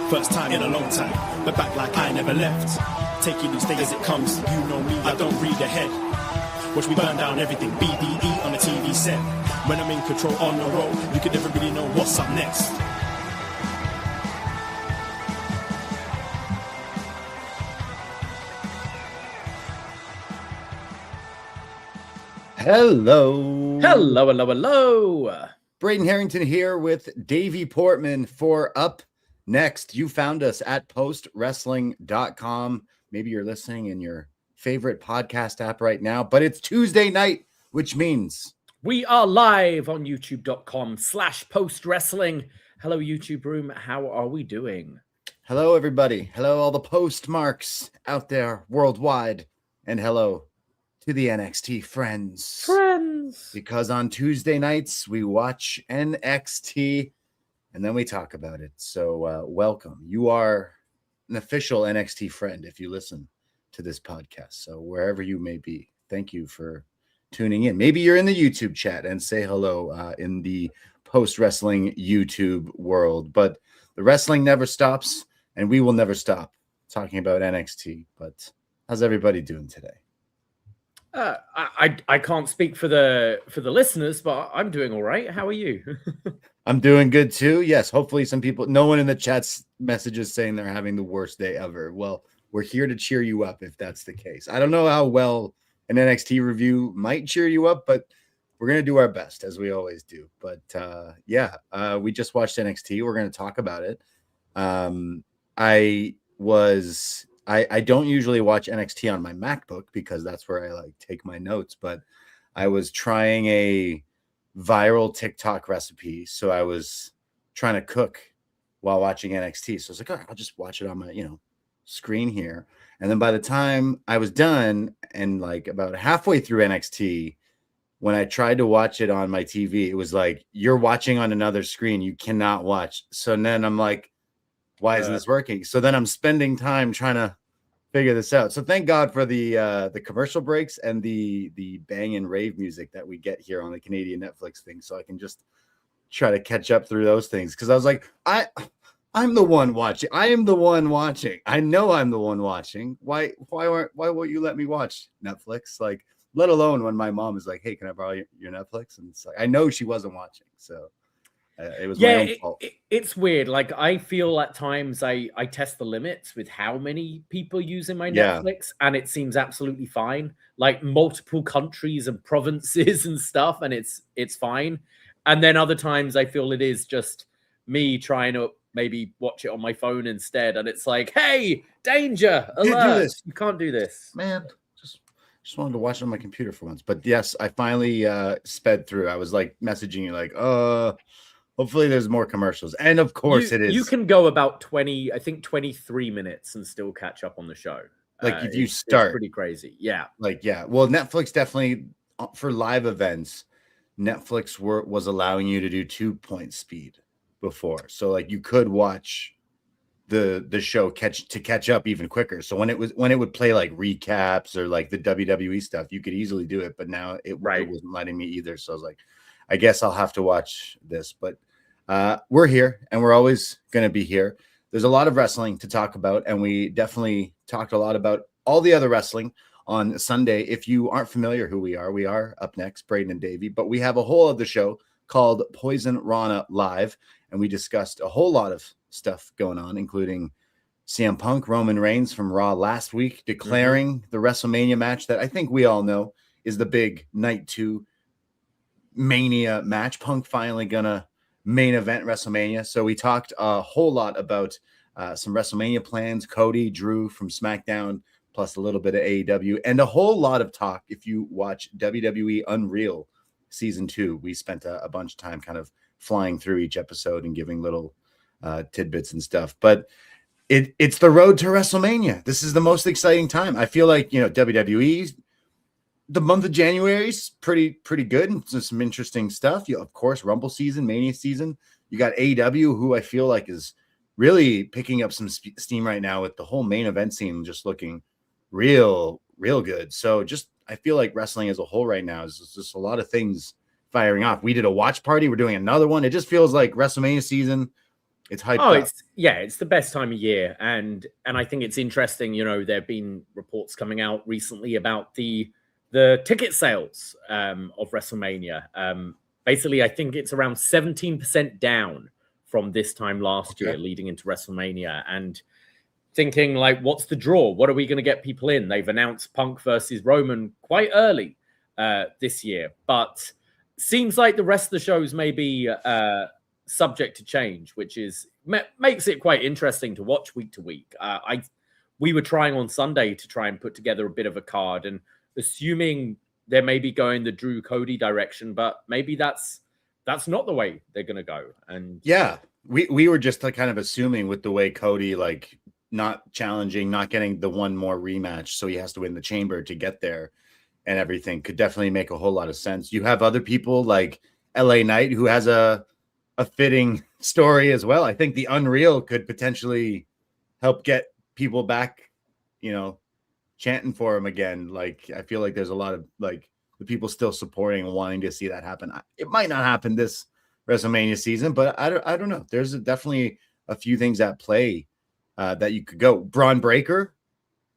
First time in a long time, but back like I never left. Taking each day as it comes, you know me, I don't read ahead. Watch me burn down everything, BDE on the TV set. When I'm in control on the road, you can never really know what's up next. Hello. Hello, hello, hello. Braden Herrington here with Davie Portman for upNXT. You found us at postwrestling.com. Maybe you're listening in your favorite podcast app right now, but it's Tuesday night, which means we are live on youtube.com/postwrestling. Hello, YouTube room. How are we doing? Hello, everybody. Hello, all the postmarks out there worldwide. And hello to the NXT friends. Because on Tuesday nights, we watch NXT and then we talk about it. So welcome. You are an official NXT friend if you listen to this podcast. So wherever you may be, thank you for tuning in. Maybe you're in the YouTube chat and say hello in the post-wrestling YouTube world. But the wrestling never stops and we will never stop talking about NXT. But how's everybody doing today? I can't speak for the listeners, but I'm doing all right. How are you? I'm doing good too. Yes, hopefully some people, no one in the chat's messages saying they're having the worst day ever. Well, we're here to cheer you up if that's the case. I don't know how well an NXT review might cheer you up, but we're going to do our best as we always do. But we just watched NXT. We're going to talk about it. I don't usually watch NXT on my MacBook because that's where I take my notes, but I was trying a viral TikTok recipe. So I was trying to cook while watching NXT. So I was like, all right, I'll just watch it on my, screen here. And then by the time I was done and about halfway through NXT, when I tried to watch it on my TV, it was like, you're watching on another screen. You cannot watch. So then I'm like, why isn't this working? So then I'm spending time trying to figure this out. So thank God for the commercial breaks and the bang and rave music that we get here on the Canadian Netflix thing. So I can just try to catch up through those things. Because I was like, I'm the one watching. I am the one watching. I know I'm the one watching. Why won't you let me watch Netflix? Let alone when my mom is like, hey, can I borrow your Netflix? And it's like, I know she wasn't watching. So it was my own fault. It's weird. I feel at times I test the limits with how many people using my Netflix, and it seems absolutely fine. Multiple countries and provinces and stuff, and it's fine. And then other times I feel it is just me trying to maybe watch it on my phone instead, and it's like, hey, danger, alert! You can't do this, man. Just wanted to watch it on my computer for once. But yes, I finally sped through. I was messaging you hopefully there's more commercials. And of course it is. You can go about 23 minutes and still catch up on the show. If you start. It's pretty crazy. Yeah. Well, Netflix definitely, for live events, Netflix was allowing you to do 2-point speed before. So you could watch the show catch up even quicker. So when it would play recaps or the WWE stuff, you could easily do it. But now it wasn't letting me either. So I was like, I guess I'll have to watch this. But we're here and we're always going to be here. There's a lot of wrestling to talk about, and we definitely talked a lot about all the other wrestling on Sunday. If you aren't familiar who we are upNXT, Braden and Davie, but we have a whole other show called Poisonrana Live, and we discussed a whole lot of stuff going on, including CM Punk, Roman Reigns from Raw last week, declaring the WrestleMania match that I think we all know is the big Night 2 Mania match. Punk finally gonna main event WrestleMania. So we talked a whole lot about some WrestleMania plans, Cody, Drew from SmackDown, plus a little bit of AEW, and a whole lot of talk. If you watch WWE Unreal Season 2, we spent a bunch of time kind of flying through each episode and giving little tidbits and stuff. But it's the road to WrestleMania. This is the most exciting time. I feel like, WWE, the month of January is pretty good, and some interesting stuff. Of course, Rumble season, Mania season. You got AEW, who I feel like is really picking up some steam right now with the whole main event scene just looking real good. So just I feel like wrestling as a whole right now is just a lot of things firing off. We did a watch party. We're doing another one. It just feels like WrestleMania season. It's hyped up. It's the best time of year. And I think it's interesting, there have been reports coming out recently about the ticket sales of WrestleMania. Basically, I think it's around 17% down from this time last year leading into WrestleMania. And thinking like, what's the draw? What are we going to get people in? They've announced Punk versus Roman quite early this year, but seems like the rest of the shows may be subject to change, which makes it quite interesting to watch week to week. We were trying on Sunday to try and put together a bit of a card, and assuming they may be going the Drew Cody direction, but maybe that's not the way they're going to go. And yeah, we were just kind of assuming with the way Cody like not challenging, not getting the one more rematch, so he has to win the chamber to get there, and everything could definitely make a whole lot of sense. You have other people like LA Knight who has a fitting story as well. I think the Unreal could potentially help get people back, chanting for him again. Like I feel like there's a lot of like the people still supporting and wanting to see that happen. It might not happen this WrestleMania season, but I don't know. There's definitely a few things at play that you could go. Braun Breaker.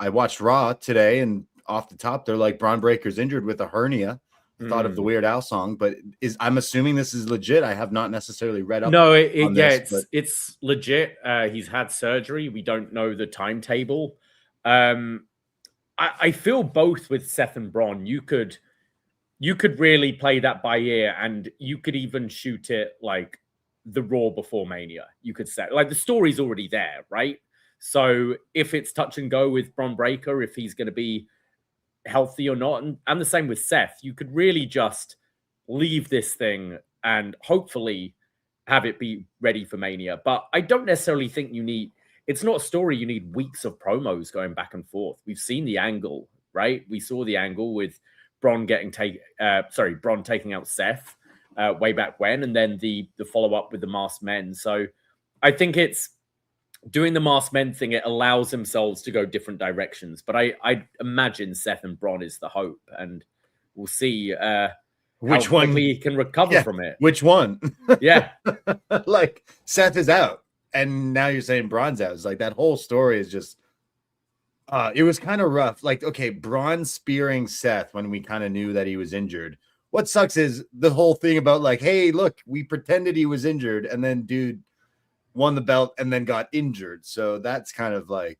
I watched Raw today, and off the top, they're like Braun Breaker's injured with a hernia. Thought of the Weird Al song, but I'm assuming this is legit. I have not necessarily read up. No, it's legit. He's had surgery. We don't know the timetable. I feel both with Seth and Braun. You could really play that by ear, and you could even shoot it like the Raw before Mania. You could say like the story's already there, right? So if it's touch and go with Braun Breaker, if he's going to be healthy or not, and the same with Seth, you could really just leave this thing and hopefully have it be ready for Mania. But I don't necessarily think it's not a story you need weeks of promos going back and forth. We've seen the angle, right? We saw the angle with Braun taking out Seth way back when, and then the follow-up with the Masked Men. So I think it's doing the Masked Men thing, it allows themselves to go different directions. But I imagine Seth and Braun is the hope, and we'll see which one he can recover from it. Which one? Yeah. Like Seth is out, and now you're saying Braun's out. It's like that whole story is just it was kind of rough. Like, okay, Braun spearing Seth when we kind of knew that he was injured. What sucks is the whole thing about like, hey, look, we pretended he was injured, and then dude won the belt and then got injured. So that's kind of like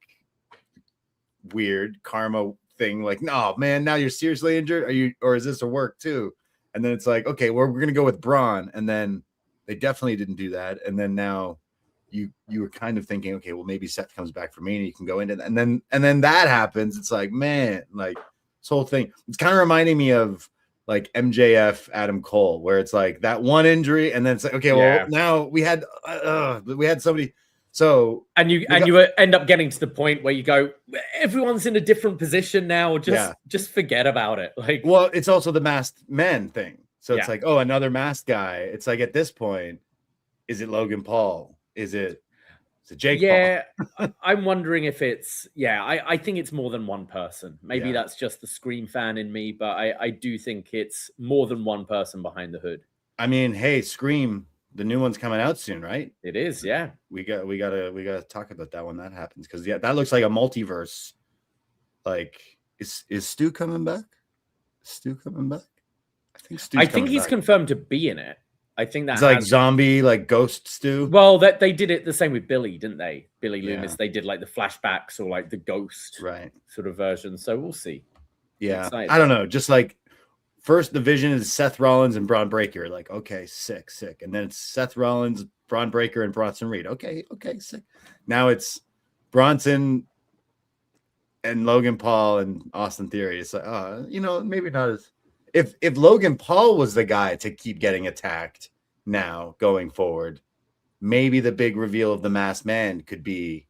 weird karma thing. Like, no, man, now you're seriously injured. Or is this a work too? And then it's like, okay, well, we're gonna go with Braun, and then they definitely didn't do that. And then now you were kind of thinking, okay, well, maybe Seth comes back for me and you can go into that. And then that happens. It's like, man, like this whole thing. It's kind of reminding me of like MJF Adam Cole, where it's like that one injury, and then it's like, okay, well, now we had somebody. So and you end up getting to the point where you go, everyone's in a different position now. Just forget about it. Like, well, it's also the masked men thing. So it's like, oh, another masked guy. It's like at this point, is it Logan Paul? Is it Jake Paul? I'm wondering if it's I think it's more than one person. Maybe that's just the Scream fan in me, but I do think it's more than one person behind the hood. I mean, hey, Scream, the new one's coming out soon, right? It is, yeah. We gotta talk about that when that happens, because that looks like a multiverse. Like, is Stu coming back? I think he's confirmed to be in it. I think that's like zombie, like ghost Stu. Well, that they did it the same with Billy, didn't they? Billy Loomis. They did like the flashbacks or like the ghost sort of version. So we'll see. Yeah, I don't know. Just like first the vision is Seth Rollins and Braun Breaker. Like, okay, sick. And then it's Seth Rollins, Braun Breaker, and Bronson Reed. Okay, sick. Now it's Bronson and Logan Paul and Austin Theory. It's like, maybe not as if Logan Paul was the guy to keep getting attacked now going forward, maybe the big reveal of the Masked Man could be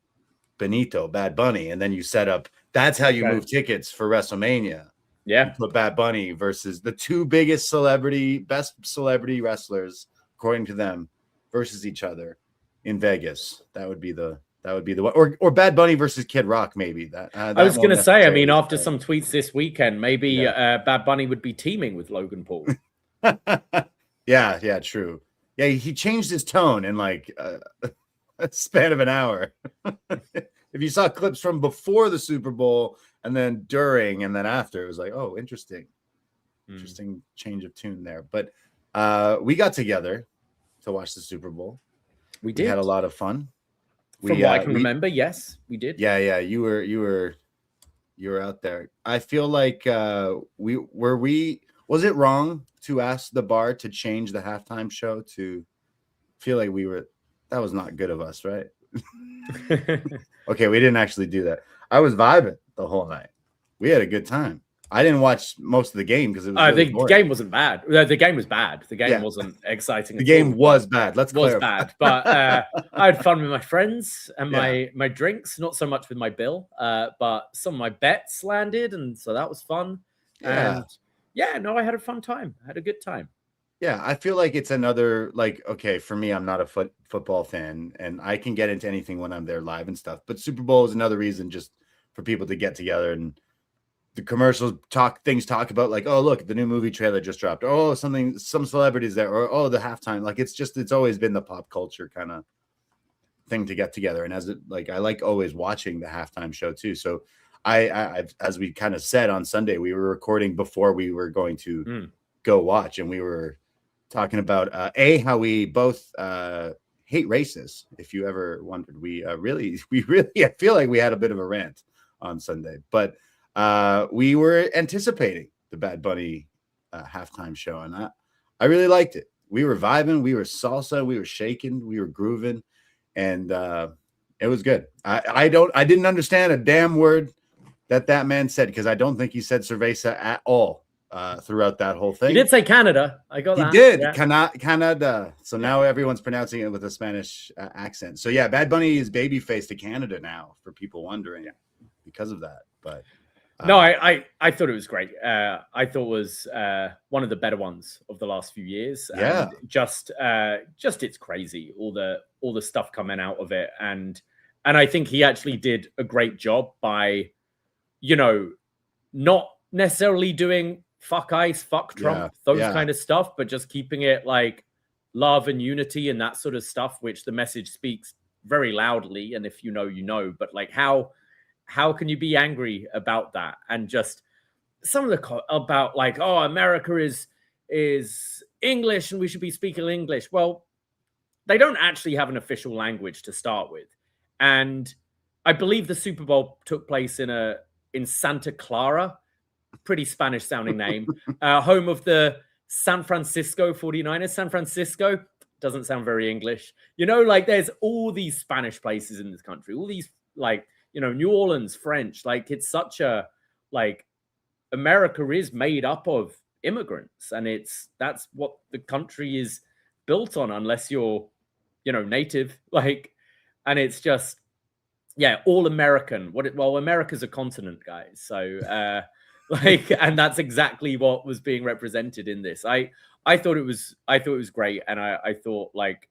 Benito, Bad Bunny, and then you set up. That's how you move tickets for WrestleMania. Yeah, you put Bad Bunny versus the two biggest best celebrity wrestlers, according to them, versus each other. in Vegas. That would be the one. Or Bad Bunny versus Kid Rock, maybe. That I was going to say, I mean, after necessarily some tweets this weekend, maybe Bad Bunny would be teaming with Logan Paul. yeah, true. Yeah, he changed his tone in like a span of an hour. If you saw clips from before the Super Bowl and then during and then after, it was like, oh, interesting change of tune there. But we got together to watch the Super Bowl. We did. We had a lot of fun. From what I can remember, yes, we did. Yeah, you were out there. I feel like was it wrong to ask the bar to change the halftime show to feel like that was not good of us, right? Okay, we didn't actually do that. I was vibing the whole night. We had a good time. I didn't watch most of the game because it was really the game wasn't bad. The game was bad. The game wasn't exciting. The game was bad. Let's clarify. Bad. But I had fun with my friends and my drinks. Not so much with my bill, but some of my bets landed, and so that was fun. Yeah. And I had a fun time. I had a good time. Yeah, I feel like it's another, like, okay, for me, I'm not a football fan, and I can get into anything when I'm there live and stuff. But Super Bowl is another reason just for people to get together, and the commercials talk about like, oh, look, the new movie trailer just dropped. Oh, some celebrities there, or oh, the halftime. Like it's always been the pop culture kind of thing to get together. And I like always watching the halftime show too. So I as we kind of said on Sunday, we were recording before we were going to go watch, and we were talking about how we both hate racists. If you ever wondered, we really I feel like we had a bit of a rant on Sunday, but we were anticipating the Bad Bunny halftime show, and I really liked it. We were vibing, we were salsa, we were shaking, we were grooving, and it was good. I didn't understand a damn word that man said, because I don't think he said cerveza at all throughout that whole thing. He did say Canada. I got that. He did. Yeah. Canada. So now everyone's pronouncing it with a Spanish accent. So yeah, Bad Bunny is babyface to Canada now, for people wondering because of that. But no, I thought it was great. I thought it was one of the better ones of the last few years. Yeah. And just it's crazy, all the stuff coming out of it. And I think he actually did a great job by, not necessarily doing fuck ICE, fuck Trump, those kind of stuff, but just keeping it like love and unity and that sort of stuff, which the message speaks very loudly. And if you know, but like how can you be angry about that? And just some of the about like, oh, America is English and we should be speaking English. Well, they don't actually have an official language to start with. And I believe the Super Bowl took place in Santa Clara, pretty Spanish sounding name, home of the San Francisco 49ers. San Francisco doesn't sound very English. Like there's all these Spanish places in this country, all these like, New Orleans, French, like it's such a, like America is made up of immigrants, and that's what the country is built on, unless you're, native, like, and it's just, all American. America's a continent, guys. So, and that's exactly what was being represented in this. I thought it was great. And I thought like,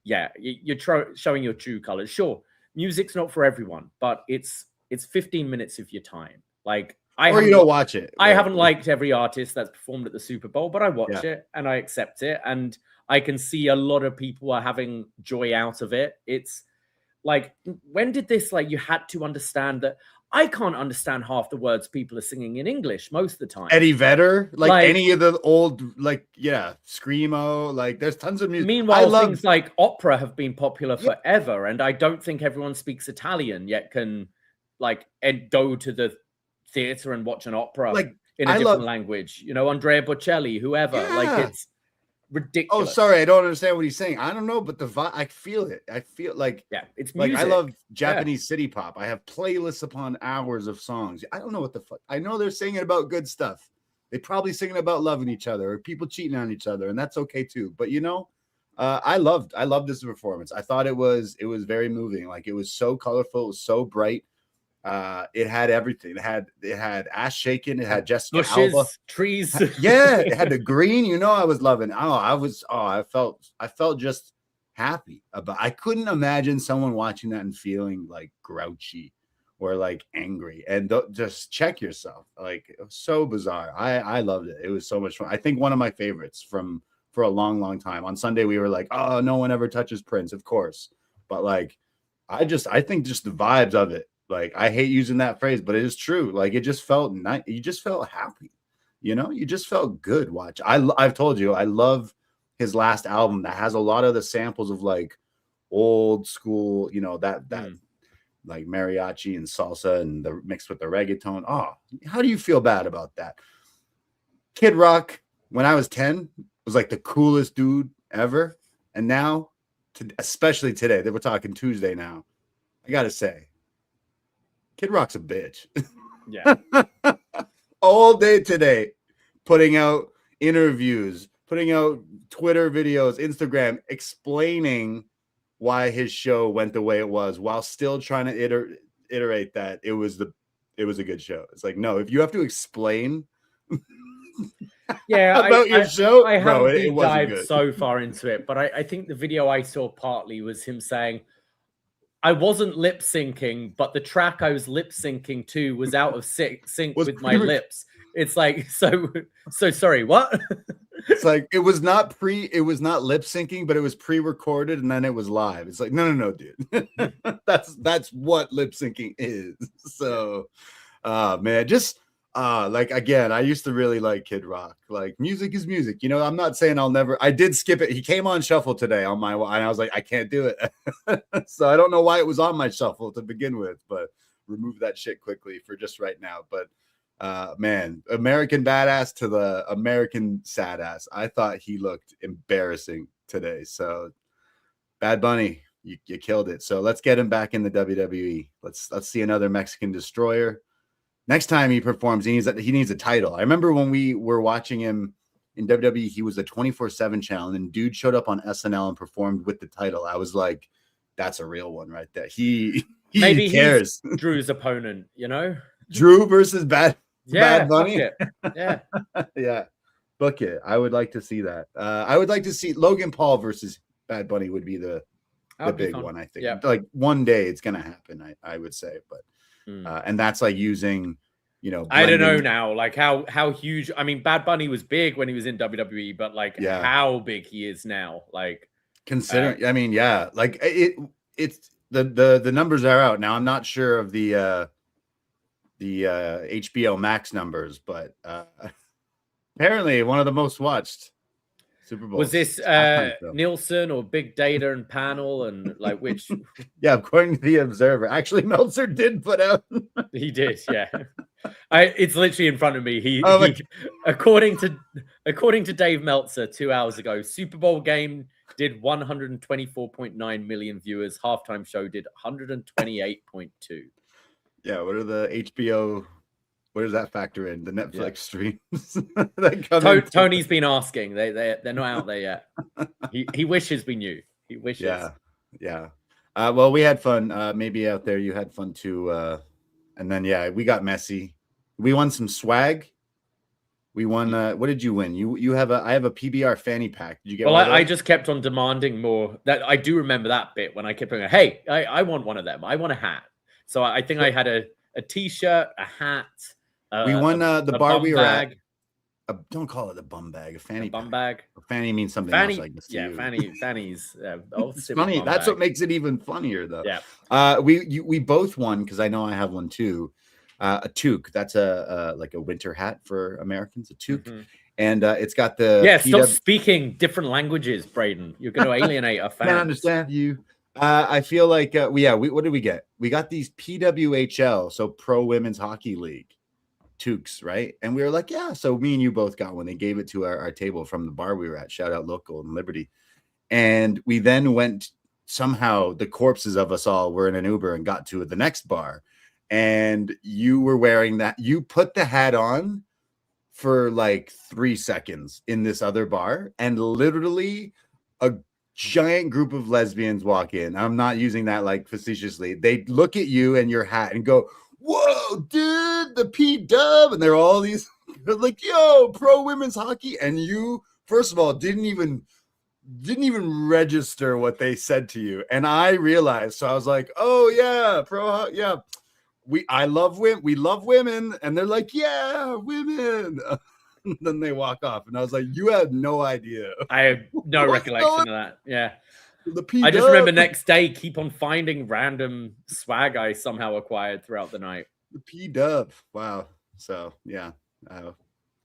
you're showing your true colors. Sure. Music's not for everyone, but it's 15 minutes of your time. Like you don't watch it. I haven't liked every artist that's performed at the Super Bowl, but I watch it and I accept it. And I can see a lot of people are having joy out of it. It's like, when did this, like, you had to understand that I can't understand half the words people are singing in English most of the time. Eddie Vedder, like any of the old, like, Screamo, like there's tons of music. Meanwhile, things like opera have been popular forever, and I don't think everyone speaks Italian yet can like go to the theater and watch an opera in a different language. Andrea Bocelli, whoever. Like it's ridiculous. Oh, sorry, I don't understand what he's saying. I don't know, but the vibe, I feel it. I feel like it's music. Like I love Japanese city pop. I have playlists upon hours of songs. I don't know what the fuck. I know they're singing about good stuff. They're probably singing about loving each other or people cheating on each other, and that's okay too. But I loved this performance. I thought it was very moving. Like it was so colorful, it was so bright. It had everything. It had ass shaking. It had Jessica Alba, trees. It had the green. I was loving. I felt just happy about. I couldn't imagine someone watching that and feeling like grouchy or like angry. And just check yourself. Like, it was so bizarre. I loved it. It was so much fun. I think one of my favorites for a long, long time. On Sunday, we were like, oh, no one ever touches Prince, of course. But like, I think just the vibes of it. Like, I hate using that phrase, but it is true. Like, it just felt nice. You just felt happy. You know, you just felt good. Watch. I've told you, I love his last album that has a lot of the samples of like old school, you know, that like mariachi and salsa and the mixed with the reggaeton. Oh, how do you feel bad about that? Kid Rock, when I was 10, was like the coolest dude ever. And now, especially today, that we're talking Tuesday now, I gotta say, Kid Rock's a bitch. Yeah. All day today, putting out interviews, putting out Twitter videos, Instagram, explaining why his show went the way it was, while still trying to iterate that it was a good show. It's like, no, if you have to explain about your show, I bro, haven't dived so far into it, but I think the video I saw partly was him saying, I wasn't lip syncing, but the track I was lip syncing to was out of sync with my lips. It's like, so sorry, what? It's like, it was not lip syncing, but it was pre-recorded and then it was live. It's like, no, dude. that's what lip syncing is. So, man, just like, again, I used to really like Kid Rock. Like, music is music. You know, I'm not saying I did skip it. He came on shuffle today on my, and I was like, I can't do it. So I don't know why it was on my shuffle to begin with, but remove that shit quickly for just right now. But man, American badass to the American sad ass. I thought he looked embarrassing today. So Bad Bunny, you killed it. So let's get him back in the WWE. Let's see another Mexican destroyer. Next time he performs, he needs a title. I remember when we were watching him in WWE, he was a 24/7 channel, and dude showed up on SNL and performed with the title. I was like, that's a real one right there. He maybe cares. He's Drew's opponent, you know? Drew versus Bad Bunny. Yeah. Yeah. Book it. I would like to see that. I would like to see Logan Paul versus Bad Bunny would be the big one, I think. Yeah. Like, one day it's gonna happen, I would say. But and that's like using, you know, I don't know now, like how huge. I mean, Bad Bunny was big when he was in WWE, but like how big he is now, like considering. I mean, yeah, like it's the numbers are out now. I'm not sure of the HBO Max numbers, but apparently one of the most watched Super Bowls. Was this Nielsen or Big Data and Panel, and like which? Yeah, according to the Observer. Actually, Meltzer did put out. He did, yeah. It's literally in front of me. He according to Dave Meltzer 2 hours ago, Super Bowl game did 124.9 million viewers. Halftime show did 128.2. Yeah, what are the HBO? Where does that factor in? The Netflix streams? Tony's been asking. They're not out there yet. He wishes we knew. He wishes. Yeah. Well, we had fun. Maybe out there you had fun too. And then we got messy. We won some swag. We won. What did you win? I have a PBR fanny pack. Did you get? Well, I just kept on demanding more. That I do remember that bit when I kept going, hey, I want one of them. I want a hat. So I think I had a t-shirt, a hat. We won the bar we were bag. at. Don't call it a bum bag. A fanny bum bag. A fanny means something else. I guess. Yeah, fannies. It's funny. That's what makes it even funnier, though. Yeah. We both won because I know I have one too. A toque. That's like a winter hat for Americans. A toque, and it's got the Stop speaking different languages, Braden. You're going to alienate our fans. Can't understand you. I feel like what did we get? We got these PWHL, so Pro Women's Hockey League toques, right? And we were like, yeah. So me and you both got one. They gave it to our table from the bar we were at. Shout out Local and Liberty. And we then went, somehow the corpses of us all were in an Uber and got to the next bar. And you were wearing that. You put the hat on for like 3 seconds in this other bar, and literally a giant group of lesbians walk in. I'm not using that like facetiously. They look at you and your hat and go, whoa, dude, the P-Dub. And they're all these, they're like, yo, Pro Women's Hockey. And you, first of all, didn't even didn't even register what they said to you, and I realized. So I was like, "Oh yeah, yeah, I love women. We love women," and they're like, "Yeah, women." And then they walk off, and I was like, "You had no idea." I have no recollection of that. Yeah. I just remember next day, keep on finding random swag I somehow acquired throughout the night. The P-Dub. Wow. So yeah.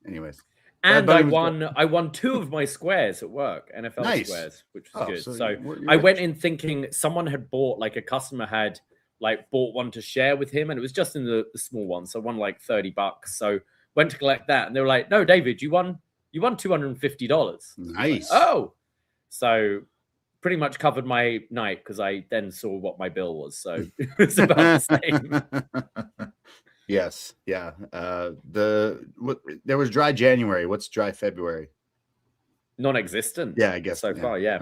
Anyways. And I won 2 of my squares at work, NFL squares, which was good. So I went in thinking someone had bought, like a customer had like bought one to share with him, and it was just in the small one. So I won like $30. So went to collect that, and they were like, "No, David, you won $250." Nice. Like, oh, so pretty much covered my night because I then saw what my bill was. So it was about the same. Yes. Yeah. There was dry January. What's dry February? Non-existent. Yeah, I guess so far. Yeah.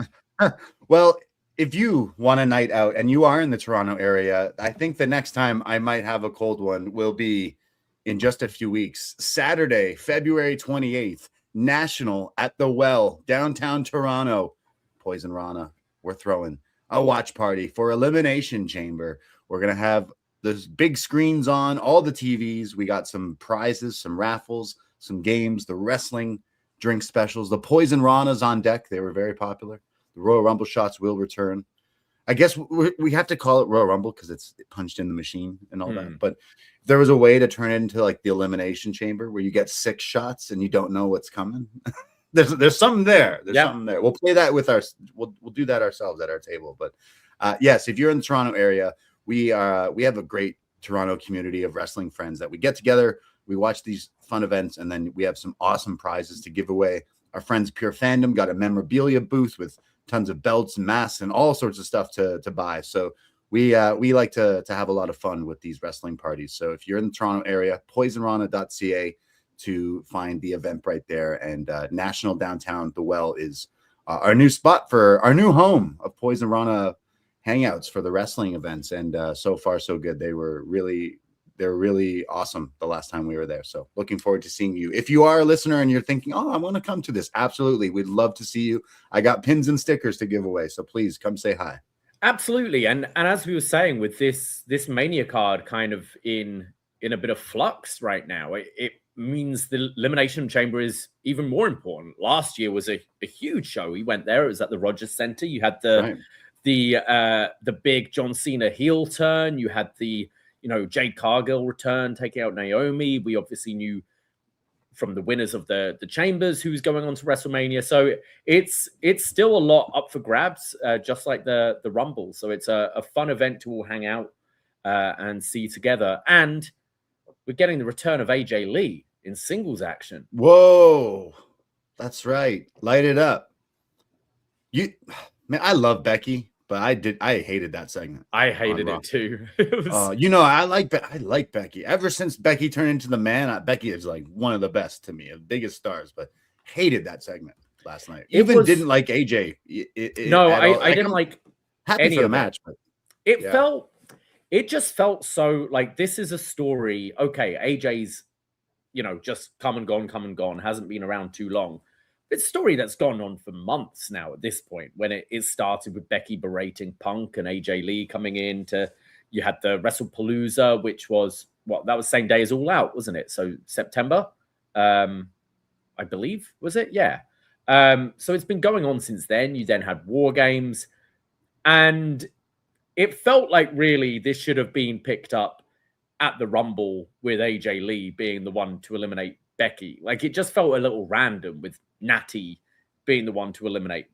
Well, if you want a night out and you are in the Toronto area, I think the next time I might have a cold one will be in just a few weeks. Saturday, February 28th, National at the Well, downtown Toronto. Poisonrana. We're throwing a watch party for Elimination Chamber. We're going to have the big screens on, all the TVs. We got some prizes, some raffles, some games, the wrestling drink specials. The Poisonrana's on deck. They were very popular. The Royal Rumble shots will return. I guess we have to call it Royal Rumble because it's punched in the machine and all that. But if there was a way to turn it into like the Elimination Chamber where you get 6 shots and you don't know what's coming. There's something there. There's something there. We'll play that with we'll do that ourselves at our table. But yes, if you're in the Toronto area, we have a great Toronto community of wrestling friends that we get together. We watch these fun events, and then we have some awesome prizes to give away. Our friends Pure Fandom got a memorabilia booth with tons of belts and masks and all sorts of stuff to buy. So we like to have a lot of fun with these wrestling parties. So if you're in the Toronto area, Poisonrana.ca to find the event right there. And National Downtown The Well is our new spot for our new home of Poisonrana hangouts for the wrestling events. And so far, so good. They were really awesome the last time we were there. So looking forward to seeing you. If you are a listener and you're thinking, oh, I want to come to this, absolutely. We'd love to see you. I got pins and stickers to give away. So please come say hi. Absolutely. And as we were saying, with this Mania card kind of in a bit of flux right now, it means the Elimination Chamber is even more important. Last year was a huge show. We went there. It was at the Rogers Center. You had the big John Cena heel turn. You had the Jade Cargill return, taking out Naomi. We obviously knew from the winners of the Chambers who's going on to WrestleMania. So it's still a lot up for grabs, just like the Rumble. So it's a fun event to all hang out and see together. And we're getting the return of AJ Lee in singles action. Whoa, that's right. Light it up. Man, I love Becky. But I hated that segment. I hated it too. I like Becky. Ever since Becky turned into the man, Becky is like one of the best to me, the biggest stars. But hated that segment last night. Didn't like AJ. I didn't like happy for the match, but it just felt so like this is a story. Okay, AJ's just come and gone, hasn't been around too long. It's a story that's gone on for months now at this point, when it started with Becky berating Punk and AJ Lee coming in you had the WrestlePalooza, which was that was the same day as All Out, wasn't it? So September, I believe, was it? Yeah. So it's been going on since then. You then had War Games, and it felt like really this should have been picked up at the Rumble with AJ Lee being the one to eliminate Becky. Like it just felt a little random with Natty being the one to eliminate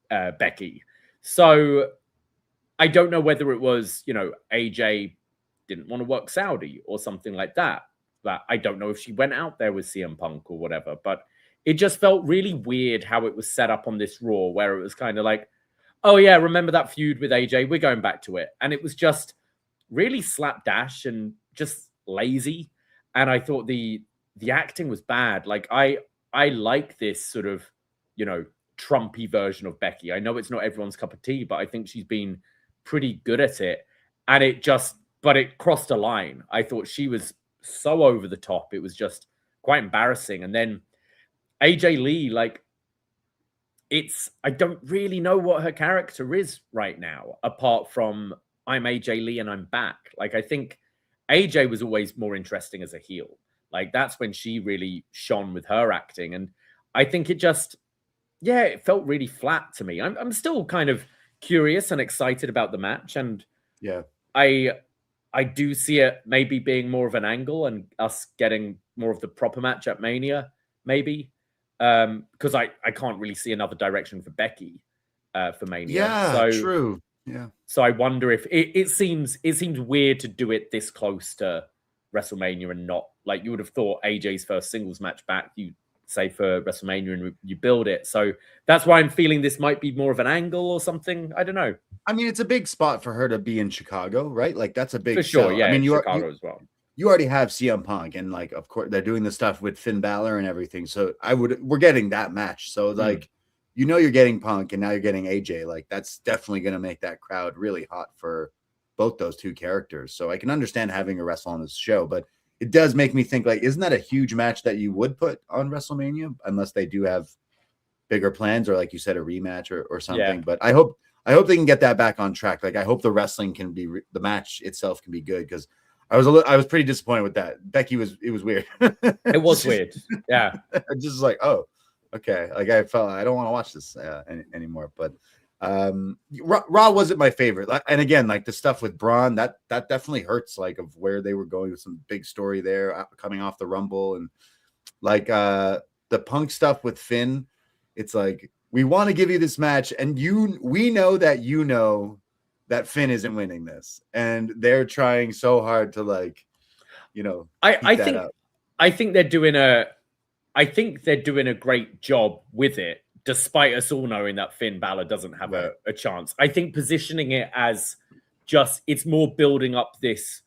Becky. So I don't know whether it was, AJ didn't want to work Saudi or something like that. But I don't know if she went out there with CM Punk or whatever. But it just felt really weird how it was set up on this Raw, where it was kind of like, oh yeah, remember that feud with AJ? We're going back to it. And it was just really slapdash and just lazy. And I thought the acting was bad. Like I like this sort of, Trumpy version of Becky. I know it's not everyone's cup of tea, but I think she's been pretty good at it. And it crossed a line. I thought she was so over the top. It was just quite embarrassing. And then AJ Lee, like, I don't really know what her character is right now, apart from I'm AJ Lee and I'm back. Like, I think AJ was always more interesting as a heel. Like, that's when she really shone with her acting. And I think it felt really flat to me. I'm still kind of curious and excited about the match. And yeah, I do see it maybe being more of an angle and us getting more of the proper match at Mania, maybe. Because I can't really see another direction for Becky for Mania. Yeah, so, true. Yeah. So I wonder if it seems weird to do it this close to WrestleMania and not, like, you would have thought AJ's first singles match back, you say, for WrestleMania, and you build it. So that's why I'm feeling this might be more of an angle or something. I don't know. I mean, it's a big spot for her to be in Chicago, right? Like, that's a big for sure. sell. Yeah, I mean, Chicago as well. You already have CM Punk, and, like, of course they're doing the stuff with Finn Balor and everything. So we're getting that match. So like, you're getting Punk, and now you're getting AJ. Like, that's definitely going to make that crowd really hot for both those two characters. So I can understand having a wrestle on this show, but it does make me think, like, isn't that a huge match that you would put on WrestleMania unless they do have bigger plans, or, like you said, a rematch or something. Yeah. But I hope they can get that back on track. Like, I hope the wrestling can be the match itself can be good, because I was pretty disappointed with that. Becky it was weird. It was weird. Yeah. Just like, oh, okay. Like, I felt I don't want to watch this anymore. But Raw wasn't my favorite. And again, like, the stuff with Braun, that definitely hurts, like, of where they were going with some big story there coming off the Rumble, and like the Punk stuff with Finn. It's like, we want to give you this match, and we know that Finn isn't winning this, and they're trying so hard to, like, I think they're doing a great job with it, despite us all knowing that Finn Balor doesn't have a chance. I think positioning it as just, it's more building up this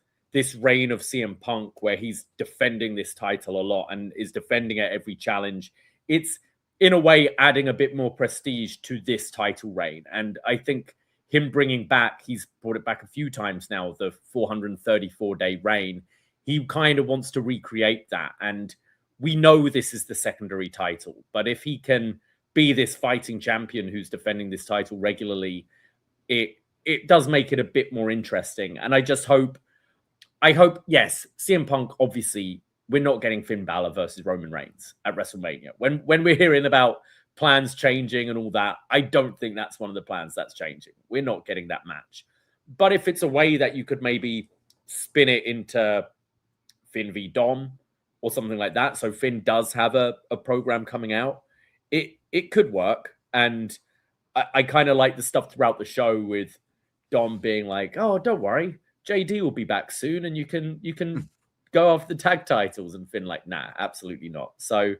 reign of CM Punk, where he's defending this title a lot and is defending it every challenge. It's, in a way, adding a bit more prestige to this title reign. And I think him bringing back, he's brought it back a few times now, the 434-day reign. He kind of wants to recreate that. And we know this is the secondary title, but if he can be this fighting champion who's defending this title regularly, it does make it a bit more interesting. And I hope, yes, CM Punk, obviously, we're not getting Finn Balor versus Roman Reigns at WrestleMania. When we're hearing about plans changing and all that, I don't think that's one of the plans that's changing. We're not getting that match. But if it's a way that you could maybe spin it into Finn v Dom or something like that, so Finn does have a program coming out, it could work. And I kind of like the stuff throughout the show with Dom being like, oh, don't worry, JD will be back soon, and you can go off the tag titles, and Finn like, nah, absolutely not. So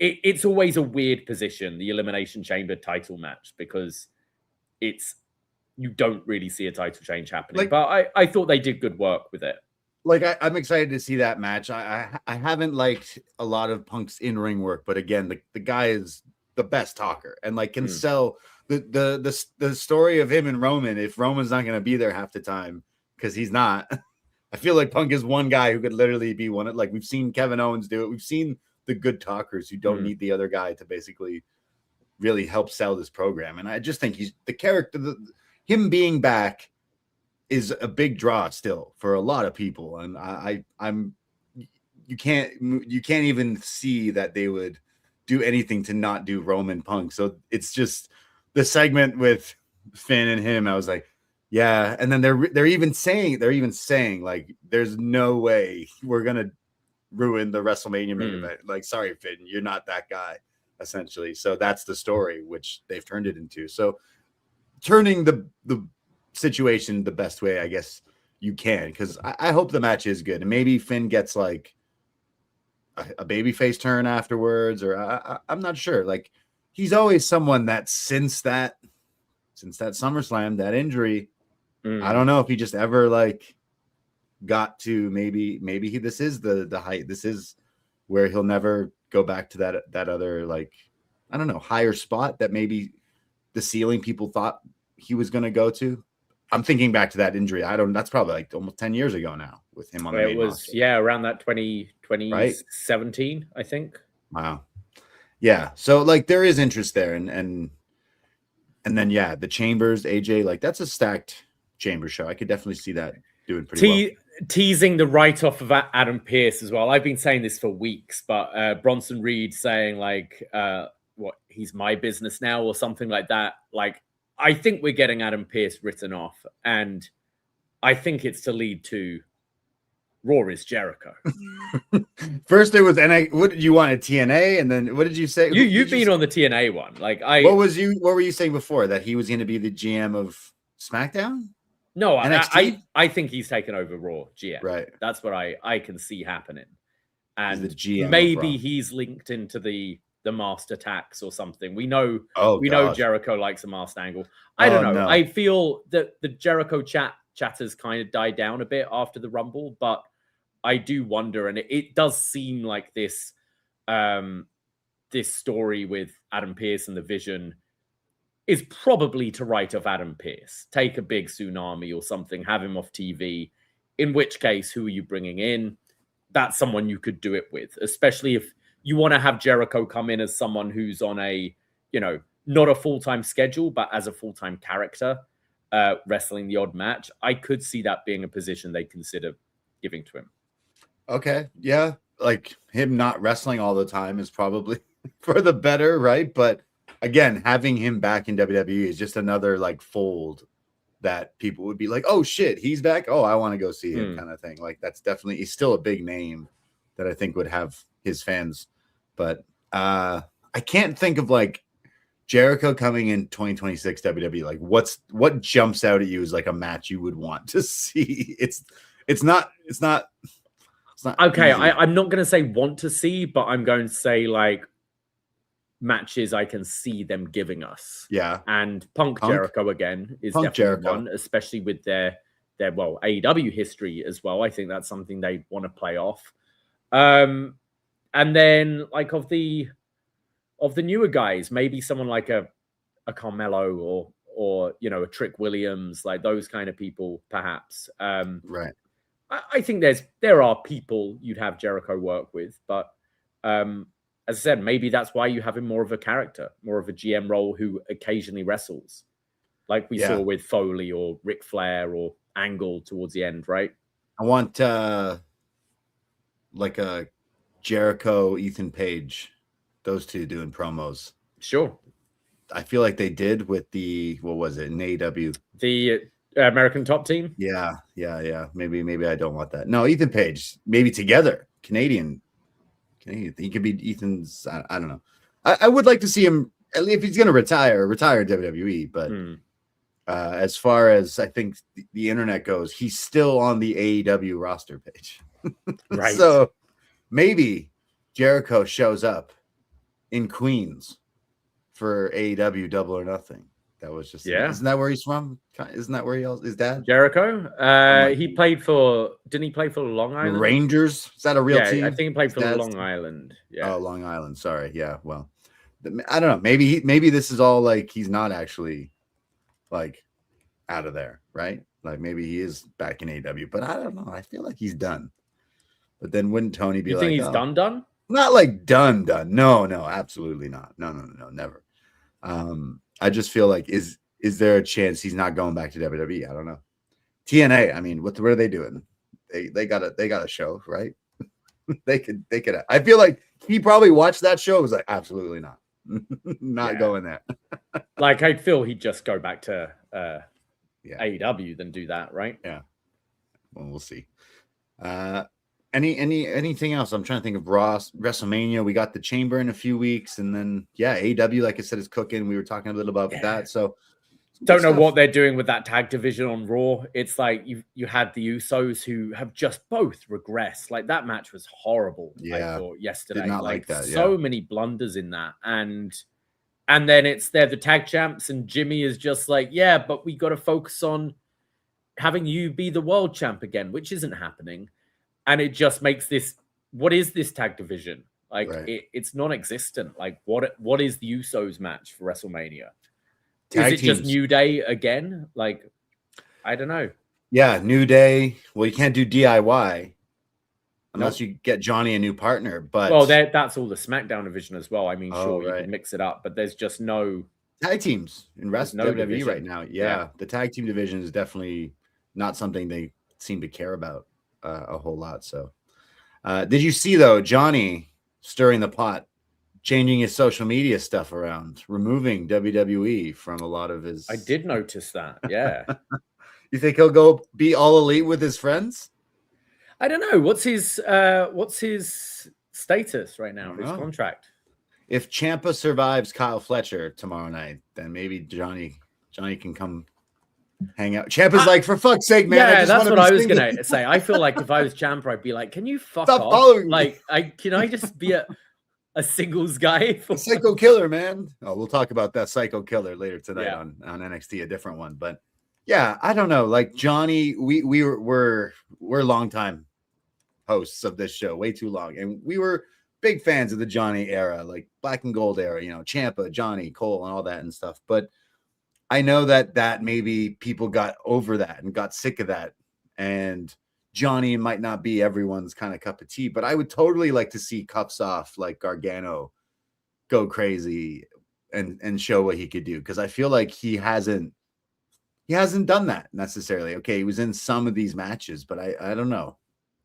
it's always a weird position, the Elimination Chamber title match, because you don't really see a title change happening. Like, but I thought they did good work with it. Like, I'm excited to see that match. I haven't liked a lot of Punk's in-ring work, but again, the guy is the best talker, and, like, can sell the story of him and Roman. If Roman's not going to be there half the time, because he's not, I feel like Punk is one guy who could literally be one. Like, we've seen Kevin Owens do it. We've seen the good talkers who don't need the other guy to basically really help sell this program. And I just think he's the character. Him being back is a big draw still for a lot of people. And I'm you can't even see that they would do anything to not do Roman Punk. So it's just the segment with Finn and him. I was like, yeah. And then they're even saying like, there's no way we're gonna ruin the WrestleMania main event. Like, sorry, Finn, you're not that guy, essentially. So that's the story, which they've turned it into. So turning the situation the best way, I guess you can, because I hope the match is good, and maybe Finn gets like a babyface turn afterwards, or I'm not sure. Like, he's always someone that since that SummerSlam, that injury, I don't know if he just ever like got to maybe this is the height. This is where he'll never go back to that other, like, I don't know, higher spot that maybe the ceiling people thought he was going to go to. I'm thinking back to that injury. That's probably like almost 10 years ago now with him on the main roster. Yeah, around that 2017, right? I think. Wow. Yeah. So like there is interest there, and then yeah, the Chambers, AJ, like that's a stacked Chamber show. I could definitely see that doing pretty well. Teasing the write-off of Adam Pearce as well. I've been saying this for weeks, but Bronson Reed saying like what he's my business now or something like that. Like I think we're getting Adam Pearce written off, and I think it's to lead to Raw is Jericho. First it was what did you want, a TNA, and then what did you say? You've been on the TNA one. Like what were you saying before, that he was going to be the GM of SmackDown? No, I think he's taken over Raw GM. Right. That's what I can see happening. And the GM maybe he's linked into the master tax or something. We know know Jericho likes a masked angle. I don't know. No. I feel that the Jericho chatters kind of died down a bit after the Rumble, but I do wonder, and it does seem like this this story with Adam Pearce and the Vision is probably to write off Adam Pearce. Take a big tsunami or something, have him off TV, in which case, who are you bringing in? That's someone you could do it with, especially if you want to have Jericho come in as someone who's on a, not a full-time schedule, but as a full-time character, wrestling the odd match. I could see that being a position they consider giving to him. Okay. Yeah. Like him not wrestling all the time is probably for the better, right? But again, having him back in WWE is just another like fold that people would be like, oh shit, he's back. Oh, I want to go see him kind of thing. Like that's definitely, he's still a big name that I think would have his fans. But I can't think of like Jericho coming in 2026 WWE. Like what jumps out at you as like a match you would want to see? It's not okay. I'm not going to say want to see, but I'm going to say like matches I can see them giving us. Yeah. And Punk Jericho again is definitely one, especially with their AEW history as well. I think that's something they want to play off. And then like of the newer guys, maybe someone like a Carmelo or a Trick Williams, like those kind of people, perhaps. Right. I think there are people you'd have Jericho work with, but as I said, maybe that's why you have him more of a character, more of a GM role who occasionally wrestles, like we saw with Foley or Ric Flair or Angle towards the end, right? I want like a Jericho, Ethan Page, those two doing promos. Sure. I feel like they did with what was it, in AEW? The American Top Team? Yeah. Maybe I don't want that. No, Ethan Page, maybe together. Canadian. He could be Ethan's. I don't know. I would like to see him, if he's going to retire WWE. But as far as I think the internet goes, he's still on the AEW roster page. Right. So maybe Jericho shows up in Queens for AEW Double or Nothing. That was just Isn't that where he's from? Isn't that where his dad? Jericho. He played for. Didn't he play for Long Island Rangers? Is that a real team? I think he played for Long Island. Yeah. Oh, Long Island. Sorry. Yeah. Well, I don't know. Maybe this is all like he's not actually like out of there, right? Like maybe he is back in AEW, but I don't know. I feel like he's done. But then wouldn't Tony be like, you think he's done? Not like done. No, absolutely not. No, never. I just feel like is there a chance he's not going back to WWE? I don't know. TNA, I mean, what are they doing? They got a show, right? they could. I feel like he probably watched that show and was like, absolutely not. Not going there. Like I feel he'd just go back to AEW than do that, right? Yeah. Well, we'll see. Anything else? I'm trying to think of WrestleMania. We got the Chamber in a few weeks, and then AEW, like I said, is cooking. We were talking a little about that. So don't know what they're doing with that tag division on Raw. It's like you had the Usos who have just both regressed. Like that match was horrible. I thought yesterday. Did not like that. So many blunders in that, and then they're the tag champs, and Jimmy is just like, but we got to focus on having you be the world champ again, which isn't happening. And it just makes this, what is this tag division? Like, it's non-existent. Like, what is the Usos match for WrestleMania? Is it just New Day again? Like, I don't know. Yeah, New Day. Well, you can't do DIY. unless you get Johnny a new partner. But well, that's all the SmackDown division as well. I mean, sure, right. you can mix it up, but there's just no tag teams in WWE division right now. Yeah, the tag team division is definitely not something they seem to care about a whole lot. So, did you see though Johnny stirring the pot, changing his social media stuff around, removing WWE from a lot of his? I did notice that. Yeah. You think he'll go be all elite with his friends? I don't know. What's his status right now? His contract. If Ciampa survives Kyle Fletcher tomorrow night, then maybe Johnny can come hang out. Ciampa's like, for fuck's sake, man. Yeah, that's what I was gonna say. I feel like if I was Ciampa, I'd be like, can you fuck Stop off? Following like, can I just be a singles guy? A psycho killer, man. Oh, we'll talk about that psycho killer later tonight on NXT, a different one. But yeah, I don't know. Like Johnny, we're longtime hosts of this show, way too long, and we were big fans of the Johnny era, like Black and Gold era, Ciampa, Johnny, Cole, and all that and stuff. But I know that maybe people got over that and got sick of that. And Johnny might not be everyone's kind of cup of tea, but I would totally like to see Cuffs Off like Gargano go crazy and show what he could do. Because I feel like he hasn't done that necessarily. Okay, he was in some of these matches, but I don't know.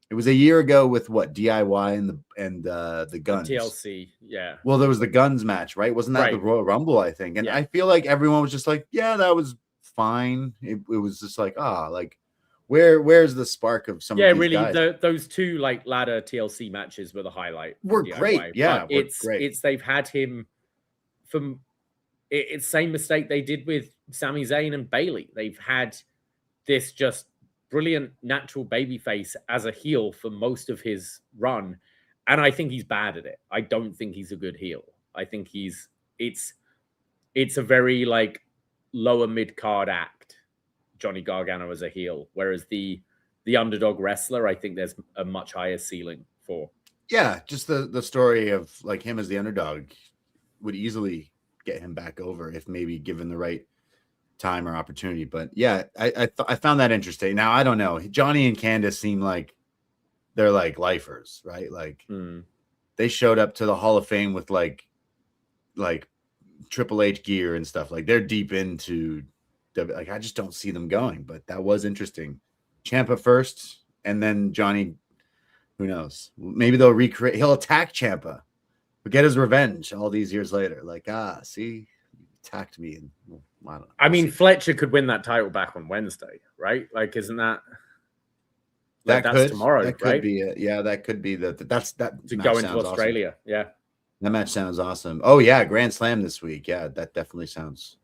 It was a year ago with what DIY and the Guns TLC, yeah. Well, there was the Guns match, right? Wasn't that the Royal Rumble? I think, and I feel like everyone was just like, "Yeah, that was fine." It was just like, like, where's the spark of some? of these really, guys? those two like ladder TLC matches were the highlight. Were great, yeah. It's they've had him from. It's same mistake they did with Sami Zayn and Bayley. They've had this just brilliant natural babyface as a heel for most of his run, and I think he's bad at it. I don't think he's a good heel. I think it's a very like lower mid card act, Johnny Gargano as a heel, whereas the underdog wrestler, I think there's a much higher ceiling for. Yeah, just the story of like him as the underdog would easily get him back over if maybe given the right time or opportunity. But yeah, I found that interesting. Now I don't know. Johnny and Candice seem like they're like lifers, right? Like they showed up to the Hall of Fame with like Triple H gear and stuff. Like they're deep into like I just don't see them going. But that was interesting. Ciampa first, and then Johnny. Who knows? Maybe they'll recreate. He'll attack Ciampa, but get his revenge all these years later. Like see, you attacked me and. I don't know. I mean, Fletcher could win that title back on Wednesday, right? Like, isn't that that's tomorrow? That could right? be it. Yeah, that could be that to go into Australia. Awesome. Yeah, that match sounds awesome. Oh yeah, Grand Slam this week. Yeah, that definitely sounds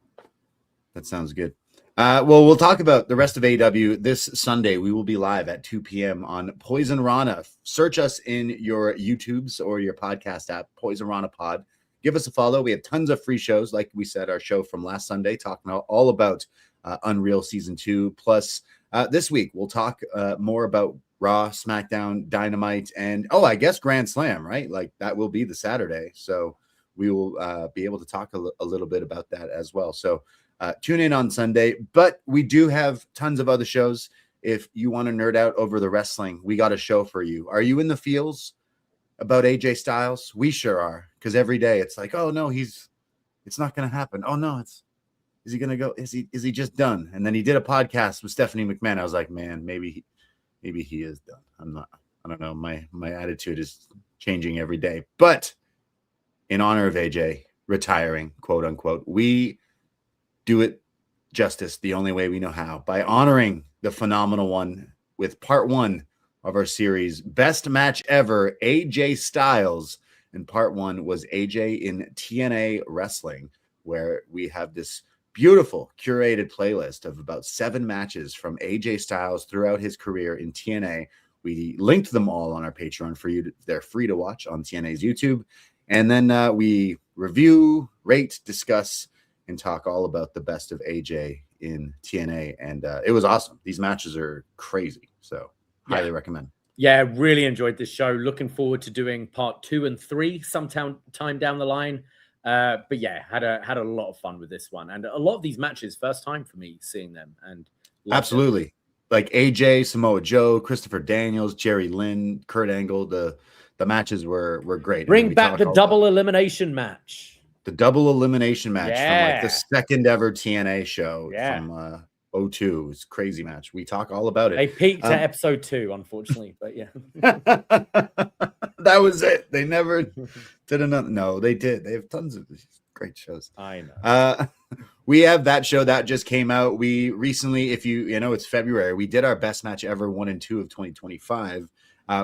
good. Well, we'll talk about the rest of AEW this Sunday. We will be live at 2 p.m. on Poison Rana. Search us in your YouTubes or your podcast app, Poison Rana Pod. Give us a follow. We have tons of free shows. Like we said, our show from last Sunday, talking all about Unreal Season 2. Plus, this week, we'll talk more about Raw, SmackDown, Dynamite, and, I guess Grand Slam, right? Like, that will be the Saturday. So we will be able to talk a little bit about that as well. So tune in on Sunday. But we do have tons of other shows. If you want to nerd out over the wrestling, we got a show for you. Are you in the feels about AJ Styles? We sure are, because every day it's like, oh no, it's not going to happen. Oh no, is he going to go? Is he just done? And then he did a podcast with Stephanie McMahon. I was like, man, maybe he is done. I don't know. My attitude is changing every day. But in honor of AJ retiring, quote unquote, we do it justice the only way we know how, by honoring the phenomenal one with part 1 of our series, Best Match Ever, AJ Styles. And part 1 was AJ in TNA Wrestling, where we have this beautiful curated playlist of about 7 matches from AJ Styles throughout his career in TNA. We linked them all on our Patreon for you. They're free to watch on TNA's YouTube. And then we review, rate, discuss, and talk all about the best of AJ in TNA. And it was awesome. These matches are crazy. So highly recommend. Yeah, really enjoyed this show. Looking forward to doing part 2 and 3 sometime down the line. But yeah, had a lot of fun with this one, and a lot of these matches, first time for me seeing them. And absolutely, like AJ, Samoa Joe, Christopher Daniels, Jerry Lynn, Kurt Angle. The matches were great. Bring back the double elimination match. The double elimination match from like the Yeah. second ever TNA show Yeah. from 02. It's a crazy match. We talk all about it. They peaked at episode 2, unfortunately, but yeah. That was it. They never did another. No, they did. They have tons of great shows. I know. We have that show that just came out. We recently, if you know, it's February. We did our best match ever 1 and 2 of 2025,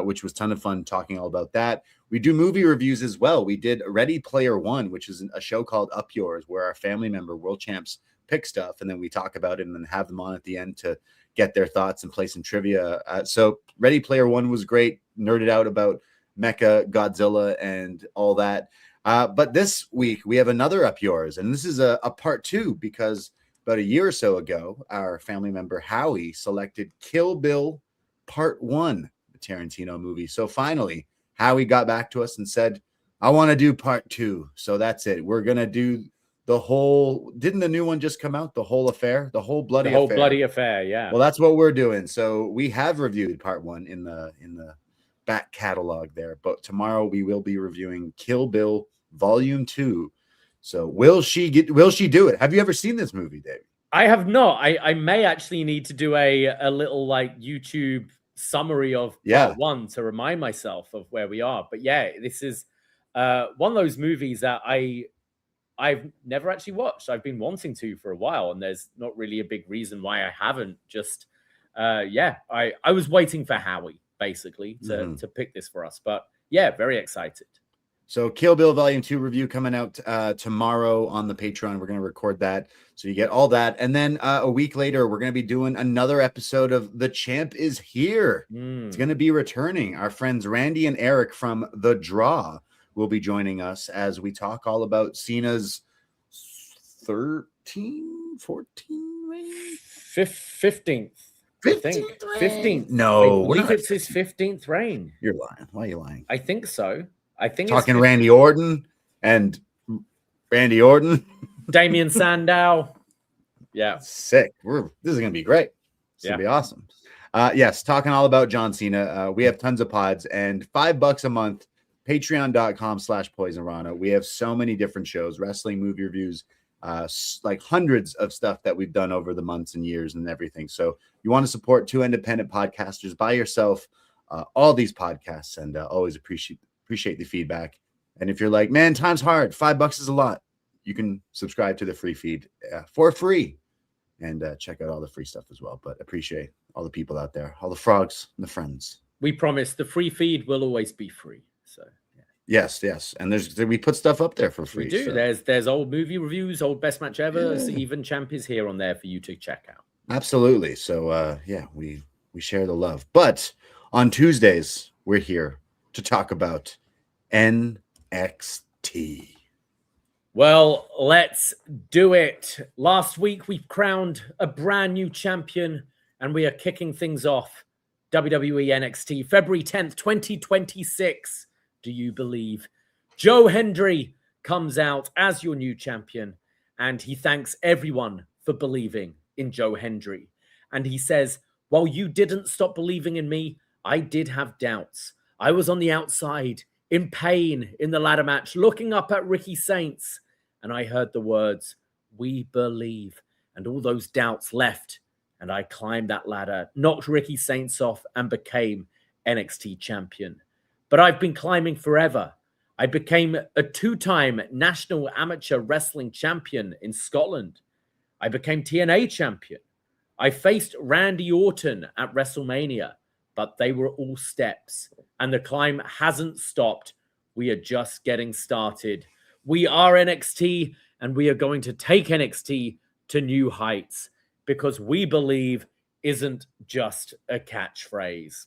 which was a ton of fun talking all about that. We do movie reviews as well. We did Ready Player One, which is a show called Up Yours, where our family member world champs pick stuff and then we talk about it and then have them on at the end to get their thoughts and play some trivia. So Ready Player One was great. Nerded out about Mecha, Godzilla, and all that. But this week we have another Up Yours, and this is a part 2 because about a year or so ago, our family member Howie selected Kill Bill Part 1, the Tarantino movie. So finally, Howie got back to us and said, I want to do part 2. So that's it. We're going to do the whole, didn't the new one just come out? The whole affair, the whole bloody affair. Bloody affair. Yeah. Well, that's what we're doing. So we have reviewed part 1 in the back catalog there, but tomorrow we will be reviewing Kill Bill Volume 2. So will she do it? Have you ever seen this movie, Dave? I have not. I may actually need to do a little like YouTube summary of part 1 to remind myself of where we are. But yeah, this is one of those movies that I've never actually watched. I've been wanting to for a while, and there's not really a big reason why I haven't. Just I was waiting for Howie basically to pick this for us. But yeah, very excited. So Kill Bill Volume 2 review coming out tomorrow on the Patreon. We're going to record that. So you get all that. And then a week later, we're going to be doing another episode of The Champ is Here. It's going to be returning. Our friends Randy and Eric from The Draw will be joining us as we talk all about Cena's 13, 14 reign? 15th. 15th. No. I believe it's his 15th reign. You're lying. Why are you lying? I think so. I think talking Randy Orton and Randy Orton, Damian Sandow. Yeah, sick. This is gonna be great. It's gonna be awesome. Yes, talking all about John Cena. We have tons of pods and $5 a month. Patreon.com/Poisonrana. We have so many different shows, wrestling, movie reviews, like hundreds of stuff that we've done over the months and years and everything. So you want to support 2 independent podcasters by yourself, all these podcasts, and always appreciate the feedback. And if you're like, man, time's hard, $5 is a lot, you can subscribe to the free feed for free and check out all the free stuff as well. But appreciate all the people out there, all the frogs and the friends. We promise the free feed will always be free. So yes. And we put stuff up there for free. We do. So. There's old movie reviews, old best match ever, even Champ is Here on there for you to check out. Absolutely. So we share the love. But on Tuesdays, we're here to talk about NXT. Well, let's do it. Last week, we crowned a brand new champion, and we are kicking things off. WWE NXT, February 10th, 2026. Do you believe? Joe Hendry comes out as your new champion, and he thanks everyone for believing in Joe Hendry. And he says, while you didn't stop believing in me, I did have doubts. I was on the outside, in pain, in the ladder match, looking up at Ricky Saints, and I heard the words, we believe, and all those doubts left, and I climbed that ladder, knocked Ricky Saints off, and became NXT champion. But I've been climbing forever. I became a 2-time National Amateur Wrestling Champion in Scotland. I became TNA champion. I faced Randy Orton at WrestleMania, but they were all steps, and the climb hasn't stopped. We are just getting started. We are NXT, and we are going to take NXT to new heights because we believe isn't just a catchphrase.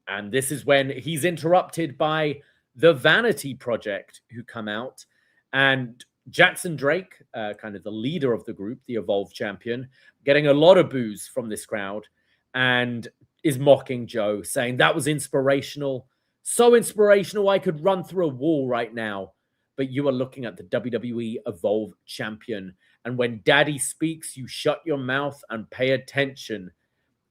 And this is when he's interrupted by the Vanity Project, who come out, and Jackson Drake, kind of the leader of the group, the Evolve champion, getting a lot of boos from this crowd, and is mocking Joe, saying that was inspirational. So inspirational, I could run through a wall right now. But you are looking at the WWE Evolve champion. And when Daddy speaks, you shut your mouth and pay attention.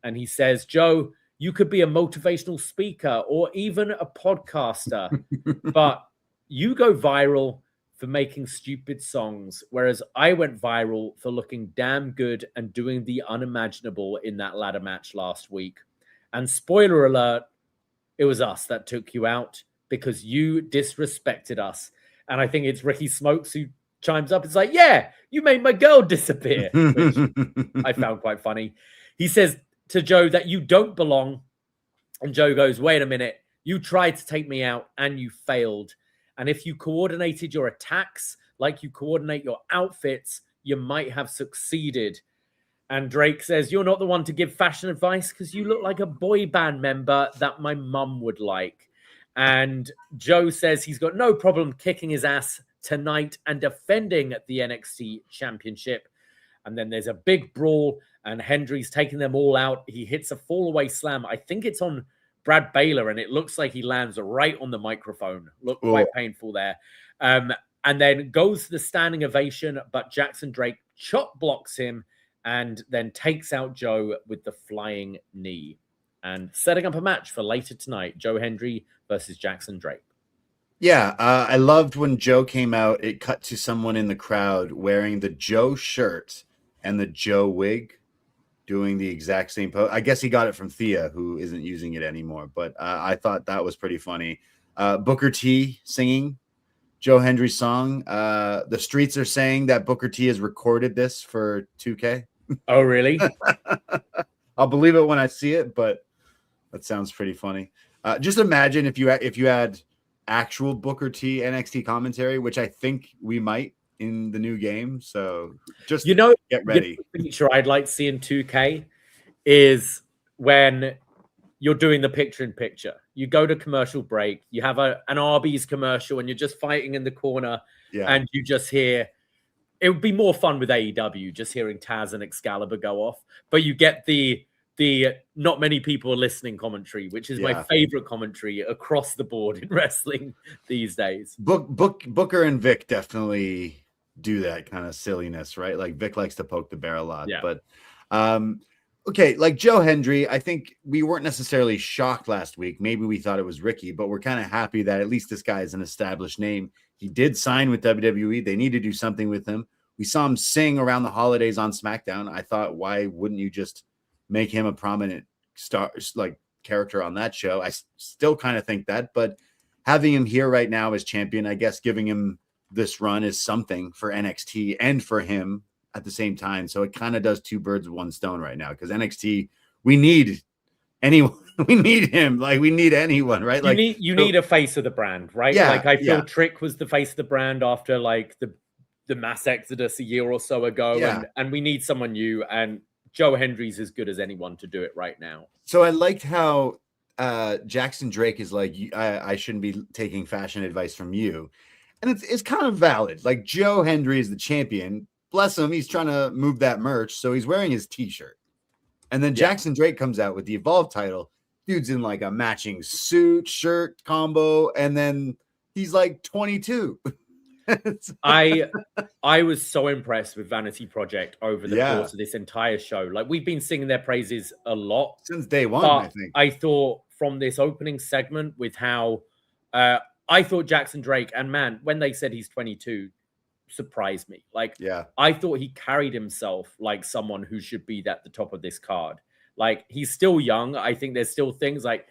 and he says, Joe, you could be a motivational speaker or even a podcaster, but you go viral for making stupid songs, whereas I went viral for looking damn good and doing the unimaginable in that ladder match last week. And spoiler alert, it was us that took you out because you disrespected us. And I think it's Ricky Smokes who chimes up. It's like, yeah, you made my girl disappear, which I found quite funny. He says to Joe that you don't belong. And Joe goes, wait a minute. You tried to take me out and you failed. And if you coordinated your attacks like you coordinate your outfits, you might have succeeded. And Drake says, you're not the one to give fashion advice because you look like a boy band member that my mum would like. And Joe says he's got no problem kicking his ass tonight and defending the NXT Championship. And then there's a big brawl and Hendry's taking them all out. He hits a fall-away slam. I think it's on Brad Baylor, and it looks like he lands right on the microphone. Looked quite painful there. And then goes to the standing ovation, but Jackson Drake chop blocks him and then takes out Joe with the flying knee. And setting up a match for later tonight, Joe Hendry versus Jackson Drake. Yeah, I loved when Joe came out, it cut to someone in the crowd wearing the Joe shirt and the Joe wig, doing the exact same pose. I guess he got it from Thea, who isn't using it anymore, but I thought that was pretty funny. Booker T singing Joe Hendry's song. The streets are saying that Booker T has recorded this for 2K. Oh, really? I'll believe it when I see it, but that sounds pretty funny. Just imagine if you had actual Booker T NXT commentary, which I think we might in the new game. So just get ready. The feature I'd like to see in 2K is when you're doing the picture-in-picture. You go to commercial break, you have an Arby's commercial, and you're just fighting in the corner, and you just hear. It would be more fun with AEW, just hearing Taz and Excalibur go off, but you get the not many people listening commentary, which is my favorite commentary across the board in wrestling these days. Booker and Vic definitely do that kind of silliness, right? Like Vic likes to poke the bear a lot, but okay, like Joe Hendry, I think we weren't necessarily shocked last week. Maybe we thought it was Ricky, but we're kind of happy that at least this guy is an established name. He did sign with WWE. They need to do something with him. We saw him sing around the holidays on SmackDown. I thought, why wouldn't you just make him a prominent star, like character on that show? I still kind of think that, but having him here right now as champion, I guess giving him this run is something for NXT and for him at the same time. So it kind of does two birds with one stone right now, because NXT, we need anyone. We need him. Like, we need anyone, right? Like, you need a face of the brand, right? Yeah, like I feel Trick was the face of the brand after like the mass exodus a year or so ago, and we need someone new, and Joe Hendry's as good as anyone to do it right now. So I liked how Jackson Drake is like, I shouldn't be taking fashion advice from you. And it's kind of valid. Like, Joe Hendry is the champion. Bless him. He's trying to move that merch. So he's wearing his t-shirt. And then Jackson Drake comes out with the Evolve title. Dude's in like a matching suit, shirt combo. And then he's like 22. I was so impressed with Vanity Project over the course of this entire show. Like, we've been singing their praises a lot since day one. I think. I thought from this opening segment with how I thought Jackson Drake, and man, when they said he's 22, surprised me. Like, I thought he carried himself like someone who should be at the top of this card. Like, he's still young. I think there's still things like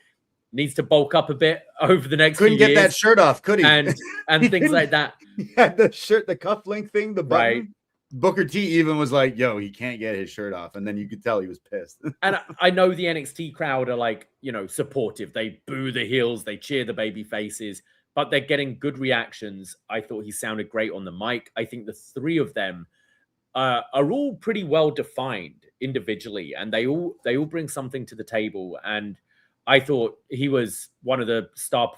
needs to bulk up a bit over the next couldn't few get years. That shirt off, could he? And things like that. Yeah, the shirt, the cuff link thing, the button. Right. Booker T even was like, yo, he can't get his shirt off. And then you could tell he was pissed. And I know the NXT crowd are like, supportive. They boo the heels, they cheer the baby faces, but they're getting good reactions. I thought he sounded great on the mic. I think the three of them are all pretty well defined individually, and they all bring something to the table. And I thought he was one of the star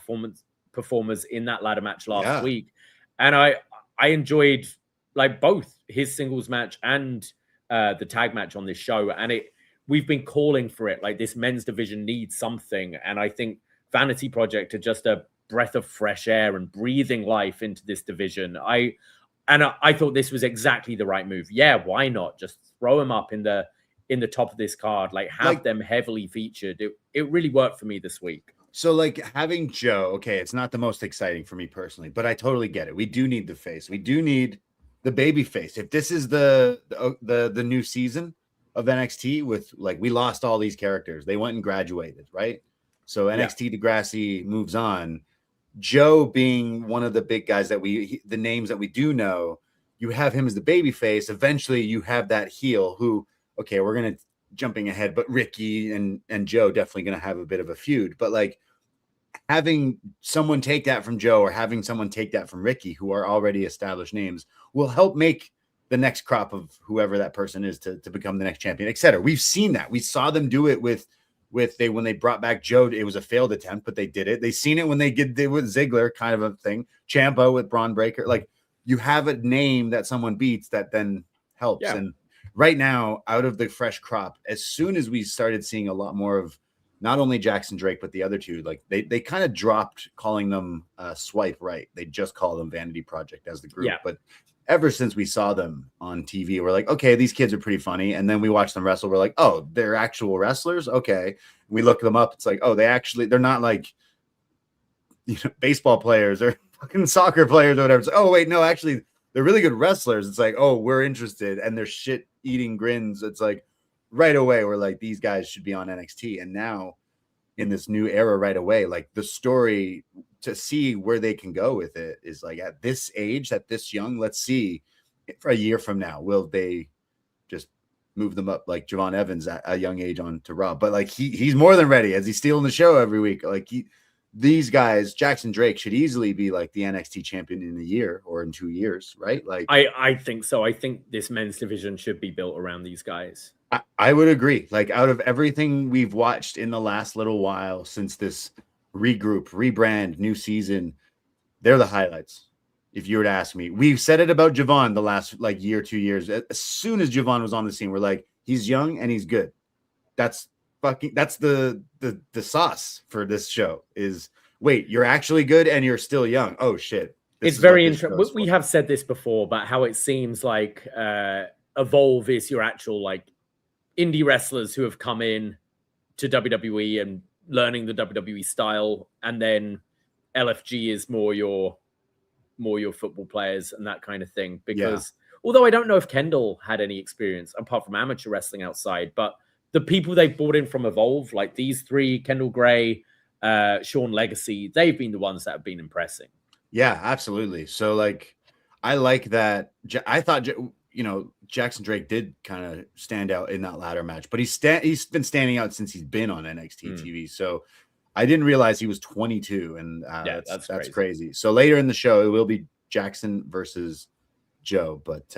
performers in that ladder match last week. And I enjoyed like both his singles match and the tag match on this show. And we've been calling for it. Like, this men's division needs something. And I think Vanity Project are just a breath of fresh air and breathing life into this division. I thought this was exactly the right move. Yeah, why not? Just throw him up in the in the top of this card, like have them heavily featured. It really worked for me this week. So like having Joe, okay, it's not the most exciting for me personally, but I totally get it. We do need the face. We do need the baby face. If this is the new season of NXT with like, we lost all these characters. They went and graduated, right? So NXT Degrassi moves on. Joe being one of the big guys that the names that we do know, you have him as the baby face. Eventually you have that heel who, okay, we're going to jumping ahead, but Ricky and Joe definitely going to have a bit of a feud, but like having someone take that from Joe or having someone take that from Ricky, who are already established names, will help make the next crop of whoever that person is to become the next champion, etc. We've seen that. We saw them do it when they brought back Joe. It was a failed attempt, but they did it. They seen it when they did with Ziggler, kind of a thing. Ciampa with Braun Breaker. Like, you have a name that someone beats that then helps. Yeah. And right now, out of the fresh crop, as soon as we started seeing a lot more of not only Jackson Drake, but the other two, like they kind of dropped calling them Swipe Right. They just call them Vanity Project as the group. Yeah. But ever since we saw them on TV, we're like, okay, these kids are pretty funny. And then we watch them wrestle. We're like, oh, they're actual wrestlers. Okay. We look them up. It's like, oh, they're not like, baseball players or fucking soccer players or whatever. It's like, oh, wait, no, actually, they're really good wrestlers. It's like, oh, we're interested. And they're shit eating grins. It's like right away, we're like, these guys should be on NXT. And now in this new era right away, like the story to see where they can go with it is like at this age, at this young, let's see for a year from now, will they just move them up like Javon Evans at a young age on to Rob? But like he's more than ready as he's stealing the show every week. Like these guys, Jackson Drake should easily be like the NXT champion in a year or in 2 years, right? Like I think so. I think this men's division should be built around these guys. I would agree. Like out of everything we've watched in the last little while since this regroup, rebrand, new season, they're the highlights. If you were to ask me, we've said it about Javon the last like year, 2 years. As soon as Javon was on the scene, we're like, he's young and he's good. That's the sauce for this show is, wait, you're actually good and you're still young. Oh shit. It's very interesting. We have said this before about how it seems like Evolve is your actual like indie wrestlers who have come in to WWE and learning the WWE style, and then LFG is more your football players and that kind of thing. Because although I don't know if Kendall had any experience apart from amateur wrestling outside, but the people they brought in from Evolve, like these three, Kendall Gray, Sean Legacy, they've been the ones that have been impressing. Yeah, absolutely. So like, I like that. I thought, Jackson Drake did kind of stand out in that ladder match, but he's been standing out since he's been on NXT TV. So I didn't realize he was 22, and that's crazy. So later in the show, it will be Jackson versus Joe. But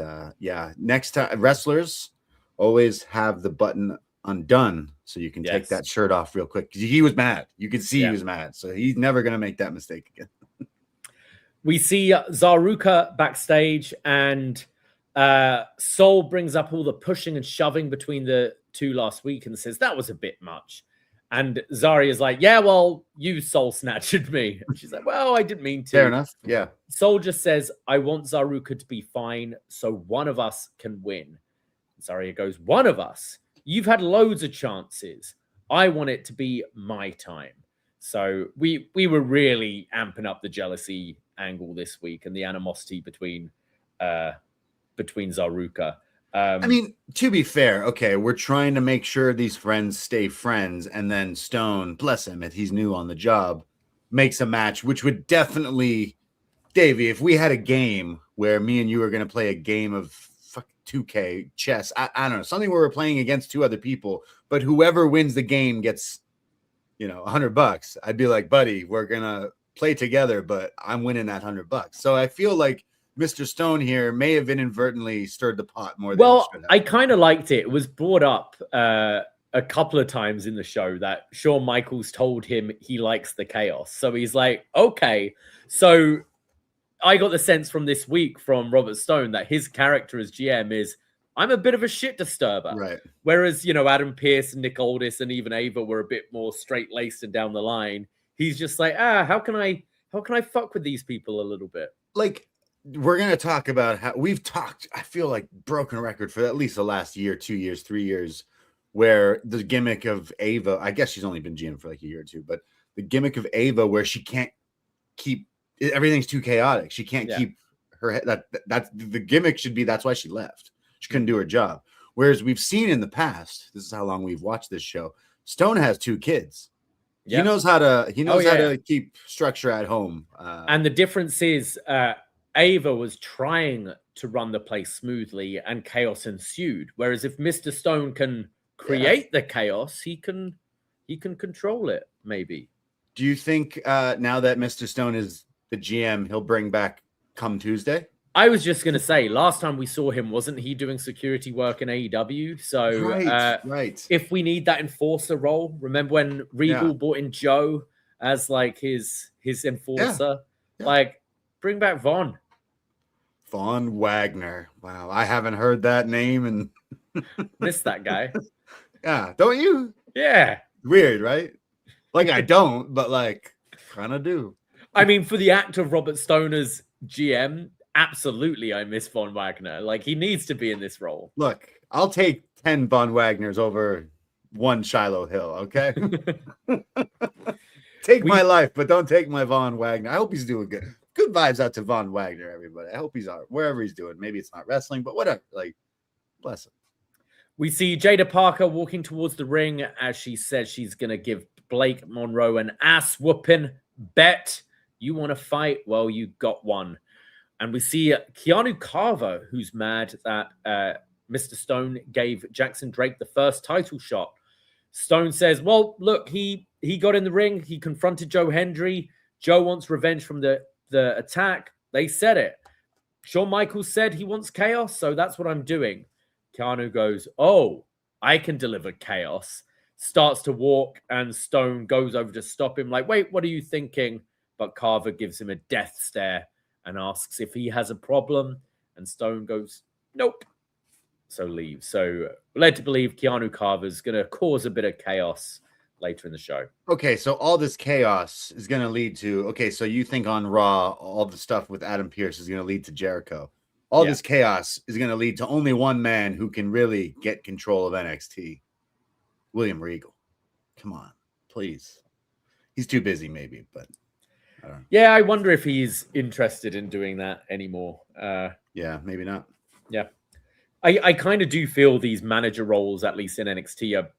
next time, wrestlers always have the button undone so you can take that shirt off real quick, because he was mad. You could see he was mad, so he's never going to make that mistake again. We see ZaRuca backstage, and Soul brings up all the pushing and shoving between the two last week and says that was a bit much. And Zari is like, yeah, well, you soul snatched me. And she's like, well, I didn't mean to. Fair enough. Yeah. Soul just says, I want ZaRuca to be fine so one of us can win. Zarya goes, one of us? You've had loads of chances. I want it to be my time. So we were really amping up the jealousy angle this week and the animosity between ZaRuca. I mean, to be fair, okay, we're trying to make sure these friends stay friends, and then Stone, bless him, if he's new on the job, makes a match, which would definitely, Davey, if we had a game where me and you are going to play a game of 2K chess, I don't know, something where we're playing against two other people, but whoever wins the game gets, $100. I'd be like, buddy, we're going to play together, but I'm winning that $100. So I feel like Mr. Stone here may have inadvertently stirred the pot more than he should have. I kind of liked it. It was brought up a couple of times in the show that Shawn Michaels told him he likes the chaos. So he's like, okay. So I got the sense from this week from Robert Stone that his character as GM is, I'm a bit of a shit disturber. Right. Whereas, Adam Pearce and Nick Aldis and even Ava were a bit more straight-laced and down the line. He's just like, how can I fuck with these people a little bit? Like, we're going to talk about how we've talked, I feel like broken record for at least the last year, 2 years, 3 years where the gimmick of Ava, I guess she's only been GM for like a year or two, but the gimmick of Ava where she can't keep, everything's too chaotic. She can't keep her head. That's the gimmick should be, that's why she left. She couldn't do her job. Whereas we've seen in the past, this is how long we've watched this show, Stone has 2 kids. He knows how to keep structure at home. And the difference is Ava was trying to run the place smoothly and chaos ensued. Whereas if Mr. Stone can create the chaos, he can control it, maybe. Do you think now that Mr. Stone is the GM, he'll bring back Come Tuesday? I was just going to say, last time we saw him, wasn't he doing security work in AEW? So right. If we need that enforcer role, remember when Regal brought in Joe as like his enforcer? Yeah. Like, bring back Von Wagner. Wow, I haven't heard that name and miss that guy. Yeah, don't you? Yeah. Weird, right? Like I don't, but like kind of do. I mean, for the act of Robert Stoner's GM, absolutely, I miss Von Wagner. Like, he needs to be in this role. Look, I'll take 10 Von Wagners over 1 Shiloh Hill, okay? Take my life, but don't take my Von Wagner. I hope he's doing good. Good vibes out to Von Wagner, everybody. I hope he's out wherever he's doing. Maybe it's not wrestling, but whatever. Like, bless him. We see Jaida Parker walking towards the ring as she says she's going to give Blake Monroe an ass whooping. Bet you want to fight? Well, you got one. And we see Keanu Carver, who's mad that Mr. Stone gave Jackson Drake the first title shot. Stone says, well, look, he got in the ring. He confronted Joe Hendry. Joe wants revenge from the attack. They said it. Shawn Michaels said he wants chaos, so that's what I'm doing. Keanu goes, oh, I can deliver chaos. Starts to walk, and Stone goes over to stop him like, wait, what are you thinking? But Carver gives him a death stare and asks if he has a problem. And Stone goes, nope. So leaves. So led to believe Keanu Carver's going to cause a bit of chaos later in the show. Okay, so all this chaos is going to lead to, okay, so you think on Raw, all the stuff with Adam Pearce is going to lead to Jericho. All this chaos is going to lead to only one man who can really get control of NXT. William Regal. Come on, please. He's too busy maybe, but I don't know. Yeah, I wonder if he's interested in doing that anymore. Yeah, maybe not. Yeah. I kind of do feel these manager roles, at least in NXT, are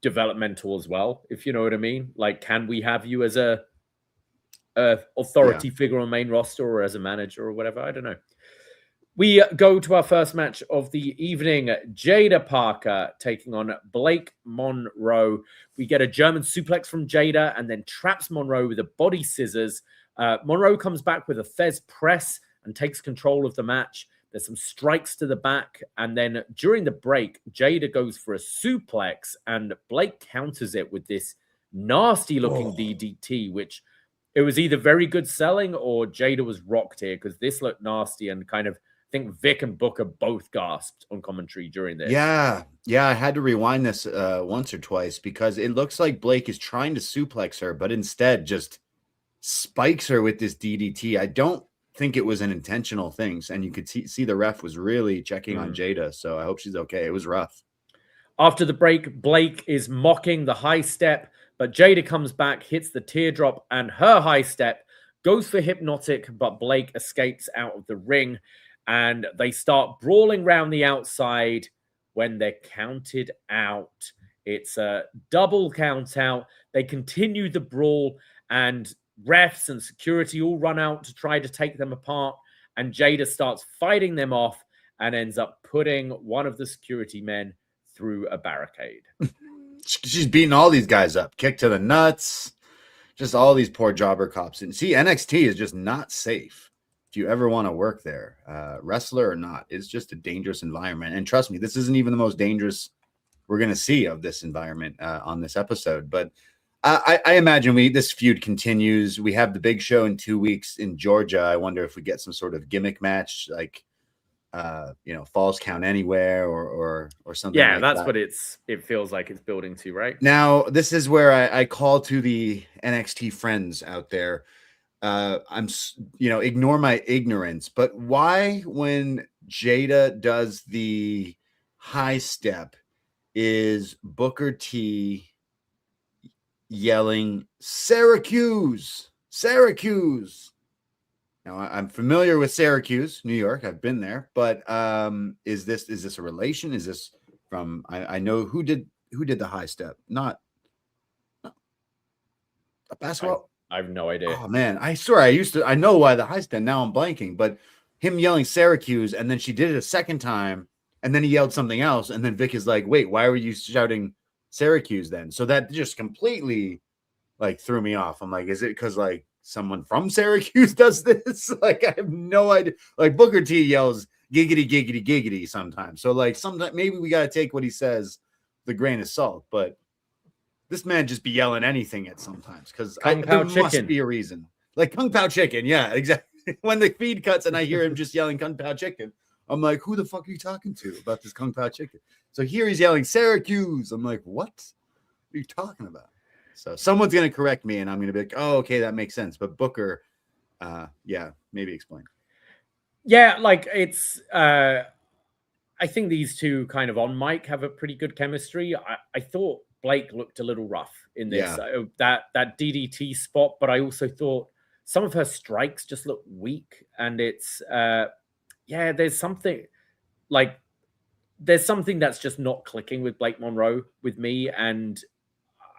developmental as well, if you know what I mean. Like, can we have you as a authority figure on main roster or as a manager or whatever? I don't know. We go to our first match of the evening. Jaida Parker taking on Blake Monroe. We get a German suplex from Jaida and then traps Monroe with a body scissors. Monroe comes back with a Fez press and takes control of the match. There's some strikes to the back. And then during the break, Jaida goes for a suplex and Blake counters it with this nasty looking DDT, which it was either very good selling or Jaida was rocked here because this looked nasty and kind of, I think Vic and Booker both gasped on commentary during this. Yeah, I had to rewind this once or twice because it looks like Blake is trying to suplex her, but instead just spikes her with this DDT. I don't think it was an intentional thing, and you could see the ref was really checking on Jaida, so I hope she's okay. It was rough. After the break, Blake is mocking the high step, but Jaida comes back, hits the teardrop, and her high step goes for hypnotic, but Blake escapes out of the ring. And they start brawling around the outside when they're counted out. It's a double count out. They continue the brawl, and refs and security all run out to try to take them apart. And Jaida starts fighting them off and ends up putting one of the security men through a barricade. She's beating all these guys up. Kick to the nuts. Just all these poor jobber cops. And see, NXT is just not safe. If you ever want to work there, wrestler or not, it's just a dangerous environment. And trust me, this isn't even the most dangerous we're going to see of this environment on this episode. But I imagine this feud continues. We have the big show in 2 weeks in Georgia. I wonder if we get some sort of gimmick match, like Falls Count Anywhere or something. Yeah, like that's that. what it feels like it's building to, right? Now, this is where I call to the NXT friends out there. Ignore my ignorance, but why when Jaida does the high step, is Booker T yelling Syracuse. Now I'm familiar with Syracuse, New York. I've been there, but is this a relation? Is this from I know who did the high step? Not a basketball. I have no idea. Oh man, I swear I know why the high step. Now I'm blanking, but him yelling Syracuse, and then she did it a second time, and then he yelled something else, and then Vic is like, "Wait, why were you shouting Syracuse then?" So that just completely like threw me off. I'm like, is it because like someone from Syracuse does this? Like, I have no idea. Like Booker T yells giggity, giggity, giggity sometimes. So like sometimes maybe we got to take what he says with a grain of salt, but this man just be yelling anything at sometimes because there must be a reason. Like Kung Pao Chicken. Yeah, exactly. When the feed cuts and I hear him just yelling Kung Pao Chicken, I'm like, who the fuck are you talking to about this Kung Pao Chicken? So here he's yelling Syracuse. I'm like, what are you talking about? So someone's going to correct me and I'm going to be like, oh, okay, that makes sense. But Booker, yeah, maybe explain. Yeah, like it's, I think these two kind of on mic have a pretty good chemistry. I thought Blake looked a little rough in this, that DDT spot, but I also thought some of her strikes just look weak. And it's, there's something that's just not clicking with Blake Monroe with me. And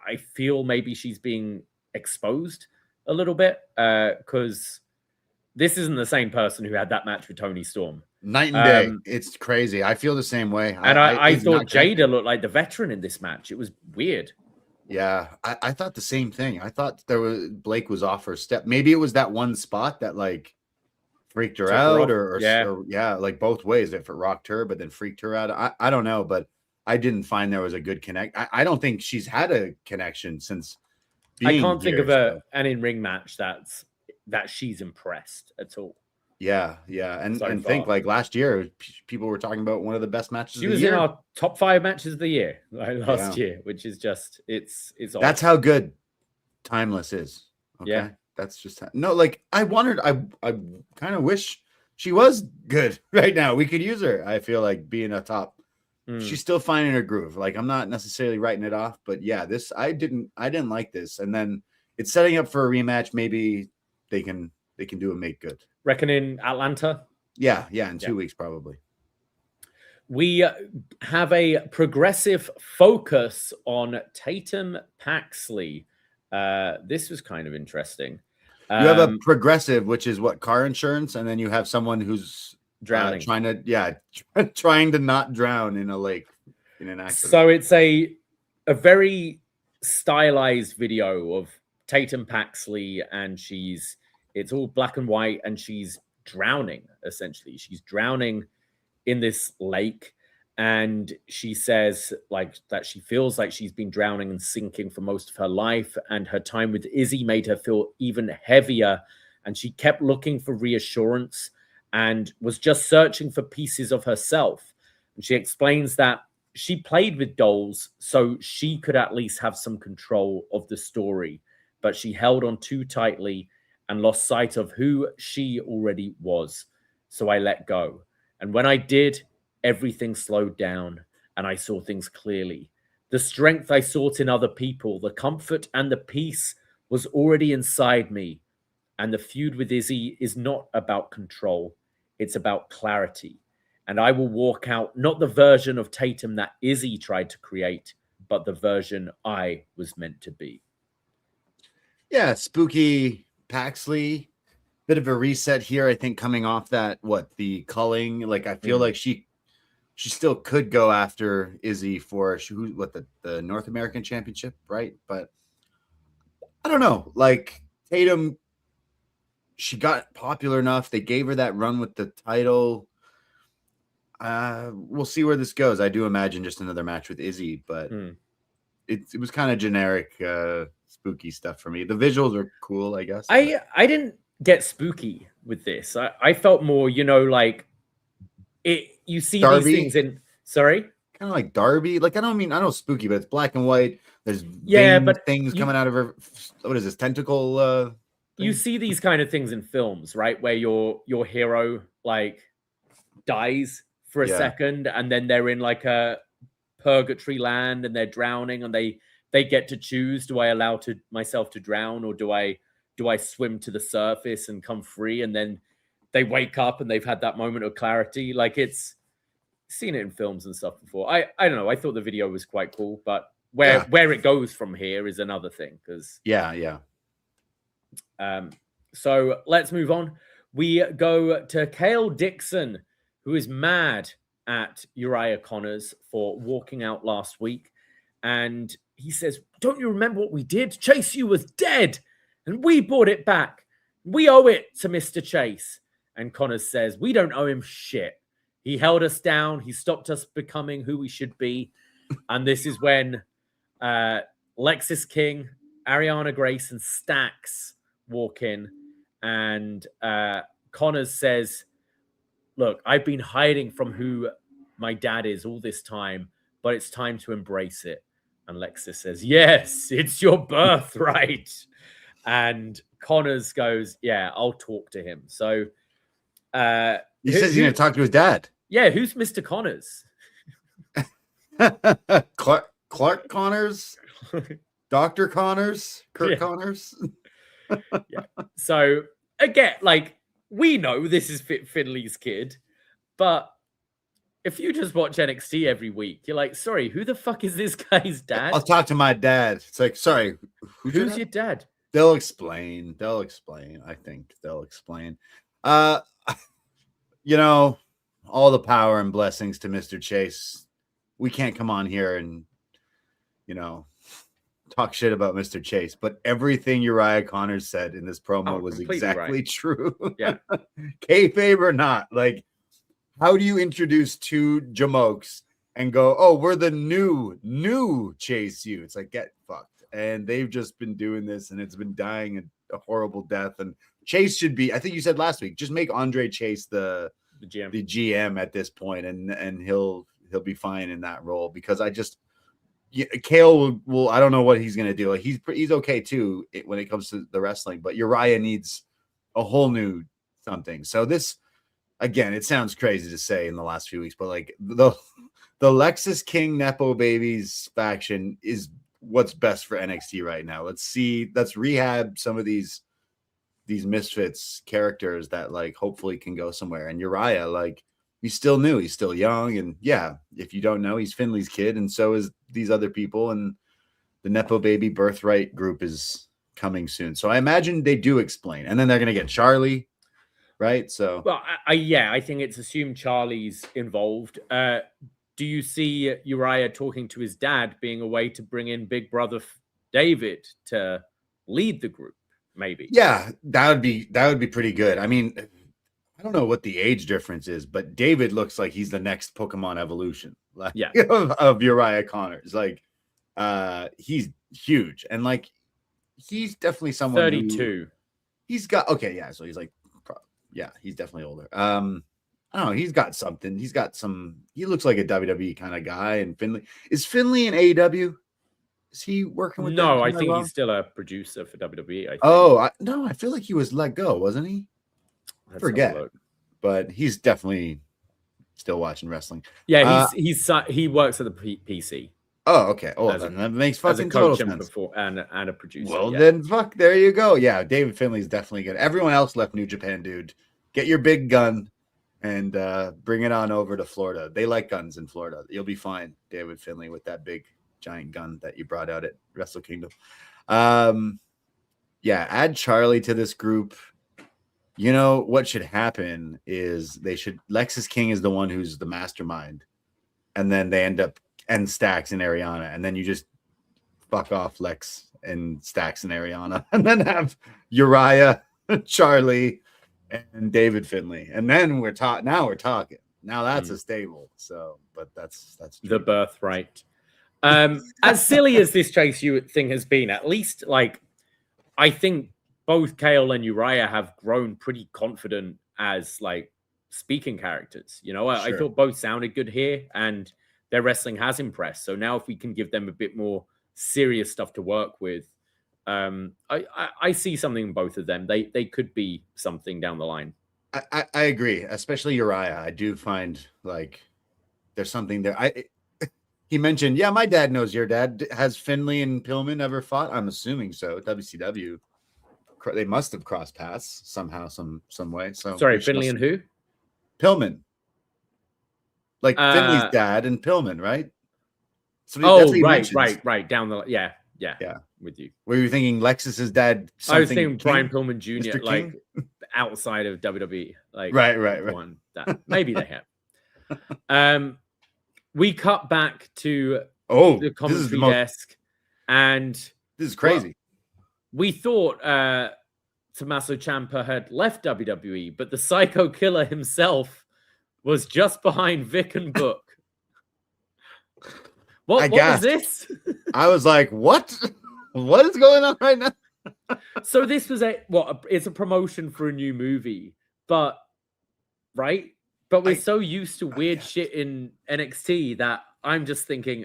I feel maybe she's being exposed a little bit because this isn't the same person who had that match with Toni Storm. Night and day. It's crazy. I feel the same way. And I thought Jaida looked like the veteran in this match. It was weird. Yeah, I thought the same thing. I thought Blake was off her step. Maybe it was that one spot that like freaked her out or like both ways. If it rocked her, but then freaked her out. I don't know, but I didn't find there was a good connect. I don't think she's had a connection since being I can't think of so. an in-ring match that she's impressed at all. Yeah. And think like last year, people were talking about one of the best matches she of the was year. In our top 5 matches of the year last year, which is just it's that's how good Timeless is. Okay. Yeah. That's just like I kind of wish she was good right now. We could use her. I feel like being a top. She's still finding her groove. Like I'm not necessarily writing it off, but yeah, this I didn't like this. And then it's setting up for a rematch. Maybe they can do a make good. Reckon in Atlanta? Yeah, in 2 weeks probably. We have a progressive focus on Tatum Paxley. This was kind of interesting. You have a progressive, which is what, car insurance, and then you have someone who's drowning, trying to not drown in a lake in an accident. So it's a very stylized video of Tatum Paxley, and it's all black and white, and she's drowning, essentially. She's drowning in this lake, and she says like that she feels like she's been drowning and sinking for most of her life, and her time with Izzy made her feel even heavier, and she kept looking for reassurance and was just searching for pieces of herself. And she explains that she played with dolls so she could at least have some control of the story, but she held on too tightly and lost sight of who she already was. So I let go. And when I did, everything slowed down and I saw things clearly. The strength I sought in other people, the comfort and the peace was already inside me. And the feud with Izzy is not about control. It's about clarity. And I will walk out, not the version of Tatum that Izzy tried to create, but the version I was meant to be. Yeah, spooky Paxley, bit of a reset here. I think coming off that, the culling, like I feel like she still could go after Izzy for the North American Championship, right? But I don't know. Like Tatum, she got popular enough. They gave her that run with the title. We'll see where this goes. I do imagine just another match with Izzy, but it was kind of generic, spooky stuff for me. The visuals are cool, I guess. I didn't get spooky with this. I felt more, like it. You see Darby? These things in. Sorry. Kind of like Darby. Like I know spooky, but it's black and white. There's but things coming out of her. What is this tentacle? You see these kind of things in films, right? Where your hero like dies for a second, and then they're in like a purgatory land and they're drowning, and they get to choose: do I allow myself to drown, or do I swim to the surface and come free? And then they wake up and they've had that moment of clarity. Like, it's seen it in films and stuff before. I don't know. I thought the video was quite cool, but where it goes from here is another thing. Because so let's move on. We go to Kale Dixon, who is mad at Uriah Connors for walking out last week. And he says, "Don't you remember what we did? Chase U was dead, and we bought it back. We owe it to Mr. Chase." And Connors says, "We don't owe him shit. He held us down. He stopped us becoming who we should be." And this is when Lexis King, Ariana Grace, and Stax walk in. And Connors says, "Look, I've been hiding from who my dad is all this time, but it's time to embrace it." And Lexis says, "Yes, it's your birthright." And Connors goes, "Yeah, I'll talk to him." So he says he's going to talk to his dad. Yeah, who's Mr. Connors? Clark Connors? Dr. Connors? Kurt Connors? Yeah. So again, like, we know this is Finley's kid, but if you just watch NXT every week, you're like, sorry, who the fuck is this guy's dad? I'll talk to my dad. It's like, sorry, who's your dad? They'll explain. I think they'll explain. You know, all the power and blessings to Mr. Chase. We can't come on here and, you know, talk shit about Mr. Chase, but everything Uriah Connors said in this promo was exactly true. Yeah. Kayfabe or not, like, how do you introduce two Jamokes and go, "Oh, we're the new Chase U"? It's like, get fucked. And they've just been doing this, and it's been dying a horrible death. And Chase should be, I think you said last week, just make Andre Chase the GM at this point, and he'll be fine in that role, because Kale will I don't know what he's gonna do. Like, he's okay too when it comes to the wrestling, but Uriah needs a whole new something. So this, again, it sounds crazy to say in the last few weeks, but like the Lexis King Nepo Babies faction is what's best for NXT right now. Let's rehab some of these misfits characters that, like, hopefully can go somewhere. And Uriah, like, he's still new, he's still young, and yeah, if you don't know, he's Finley's kid, and so is these other people, and the Nepo Baby birthright group is coming soon. So I imagine they do explain, and then they're gonna get Charlie, right? So, well, I think it's assumed Charlie's involved. Do you see Uriah talking to his dad being a way to bring in Big Brother David to lead the group? Maybe. Yeah, that would be pretty good. I mean, I don't know what the age difference is, but David looks like he's the next Pokemon evolution, like, of Uriah Connors. Like, he's huge, and like, he's definitely someone 32. He's got so he's like, he's definitely older. I don't know. He's got something. He looks like a WWE kind of guy. And is Finley in AEW? Is he working with? No, I think he's still a producer for WWE. I feel like he was let go, wasn't he? I forget, but he's definitely still watching wrestling. Yeah, he works at the PC. Oh, okay. Oh, then that makes fucking total sense. And a producer. Well, then fuck, there you go. Yeah, David Finley's definitely good. Everyone else left New Japan, dude. Get your big gun and bring it on over to Florida. They like guns in Florida. You'll be fine, David Finley, with that big giant gun that you brought out at Wrestle Kingdom. Add Charlie to this group. You know what should happen is Lexis King is the one who's the mastermind, and then they end up Stax and Ariana, and then you just fuck off Lex and Stax and Ariana, and then have Uriah, Charlie, and David Finley, and then we're talking. Now that's a stable. So, but that's true. The birthright. As silly as this Chase U thing has been, at least, like, I think both Kale and Uriah have grown pretty confident as, like, speaking characters. You know, I thought both sounded good here, and their wrestling has impressed. So now if we can give them a bit more serious stuff to work with, I see something in both of them. They could be something down the line. I agree, especially Uriah. I do find, like, there's something there. He mentioned, yeah, my dad knows your dad. Has Finlay and Pillman ever fought? I'm assuming so. WCW. They must have crossed paths somehow, some way. So sorry, Finlay and who? Pillman. Like Finley's dad and Pillman, right? So right. Down the yeah. With you. Were you thinking Lexus's dad? I was thinking Brian Pillman Jr. like outside of WWE. Like right. One that maybe they have. We cut back to the commentary desk, and this is crazy. We thought Tommaso Ciampa had left WWE, but the Psycho Killer himself was just behind Vic and Book. What was this? I was like, what? What is going on right now? So this was it's a promotion for a new movie, but we're so used to weird shit in NXT that I'm just thinking,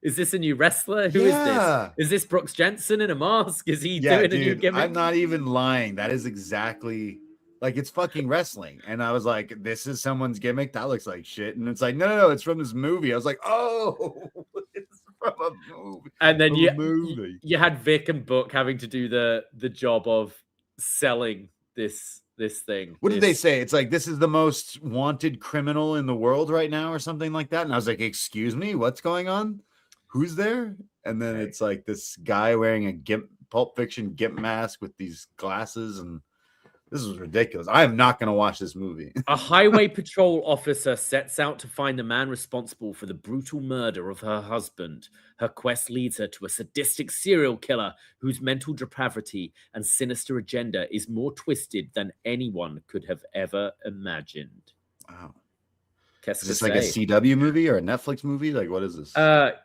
is this a new wrestler? Who is this? Is this Brooks Jensen in a mask? Is he doing a new gimmick? I'm not even lying. That is exactly like it's fucking wrestling. And I was like, this is someone's gimmick. That looks like shit. And it's like, no, it's from this movie. I was like, oh, it's from a movie. And then you had Vic and Book having to do the job of selling this thing. What did they say? It's like, this is the most wanted criminal in the world right now or something like that. And I was like, excuse me, what's going on? Who's there? And then it's like this guy wearing a Pulp Fiction gimp mask with these glasses, and this is ridiculous. I am not going to watch this movie. A highway patrol officer sets out to find the man responsible for the brutal murder of her husband. Her quest leads her to a sadistic serial killer whose mental depravity and sinister agenda is more twisted than anyone could have ever imagined. Wow. Is this like a CW movie or a Netflix movie? Like, what is this?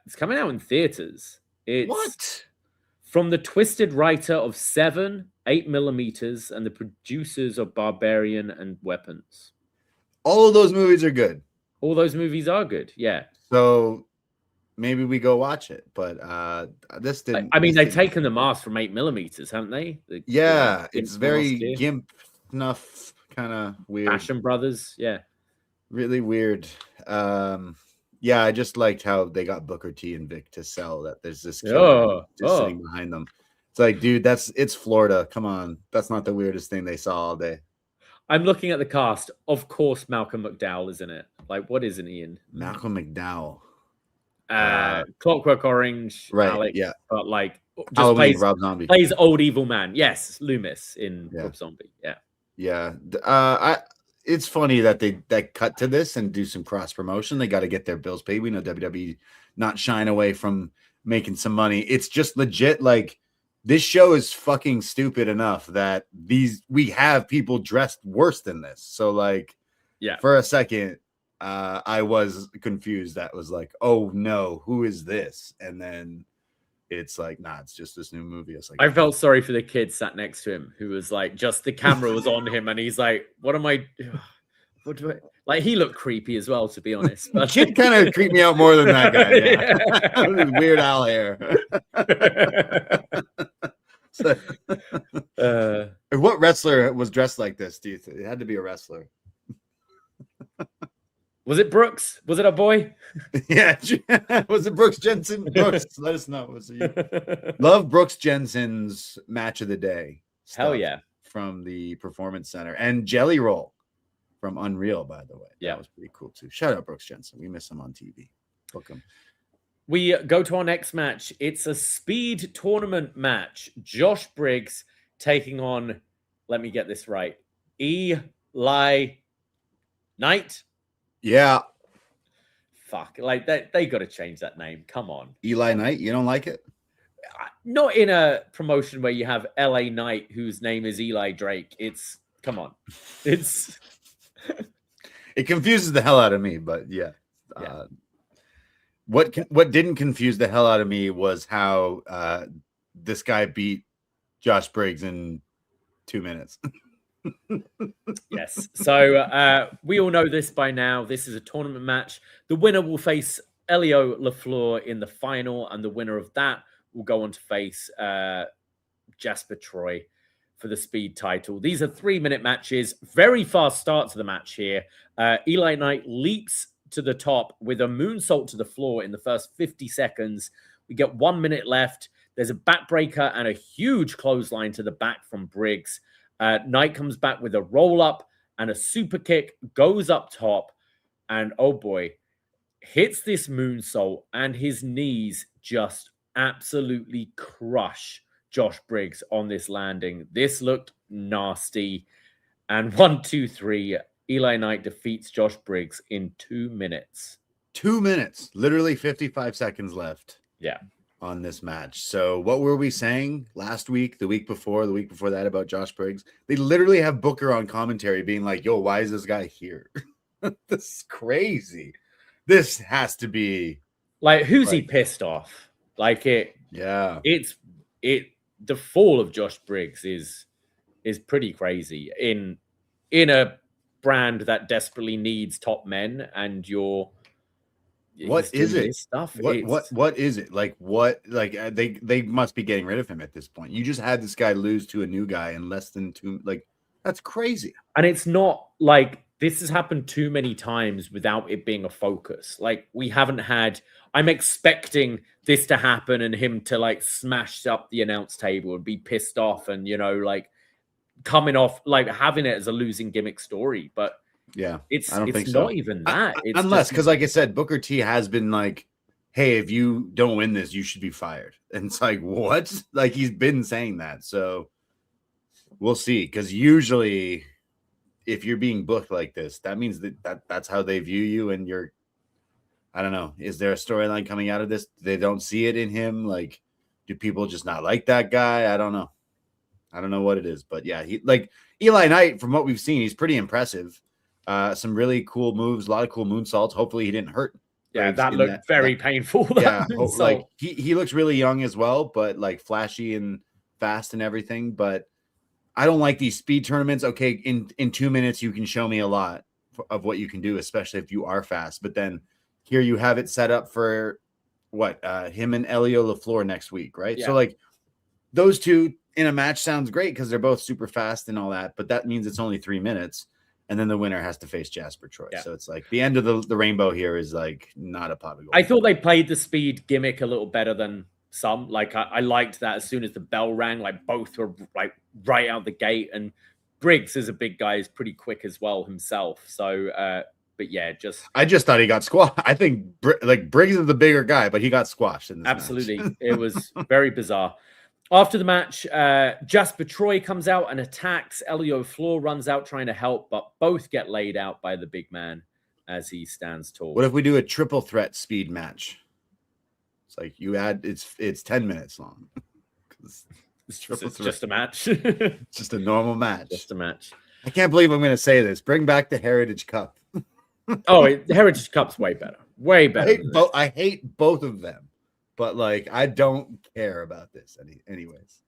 It's coming out in theaters. It's from the twisted writer of 7, 8mm, and the producers of Barbarian and Weapons. All of those movies are good. All those movies are good, yeah. So maybe we go watch it, but this didn't. I mean, they've taken the mask from 8mm, haven't they? It's very gimp snuff, kind of weird. Fashion Brothers, yeah. Really weird. I just liked how they got Booker T and Vic to sell that there's this killer sitting behind them. It's like, dude, it's Florida. Come on. That's not the weirdest thing they saw all day. I'm looking at the cast. Of course, Malcolm McDowell is in it. Like, what isn't he in? Malcolm McDowell. Clockwork Orange. Right, Alec, yeah. But like, just Rob Zombie. Plays old evil man. Yes, Loomis in Rob Zombie. Yeah. Yeah. It's funny that they cut to this and do some cross promotion. They got to get their bills paid. We know WWE not shying away from making some money. It's just legit. Like, this show is fucking stupid enough that we have people dressed worse than this. So like, for a second, I was confused. That was like, oh no, who is this? And then it's like, nah, it's just this new movie. It's like, I felt sorry for the kid sat next to him who was like, just the camera was on him and he's like, what do I like? He looked creepy as well, to be honest. But kid kind of creeped me out more than that guy. Yeah. Weird Al hair. What wrestler was dressed like this? Do you think it had to be a wrestler? Was it Brooks? Was it a boy? Yeah. Was it Brooks Jensen? Brooks, let us know. Was it you? Love Brooks Jensen's match of the day. Hell yeah. From the Performance Center. And Jelly Roll from Unreal, by the way. Yeah. That was pretty cool too. Shout out Brooks Jensen. We miss him on TV. Book him. We go to our next match. It's a speed tournament match. Josh Briggs taking on, let me get this right, Eli Knight. Yeah. Fuck. Like, they got to change that name. Come on. Eli Knight, you don't like it? Not in a promotion where you have LA Knight, whose name is Eli Drake. Come on. It confuses the hell out of me, but yeah. What didn't confuse the hell out of me was how this guy beat Josh Briggs in 2 minutes. Yes. So we all know this by now. This is a tournament match. The winner will face Elio LaFleur in the final, and the winner of that will go on to face Jasper Troy for the speed title. These are 3-minute matches. Very fast start to the match here. Eli Knight leaps to the top with a moonsault to the floor in the first 50 seconds. We get 1 minute left. There's a backbreaker and a huge clothesline to the back from Briggs. Knight comes back with a roll-up and a super kick, goes up top, and oh boy, hits this moonsault, and his knees just absolutely crush Josh Briggs on this landing. This looked nasty. And 1, 2, 3, Eli Knight defeats Josh Briggs in 2 minutes. 2 minutes, literally 55 seconds left. Yeah. On this match. So what were we saying last week, the week before that about Josh Briggs? They literally have Booker on commentary being like, yo, why is this guy here? This is crazy. This has to be like, who's he pissed off? Like it. Yeah. The fall of Josh Briggs is pretty crazy in a brand that desperately needs top men, and what is it? Stuff. What is it? Like what? Like they must be getting rid of him at this point. You just had this guy lose to a new guy in less than 2. Like that's crazy. And it's not like this has happened too many times without it being a focus. Like we haven't had. I'm expecting this to happen and him to like smash up the announce table and be pissed off and like coming off like having it as a losing gimmick story, but. Yeah, it's I don't think not so. even that. It's unless, because like I said, Booker T has been like, hey, if you don't win this, you should be fired. And it's like, what? Like he's been saying that. So we'll see. Because usually if you're being booked like this, that means that's how they view you. And you're, I don't know. Is there a storyline coming out of this? They don't see it in him. Like, do people just not like that guy? I don't know. I don't know what it is. But yeah, he like Eli Knight, from what we've seen, he's pretty impressive. Some really cool moves, a lot of cool moonsaults. Hopefully he didn't hurt. Yeah, that looked very painful. Yeah, like he looks really young as well, but like flashy and fast and everything. But I don't like these speed tournaments. Okay, in 2 minutes you can show me a lot of what you can do, especially if you are fast. But then here you have it set up for what him and Elio LaFleur next week, right? Yeah. So like those two in a match sounds great because they're both super fast and all that. But that means it's only 3 minutes. And then the winner has to face Jasper Troy. Yeah. So it's like the end of the rainbow here is like not a pot of gold. I thought they played the speed gimmick a little better than some. Like I liked that as soon as the bell rang, like both were like right out the gate. And Briggs is a big guy, is pretty quick as well himself. So, but yeah, I just thought he got squashed. I think like Briggs is the bigger guy, but he got squashed in this absolutely. It was very bizarre. After the match, Jasper Troy comes out and attacks. Elio LaFleur runs out trying to help, but both get laid out by the big man as he stands tall. What if we do a triple threat speed match? It's like it's 10 minutes long. It's just a match. It's just a normal match. Just a match. I can't believe I'm going to say this. Bring back the Heritage Cup. The Heritage Cup's way better. Way better. I hate both of them. But, like, I don't care about this anyways.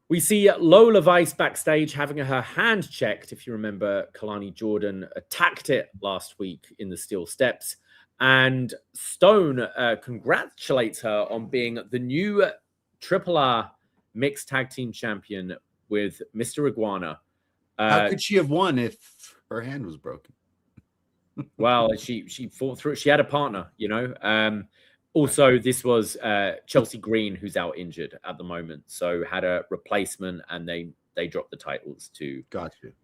We see Lola Vice backstage having her hand checked. If you remember, Kalani Jordan attacked it last week in the steel steps. And Stone congratulates her on being the new Triple R Mixed Tag Team Champion with Mr. Iguana. How could she have won if her hand was broken? Well, she fought through it. She had a partner, Also, this was Chelsea Green, who's out injured at the moment, so had a replacement, and they dropped the titles to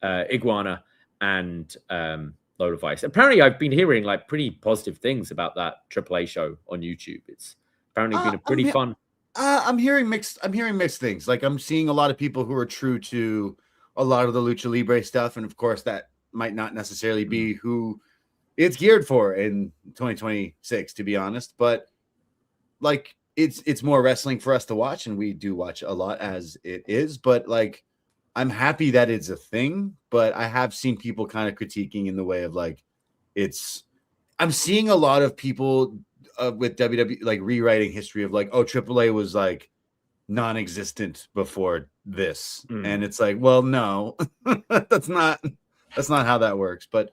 Iguana and Lola Vice. Apparently, I've been hearing like pretty positive things about that AAA show on YouTube. It's apparently been a pretty fun. I'm hearing mixed things. Like I'm seeing a lot of people who are true to a lot of the Lucha Libre stuff, and of course, that might not necessarily be who it's geared for in 2026, to be honest, but. Like it's more wrestling for us to watch, and we do watch a lot as it is, but like I'm happy that it's a thing, but I have seen people kind of critiquing in the way of like I'm seeing a lot of people with WWE like rewriting history of like, oh, AAA was like non-existent before this. And it's like, well, no, that's not how that works. But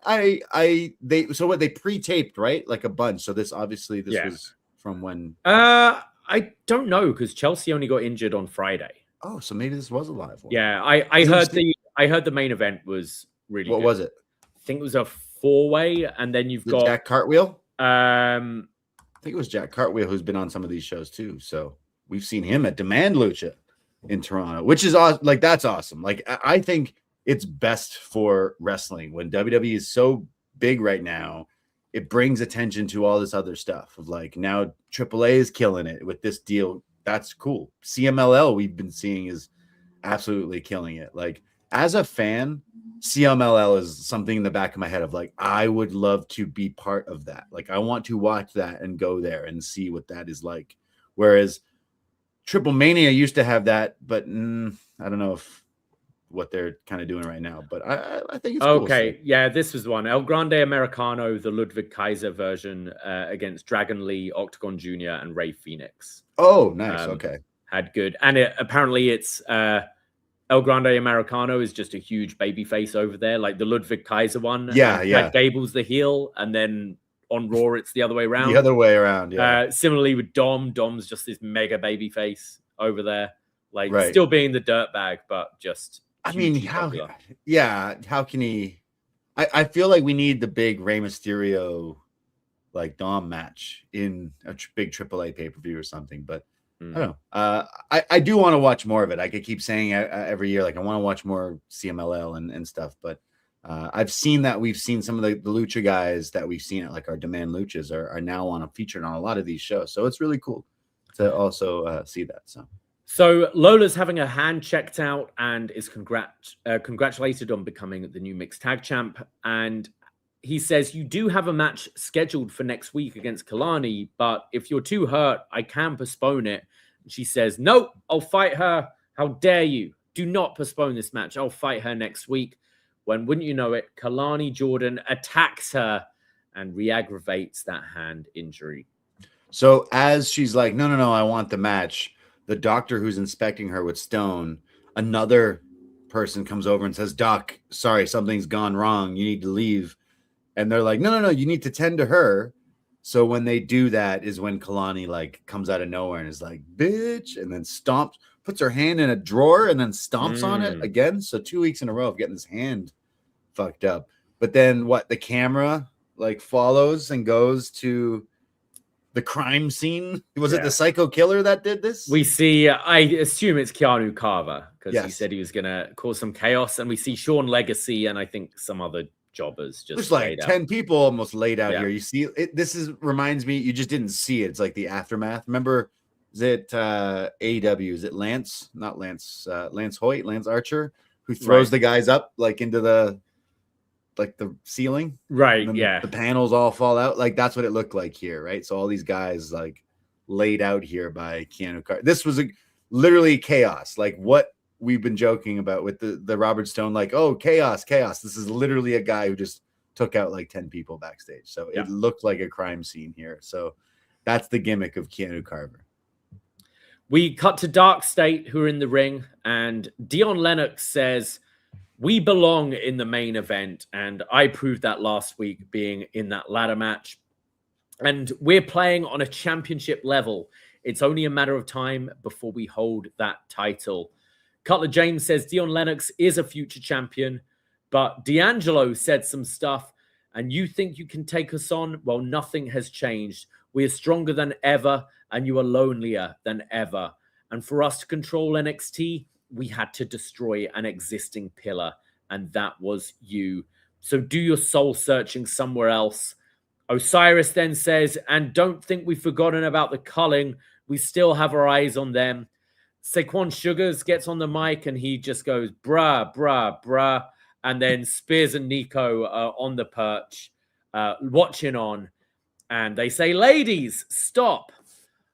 they pre-taped, right? Like a bunch. So this was from when? I don't know, because Chelsea only got injured on Friday. Oh, so maybe this was a live one. Yeah, I heard the main event was really. What was it? I think it was a 4-way, and then you've got Jack Cartwheel. I think it was Jack Cartwheel who's been on some of these shows too. So we've seen him at Demand Lucha in Toronto, which is awesome. Like, that's awesome. Like, I think it's best for wrestling when WWE is so big right now. It brings attention to all this other stuff of like, now AAA is killing it with this deal. That's cool. CMLL we've been seeing is absolutely killing it. Like, as a fan, CMLL is something in the back of my head of like, I would love to be part of that. Like, I want to watch that and go there and see what that is like. Whereas Triple Mania used to have that, but I don't know if what they're kind of doing right now, but I think it's okay. Cool, so. Yeah, this was one. El Grande Americano, the Ludwig Kaiser version against Dragon Lee, Octagon Jr., and Rey Fenix. Oh, nice. Okay. Had good. And apparently it's El Grande Americano is just a huge baby face over there, like the Ludwig Kaiser one. Yeah. Chad Gable's the heel, and then on Raw it's the other way around. The other way around, yeah. Similarly with Dom's just this mega baby face over there, like right. Still being the dirtbag, but just. I mean, how can he? I feel like we need the big Rey Mysterio, like Dom match in a big AAA pay-per-view or something. But I don't know. I do want to watch more of it. I could keep saying every year, like, I want to watch more CMLL and stuff. But I've seen that we've seen some of the Lucha guys that we've seen at like our Demand Luchas are now featured on a lot of these shows. So it's really cool to also see that. So Lola's having her hand checked out and is congratulated on becoming the new mixed tag champ. And he says, you do have a match scheduled for next week against Kalani, but if you're too hurt, I can postpone it. And she says, nope, I'll fight her. How dare you? Do not postpone this match. I'll fight her next week. When, wouldn't you know it, Kalani Jordan attacks her and re-aggravates that hand injury. So as she's like, no, I want the match, the doctor who's inspecting her with Stone, another person comes over and says, Doc, sorry, something's gone wrong. You need to leave. And they're like, no, you need to tend to her. So when they do that is when Kalani like comes out of nowhere and is like, bitch, and then stomps, puts her hand in a drawer and then stomps on it again. So 2 weeks in a row of getting his hand fucked up. But then the camera like follows and goes to the crime scene. Was it the psycho killer that did this? We see, I assume it's Keanu Carver, because he said he was going to cause some chaos. And we see Sean Legacy and I think some other jobbers just there's like 10 people almost laid out here. You see it. Reminds me, you just didn't see it. It's like the aftermath. Remember, is it AEW? Is it Lance Archer, who throws the guys up like into the ceiling, right? The panels all fall out. Like, that's what it looked like here, right? So all these guys like laid out here by Keanu Carter. This was literally chaos, like what we've been joking about with the Robert Stone, like, oh, chaos. This is literally a guy who just took out like 10 people backstage. So it looked like a crime scene here. So that's the gimmick of Keanu Carver. We cut to Dark State, who are in the ring, and Dion Lennox says, we belong in the main event, and I proved that last week being in that ladder match. And we're playing on a championship level. It's only a matter of time before we hold that title. Cutler James says Dion Lennox is a future champion, but D'Angelo said some stuff, and you think you can take us on? Well, nothing has changed. We are stronger than ever, and you are lonelier than ever. And for us to control NXT, we had to destroy an existing pillar, and that was you. So do your soul searching somewhere else. Osiris then says, and don't think we've forgotten about the culling. We still have our eyes on them. Saquon Sugars gets on the mic and he just goes, bruh. And then Spears and Nico are on the perch, watching on. And they say, ladies, stop.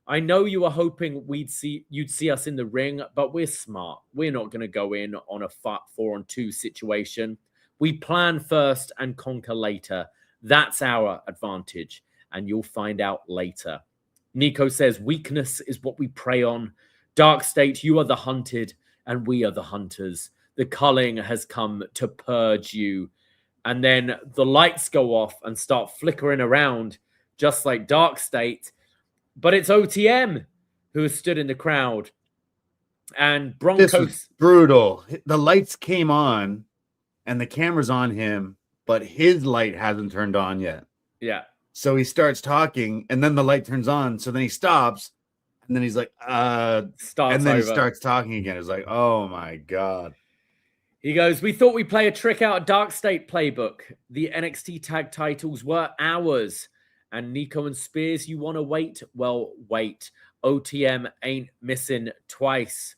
I know you were hoping you'd see us in the ring, but we're smart. We're not going to go in on a 4-on-2 situation. We plan first and conquer later. That's our advantage, and you'll find out later. Nico says, weakness is what we prey on. Dark State, you are the hunted, and we are the hunters. The culling has come to purge you. And then the lights go off and start flickering around, just like Dark State. But it's OTM who has stood in the crowd. And Broncos... This was brutal. The lights came on and the camera's on him but his light hasn't turned on yet. Yeah. So he starts talking, and then the light turns on. So then he stops, and then he's like, he starts talking again. It's like, oh my God. He goes, we thought we'd play a trick out of Dark State playbook. The NXT tag titles were ours. And Nico and Spears, you want to wait? Well, wait. OTM ain't missing twice.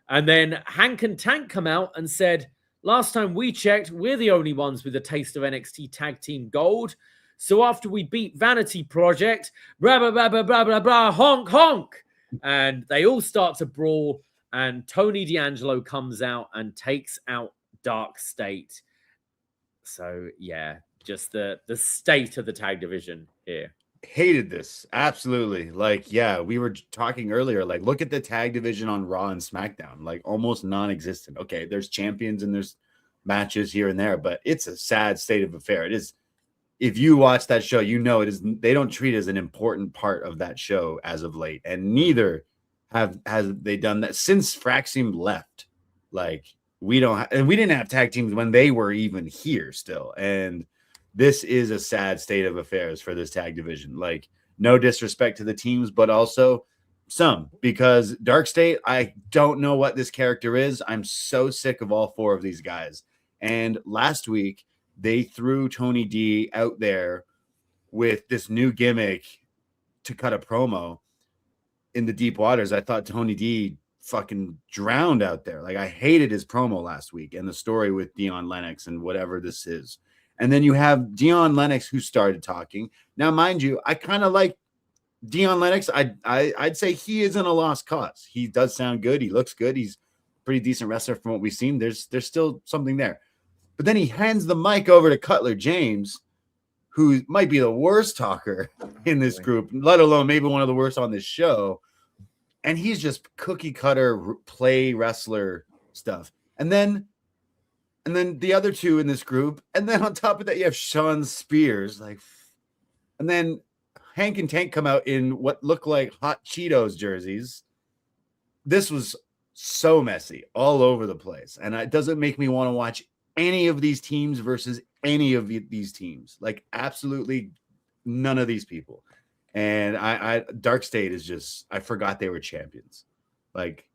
And then Hank and Tank come out and said, last time we checked, we're the only ones with a taste of NXT tag team gold. So after we beat Vanity Project, blah, blah, blah, blah, blah, blah, blah, honk, honk. And they all start to brawl. And Tony D'Angelo comes out and takes out Dark State. So, yeah, just the state of the tag division here. Hated this. Absolutely. Like, yeah, we were talking earlier. Like, look at the tag division on Raw and SmackDown. Like, almost non-existent. Okay, there's champions and there's matches here and there, but it's a sad state of affair. It is. If you watch that show, you know it is. They don't treat it as an important part of that show as of late, and neither has they done that since Fraxim left. Like, we don't and we didn't have tag teams when they were even here still. And this is a sad state of affairs for this tag division. Like, no disrespect to the teams, but also some, because Dark State, I don't know what this character is. I'm so sick of all four of these guys. And last week they threw Tony D out there with this new gimmick to cut a promo in the deep waters. I thought Tony D fucking drowned out there. Like, I hated his promo last week and the story with Dion Lennox and whatever this is. And then you have Dion Lennox who started talking. Now, mind you, I kind of like Dion Lennox. I'd say he isn't a lost cause. He does sound good. He looks good. He's a pretty decent wrestler from what we've seen. There's still something there. But then he hands the mic over to Cutler James, who might be the worst talker in this group, let alone maybe one of the worst on this show. And he's just cookie cutter play wrestler stuff. And then the other two in this group. And then on top of that, you have Sean Spears. And then Hank and Tank come out in what look like Hot Cheetos jerseys. This was so messy all over the place. And it doesn't make me want to watch any of these teams versus any of these teams. Like, absolutely none of these people. And I Dark State is just, I forgot they were champions. Like,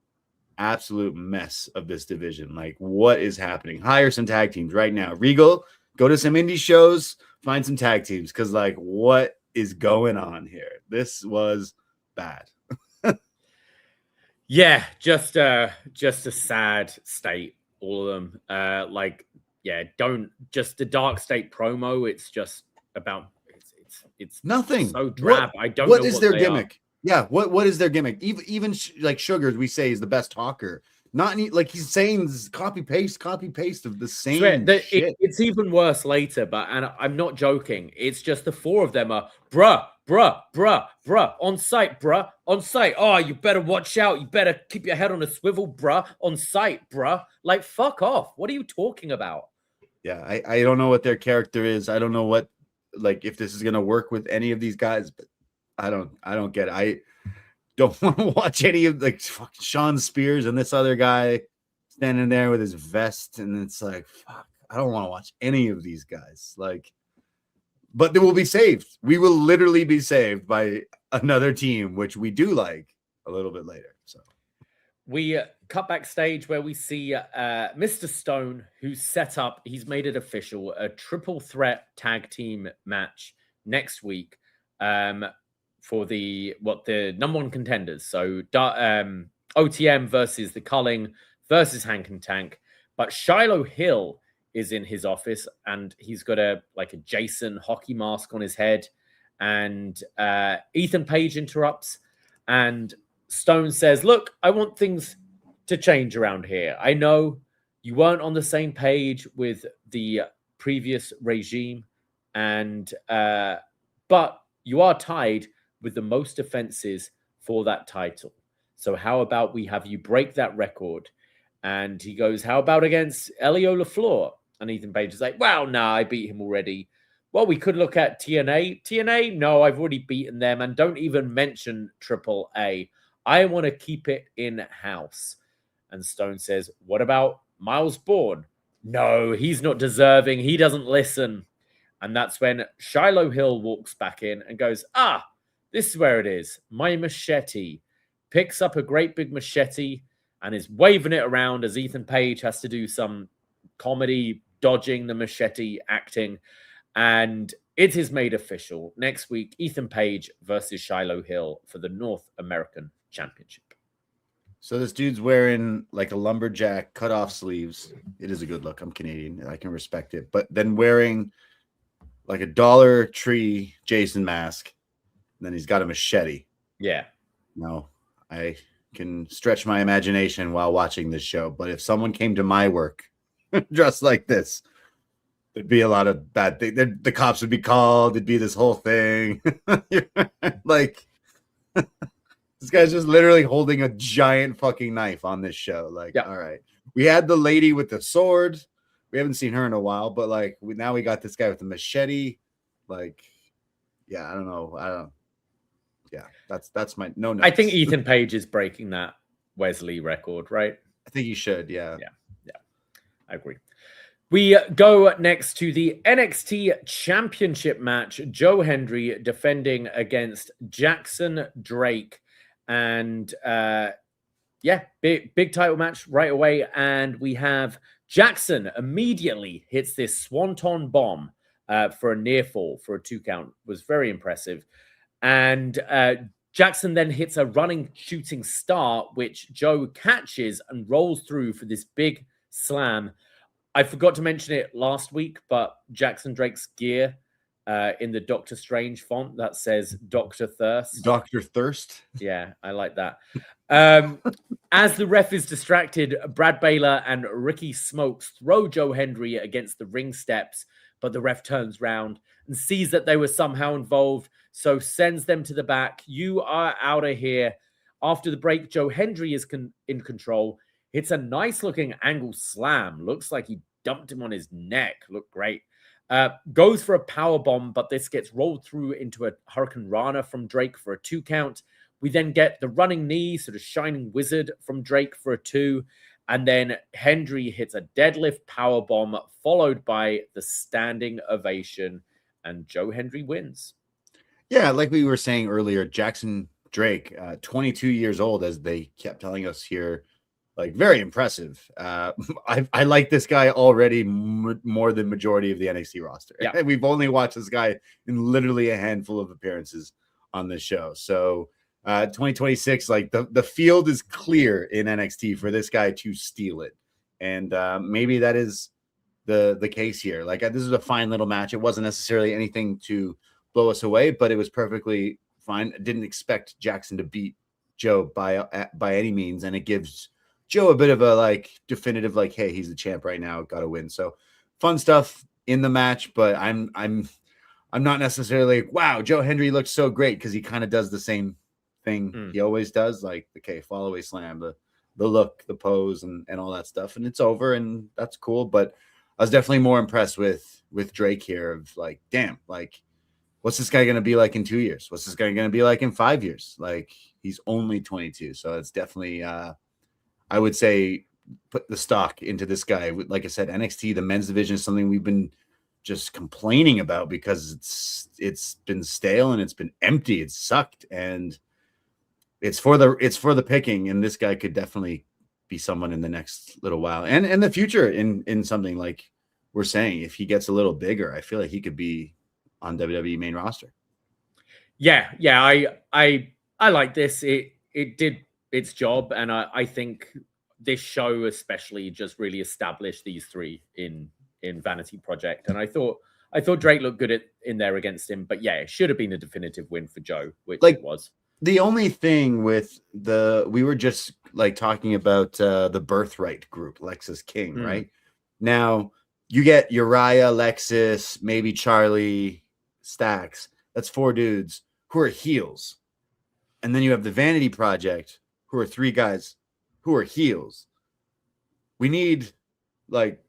absolute mess of this division. Like, what is happening? Hire some tag teams right now. Regal, go to some indie shows, find some tag teams, because, like, what is going on here? This was bad. Yeah, just a sad state, all of them. Don't just the Dark State promo. It's just about it's nothing. So drab. I don't know what is their gimmick. Yeah, what is their gimmick? Even like Sugars, we say, is the best talker. Not like he's saying this copy paste of the same shit. It's even worse later, and I'm not joking. It's just the four of them are bruh, on site, bruh, on site. Oh, you better watch out. You better keep your head on a swivel, bruh, on site, bruh. Like, fuck off. What are you talking about? Yeah, I don't know what their character is. I don't know what, like, if this is gonna work with any of these guys, but I don't get it. I don't want to watch any of, like, fucking Sean Spears and this other guy standing there with his vest, and it's like, fuck, I don't want to watch any of these guys. Like, but they will be saved. We will literally be saved by another team, which we do like a little bit later. So we cut backstage where we see Mr. Stone, who's set up, he's made it official, a triple threat tag team match next week. For the number one contenders. So OTM versus the Culling versus Hank and Tank. But Shiloh Hill is in his office, and he's got a Jason hockey mask on his head. And Ethan Page interrupts, and Stone says, look, I want things to change around here. I know you weren't on the same page with the previous regime, and but you are tied with the most defenses for that title. So how about we have you break that record? And he goes, how about against Elio LaFleur? And Ethan Page is like, well, no, I beat him already. Well, we could look at TNA. TNA, no, I've already beaten them. And don't even mention AAA. I want to keep it in-house. And Stone says, what about Miles Bourne? no, he's not deserving. He doesn't listen. And that's when Shiloh Hill walks back in and goes, this is where it is. My machete. Picks up a great big machete and is waving it around as Ethan Page has to do some comedy, dodging the machete, acting. And it is made official. Next week, Ethan Page versus Shiloh Hill for the North American Championship. So this dude's wearing like a lumberjack cut-off sleeves. It is a good look. I'm Canadian. I can respect it. But then wearing like a Dollar Tree Jason mask. And then he's got a machete. Yeah. No, I can stretch my imagination while watching this show. But if someone came to my work dressed like this, there'd be a lot of bad things. The cops would be called. It'd be this whole thing. Like, this guy's just literally holding a giant fucking knife on this show. Like, all right. We had the lady with the sword. We haven't seen her in a while. But, like, now we got this guy with the machete. Like, yeah, I don't know. Yeah, that's my no. I think Ethan Page is breaking that Wesley record, right? I think he should. Yeah. I agree. We go next to the NXT Championship match. Joe Hendry defending against Jackson Drake, and big title match right away. And we have Jackson immediately hits this swanton bomb for a near fall for a 2 count. Was very impressive. And Jackson then hits a running shooting star, which Joe catches and rolls through for this big slam. I forgot to mention it last week, but Jackson Drake's gear in the Doctor Strange font that says Dr. Thirst. Dr. Thirst? Yeah, I like that. As the ref is distracted, Brad Baylor and Ricky Smokes throw Joe Hendry against the ring steps, but the ref turns round and sees that they were somehow involved, so sends them to the back. You are out of here. After the break, Joe Hendry is in control. Hits a nice-looking angle slam. Looks like he dumped him on his neck. Looked great. Goes for a power bomb, but this gets rolled through into a Hurricane Rana from Drake for a 2 count. We then get the running knee, sort of shining wizard from Drake for a 2. And then Hendry hits a deadlift power bomb, followed by the standing ovation. And Joe Hendry wins. Yeah, like we were saying earlier, Jackson Drake, 22 years old, as they kept telling us here, like very impressive. I like this guy already more than majority of the NXT roster. Yeah. And we've only watched this guy in literally a handful of appearances on this show. So 2026, like the field is clear in NXT for this guy to steal it. And maybe that is the case here. Like, this is a fine little match. It wasn't necessarily anything to blow us away, but it was perfectly fine. I didn't expect Jackson to beat Joe by any means, and it gives Joe a bit of a like definitive like, hey, he's the champ right now, got to win. So fun stuff in the match, but I'm not necessarily like, wow, Joe Hendry looks so great, because he kind of does the same thing he always does, like okay, fall away slam, the look, the pose, and all that stuff, and it's over, and that's cool. But I was definitely more impressed with Drake here. Of like, damn, like, what's this guy going to be like in 2 years? What's this guy going to be like in 5 years? Like, he's only 22. So it's definitely, I would say, put the stock into this guy. Like I said, NXT, the men's division, is something we've been just complaining about because it's been stale and it's been empty. It's sucked, and it's for the picking. And this guy could definitely be someone in the next little while, and in the future, in something like we're saying, if he gets a little bigger, I feel like he could be on WWE main roster. Yeah. I like this. It did its job, and I think this show especially just really established these three in Vanity Project. And I thought Drake looked good in there against him, but yeah, it should have been a definitive win for Joe, which it was. The only thing with we were just like talking about the Birthright group, Lexus King, right? Now you get Uriah, Lexus, maybe Charlie, Stacks. That's 4 dudes who are heels. And then you have the Vanity Project, who are 3 guys who are heels. We need like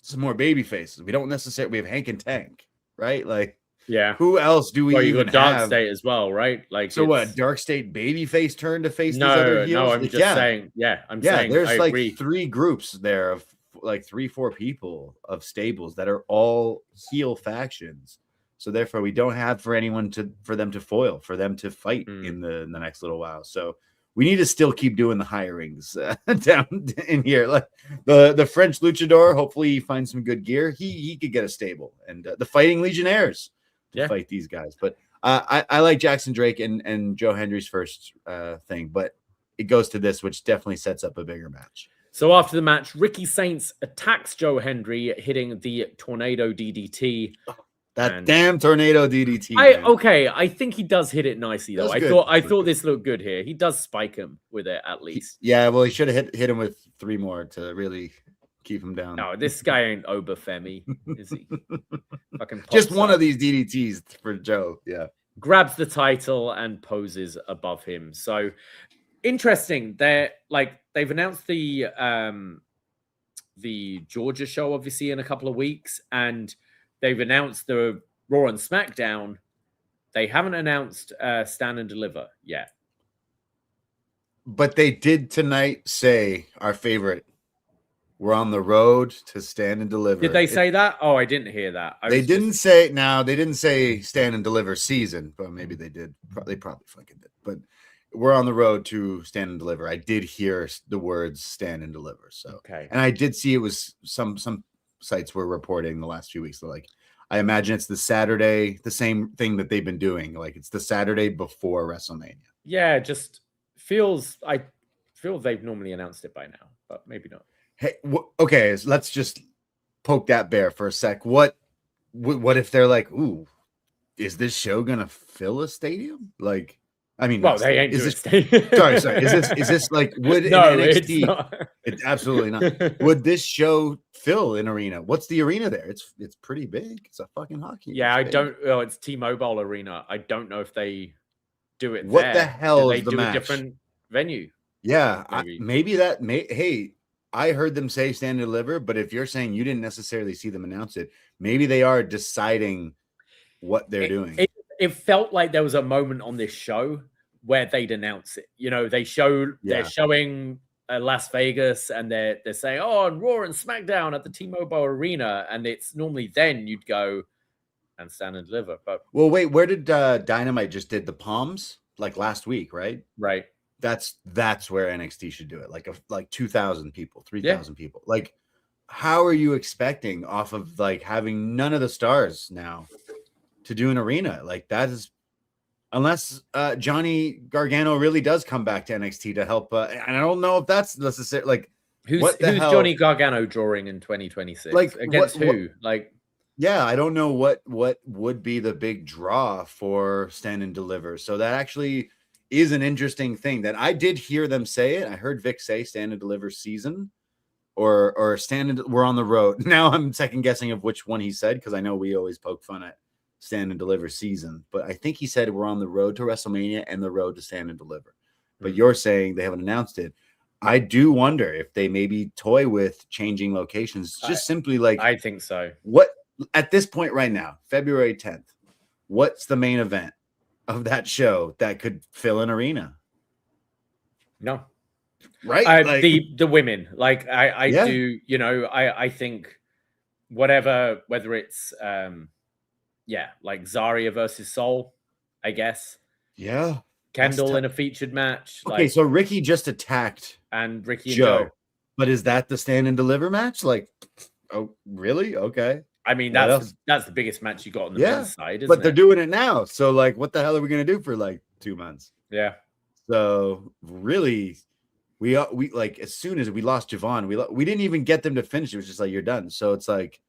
some more baby faces. We don't necessarily, we have Hank and Tank, right? Like, yeah. Who else do we even got Dark have? State as well, right? Like, so what? Dark State babyface turn to face these other heels? No, I'm just saying. Yeah, I'm saying. There's I like agree. 3 groups there of like 3-4 people of stables that are all heel factions. So therefore, we don't have for them to foil, for them to fight in the next little while. So we need to still keep doing the hirings down in here. Like the French luchador, hopefully he finds some good gear. He could get a stable, and the Fighting Legionnaires to fight these guys. But I like Jackson Drake and Joe Hendry's first thing, but it goes to this, which definitely sets up a bigger match. So after the match, Ricky Saints attacks Joe Hendry, hitting the Tornado DDT. That damn Tornado DDT. I think he does hit it nicely though. I thought this looked good here. He does spike him with it at least. Yeah, well, he should have hit him with 3 more to really keep him down. No, this guy ain't Obafemi, is he? Fucking just one of these DDTs for Joe. Yeah, grabs the title and poses above him. So interesting. They've announced the Georgia show obviously in a couple of weeks, and they've announced the Raw and SmackDown. They haven't announced Stand and Deliver yet. But they did tonight say our favorite. We're on the road to Stand and Deliver. Did they say that? Oh, I didn't hear that. They didn't say Stand and Deliver season, but maybe they did. They probably fucking did. But we're on the road to Stand and Deliver. I did hear the words Stand and Deliver. So okay. And I did see it was some sites were reporting the last few weeks. So like, I imagine it's the Saturday, the same thing that they've been doing. Like it's the Saturday before WrestleMania. Yeah, I feel they've normally announced it by now, but maybe not. Hey, okay, so let's just poke that bear for a sec. What if they're like, ooh, is this show gonna fill a stadium? Like, I mean, well, they ain't. Sorry. Is this like would no, NXT? It's not. It's absolutely not. Would this show fill an arena? What's the arena there? It's pretty big. It's a fucking hockey. Yeah, it's T-Mobile Arena. I don't know if they do it. What the hell is the match? A different venue. Yeah, hey, I heard them say Stand and Deliver, but if you're saying you didn't necessarily see them announce it, maybe they are deciding what they're doing. It felt like there was a moment on this show where they'd announce it. You know, they're showing Las Vegas, and they're saying, oh, and Raw and SmackDown at the T-Mobile Arena, and it's normally then you'd go and Stand and Deliver. But well, wait, where did Dynamite just did the Palms like last week, right? Right. That's where NXT should do it. Like 2,000 people, 3,000 people. Like, how are you expecting off of like having none of the stars now to do an arena? Like that is, unless Johnny Gargano really does come back to NXT to help. And I don't know if that's necessary. Like, who's Johnny Gargano drawing in 2026? Like against who? Like, yeah, I don't know what would be the big draw for Stand and Deliver. So that actually is an interesting thing that I did hear them say it. I heard Vic say Stand and Deliver season or we're on the road. Now I'm second guessing of which one he said, because I know we always poke fun at Stand and Deliver season, but I think he said we're on the road to WrestleMania and the road to Stand and Deliver. But you're saying they haven't announced it. I do wonder if they maybe toy with changing locations, just simply like, I think so. What at this point right now, February 10th, what's the main event of that show that could fill an arena? No, right? Like, the women, like I do, you know, I think whether it's like Zarya versus Sol, I guess. Yeah, Kendall in a featured match. Okay, so Ricky just attacked and Ricky and Joe, but is that the Stand and Deliver match? Like, oh, really? Okay. I mean, that's the biggest match you got on the men's side, isn't but they're doing it now. So, like, what the hell are we gonna do for like 2 months? Yeah. So really, we like as soon as we lost Javon, we didn't even get them to finish. It was just like you're done. So it's like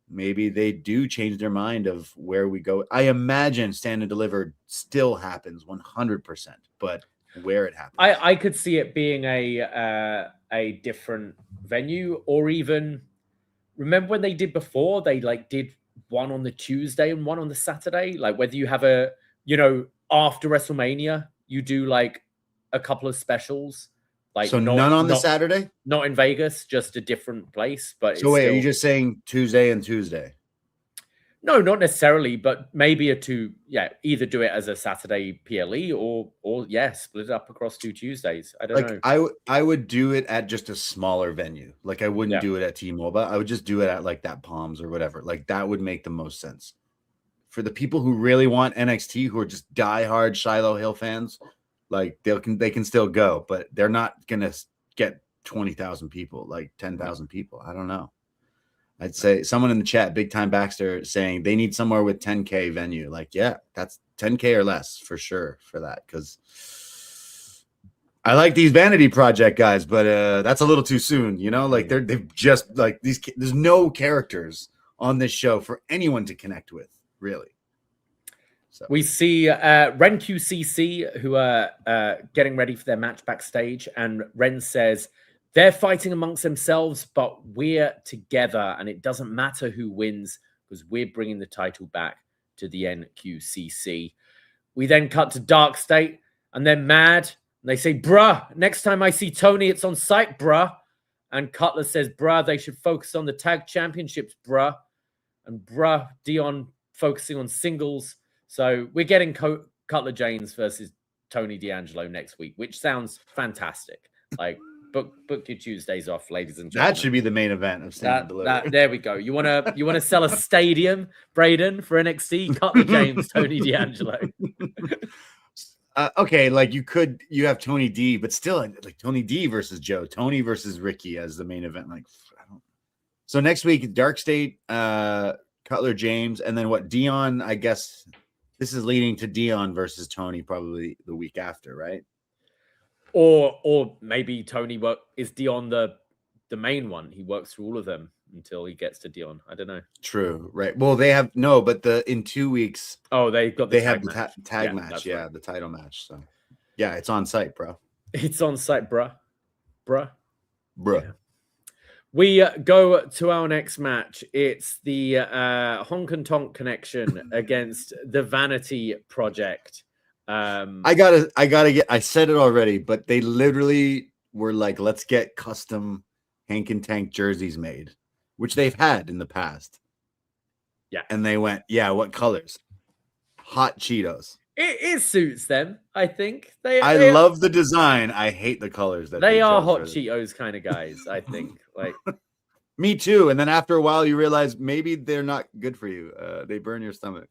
maybe they do change their mind of where we go. I imagine Stand and Deliver still happens 100%, but where it happens, I could see it being a different venue, or even. Remember when they did before? They like did one on the Tuesday and one on the Saturday. Like whether you have after WrestleMania, you do like a couple of specials. Like so none on the Saturday? Not in Vegas, just a different place. But so wait, are you just saying Tuesday and Tuesday? No, not necessarily, but maybe either do it as a Saturday PLE or split it up across 2 Tuesdays. I don't know. I would do it at just a smaller venue. Like I wouldn't do it at T-Mobile. I would just do it at like that Palms or whatever. Like that would make the most sense. For the people who really want NXT, who are just diehard Shiloh Hill fans, like they can still go, but they're not gonna get 20,000 people, like 10,000 people. I don't know. I'd say someone in the chat, Big Time Baxter, saying they need somewhere with 10K venue. Like, yeah, that's 10K or less for sure for that. Because I like these Vanity Project guys, but that's a little too soon. You know, like they've just like these. There's no characters on this show for anyone to connect with, really. So we see RenQCC who are getting ready for their match backstage, and Ren says, they're fighting amongst themselves, but we're together, and it doesn't matter who wins because we're bringing the title back to the NQCC. We then cut to Dark State, and they're mad. And they say, bruh, next time I see Tony, it's on site, bruh. And Cutler says, bruh, they should focus on the tag championships, bruh. And bruh, Dion focusing on singles. So we're getting Cutler James versus Tony D'Angelo next week, which sounds fantastic. Like, book your Tuesdays off, ladies and gentlemen. That should be the main event of Stand and Deliver. There we go. You wanna sell a stadium, Braden, for NXT? Cutler James, Tony D'Angelo. Okay, like you have Tony D, but still like Tony D versus Joe, Tony versus Ricky as the main event. Like, I don't. So next week, Dark State, Cutler James, and then what? Dion. I guess this is leading to Dion versus Tony probably the week after, right? Or maybe Tony is Dion the main one. He works through all of them until he gets to Dion. I don't know. True, right? Well, they have but in 2 weeks. Oh, they have the tag match. Yeah, right. The title match. So yeah, it's on site, bro. It's on site, bruh. Yeah. We go to our next match. It's the Honk and Tonk Connection against the Vanity Project. I said it already, but they literally were like, let's get custom Hank and Tank jerseys made, which they've had in the past. Yeah. And they went, yeah, what colors? Hot Cheetos. It suits them, I think. I love the design. I hate the colors that they are Hot Cheetos kind of guys, I think. Like me too. And then after a while you realize maybe they're not good for you. They burn your stomach.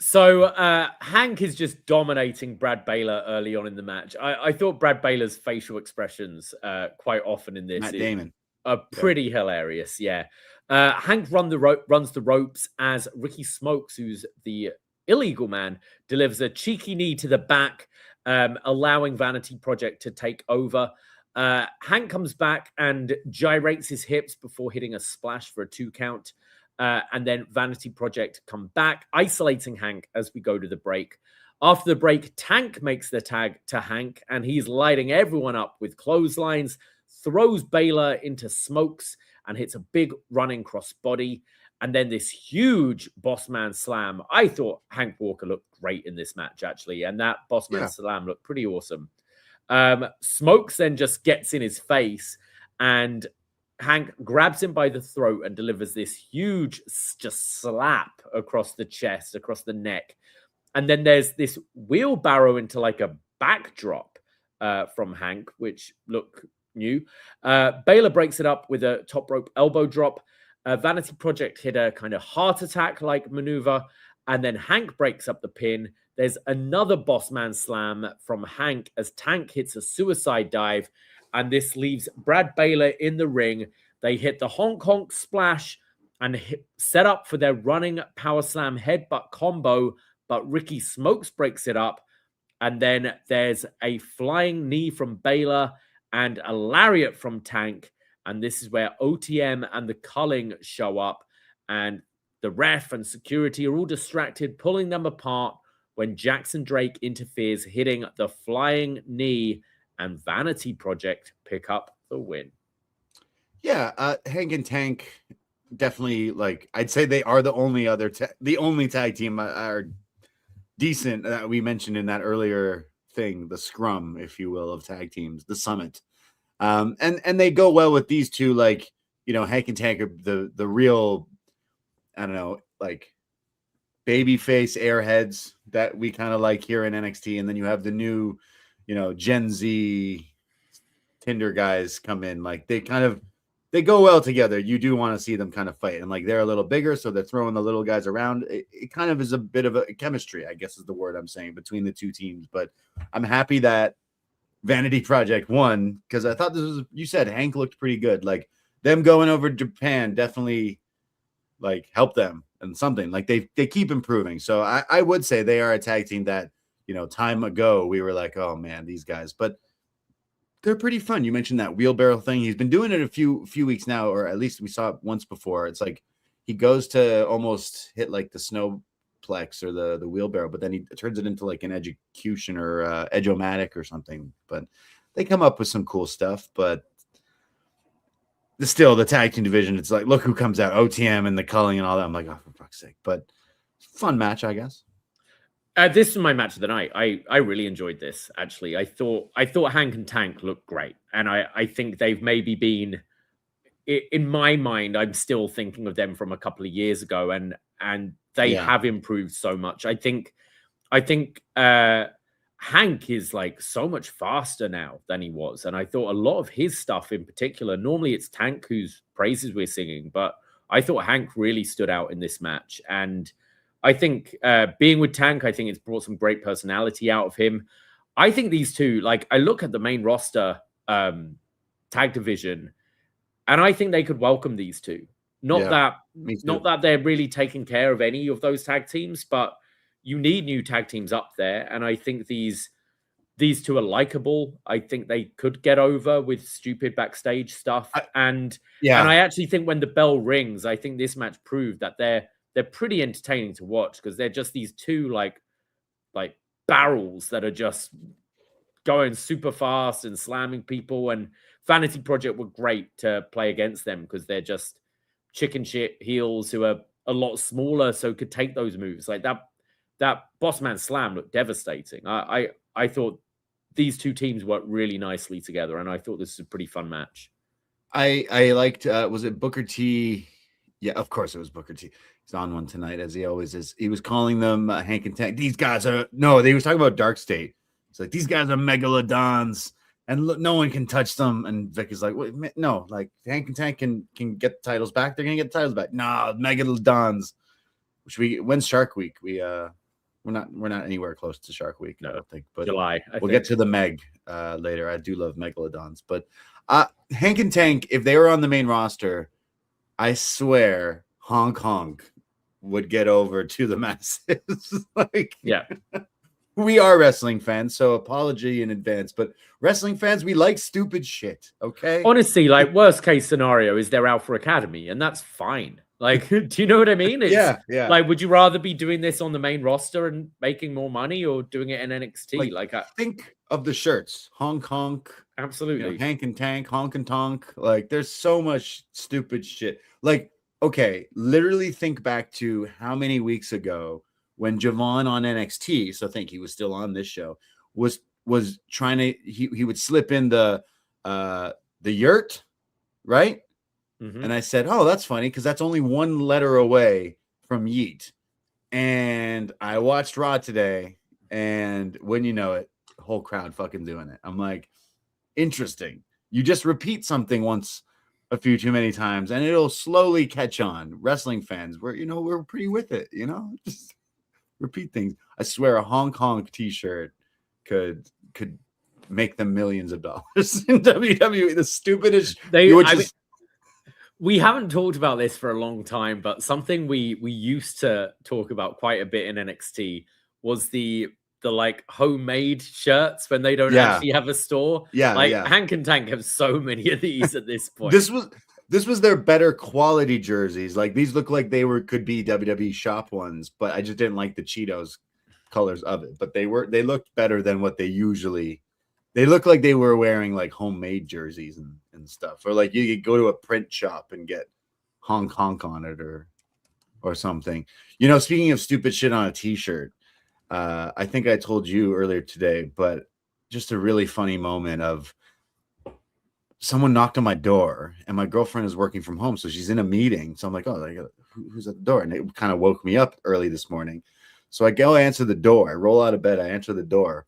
So Hank is just dominating Brad Baylor early on in the match. I thought Brad Baylor's facial expressions quite often in this Matt Damon are pretty hilarious. Yeah. Hank runs the ropes as Ricky Smokes, who's the illegal man, delivers a cheeky knee to the back, allowing Vanity Project to take over. Hank comes back and gyrates his hips before hitting a splash for a 2 count. And then Vanity Project come back, isolating Hank as we go to the break. After the break, Tank makes the tag to Hank, and he's lighting everyone up with clotheslines, throws Baylor into Smokes, and hits a big running crossbody. And then this huge Bossman slam. I thought Hank Walker looked great in this match, actually, and that Bossman slam looked pretty awesome. Smokes then just gets in his face, and Hank grabs him by the throat and delivers this huge just slap across the chest, across the neck. And then there's this wheelbarrow into like a backdrop from Hank, which look new. Baylor breaks it up with a top rope elbow drop. Vanity Project hit a kind of heart attack-like maneuver. And then Hank breaks up the pin. There's another Bossman slam from Hank as Tank hits a suicide dive. And this leaves Brad Baylor in the ring. They hit the honk honk splash and set up for their running power slam headbutt combo. But Ricky Smokes breaks it up. And then there's a flying knee from Baylor and a lariat from Tank. And this is where OTM and the Culling show up. And the ref and security are all distracted, pulling them apart when Jackson Drake interferes, hitting the flying knee, and Vanity Project pick up the win. Yeah, Hank and Tank definitely, like, I'd say they are the only other the only tag team are decent that we mentioned in that earlier thing, the scrum, if you will, of tag teams, the summit. And they go well with these two, like, you know, Hank and Tank are the real I don't know, like babyface airheads that we kind of like here in NXT, and then you have the new, Gen Z Tinder guys come in. Like they go well together. You do want to see them kind of fight, and like they're a little bigger, so they're throwing the little guys around. It kind of is a bit of a chemistry, I guess is the word I'm saying, between the two teams. But I'm happy that Vanity Project won, because I thought you said Hank looked pretty good. Like them going over to Japan definitely like helped them and something. Like they keep improving. So I would say they are a tag team that, time ago we were like, oh man, these guys, but they're pretty fun. You mentioned that wheelbarrow thing. He's been doing it a few weeks now, or at least we saw it once before. It's like he goes to almost hit like the snowplex or the wheelbarrow, but then he turns it into like an execution or edge-o-matic or something. But they come up with some cool stuff. But still, the tag team division, it's like, look who comes out, OTM and the culling and all that. I'm like, oh, for fuck's sake. But fun match, I guess. This is my match of the night. I really enjoyed this, actually. I thought Hank and Tank looked great. And I think they've maybe been, in my mind, I'm still thinking of them from a couple of years ago, and they have improved so much. I think Hank is like so much faster now than he was. And I thought a lot of his stuff in particular, normally it's Tank whose praises we're singing, but I thought Hank really stood out in this match. And I think being with Tank, I think it's brought some great personality out of him. I think these two, like I look at the main roster tag division, and I think they could welcome these two. Not that they're really taking care of any of those tag teams, but you need new tag teams up there. And I think these two are likable. I think they could get over with stupid backstage stuff. And I actually think when the bell rings, I think this match proved that they're pretty entertaining to watch, because they're just these two like barrels that are just going super fast and slamming people. And Vanity Project were great to play against them, because they're just chicken shit heels who are a lot smaller, so could take those moves. Like that Bossman slam looked devastating. I thought these two teams worked really nicely together, and I thought this was a pretty fun match. I liked, was it Booker T? Yeah, of course it was Booker T. He's on one tonight, as he always is. He was calling them Hank and Tank. These guys are, no, they was talking about Dark State. It's like, these guys are megalodons, and look, no one can touch them. And Vic is like, wait, no, like Hank and Tank can get the titles back. They're gonna get the titles back. Nah, megalodons. When's Shark Week? We're not anywhere close to Shark Week, no. I don't think. But July. We'll get to the Meg later. I do love megalodons, but Hank and Tank, if they were on the main roster, I swear honk honk would get over to the masses. Like, yeah, we are wrestling fans, so apology in advance, but wrestling fans, we like stupid shit. Okay, honestly, like worst case scenario is their Alpha Academy, and that's fine. Like, do you know what I mean? Yeah. Like, would you rather be doing this on the main roster and making more money, or doing it in NXT? Like think of the shirts, honk honk. Absolutely. Hank and Tank, honk and tonk. Like, there's so much stupid shit. Like, okay, literally think back to how many weeks ago when Javon on NXT, so I think he was still on this show, was trying to, he would slip in the yurt, right? Mm-hmm. And I said, oh, that's funny, because that's only one letter away from yeet. And I watched Raw today, and when you know it, the whole crowd fucking doing it. I'm like, interesting. You just repeat something once a few too many times, and it'll slowly catch on. Wrestling fans, we're pretty with it, just repeat things. I swear a honk honk t-shirt could make them millions of dollars in WWE. The stupidest. We haven't talked about this for a long time, but something we used to talk about quite a bit in NXT was the like homemade shirts when they don't actually have a store. Hank and Tank have so many of these at this point. This was their better quality jerseys. Like, these look like could be WWE shop ones, but I just didn't like the Cheetos colors of it. But they looked better than what they usually. They look like they were wearing like homemade jerseys and stuff, or like you could go to a print shop and get honk honk on it or something. Speaking of stupid shit on a t-shirt, I think I told you earlier today, but just a really funny moment of someone knocked on my door, and my girlfriend is working from home, so she's in a meeting. So I'm like, oh, who's at the door? And it kind of woke me up early this morning. So I go answer the door. I roll out of bed. I answer the door.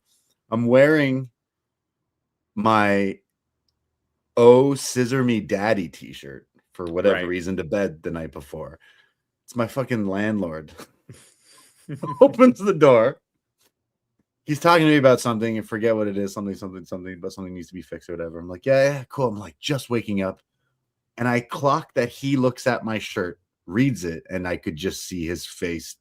I'm wearing my "Oh Scissor Me Daddy" t-shirt for whatever reason to bed the night before. It's my fucking landlord. Opens the door. He's talking to me about something and forget what it is, something, but something needs to be fixed or whatever. I'm like, yeah, cool. I'm like, just waking up. And I clock that he looks at my shirt, reads it, and I could just see his face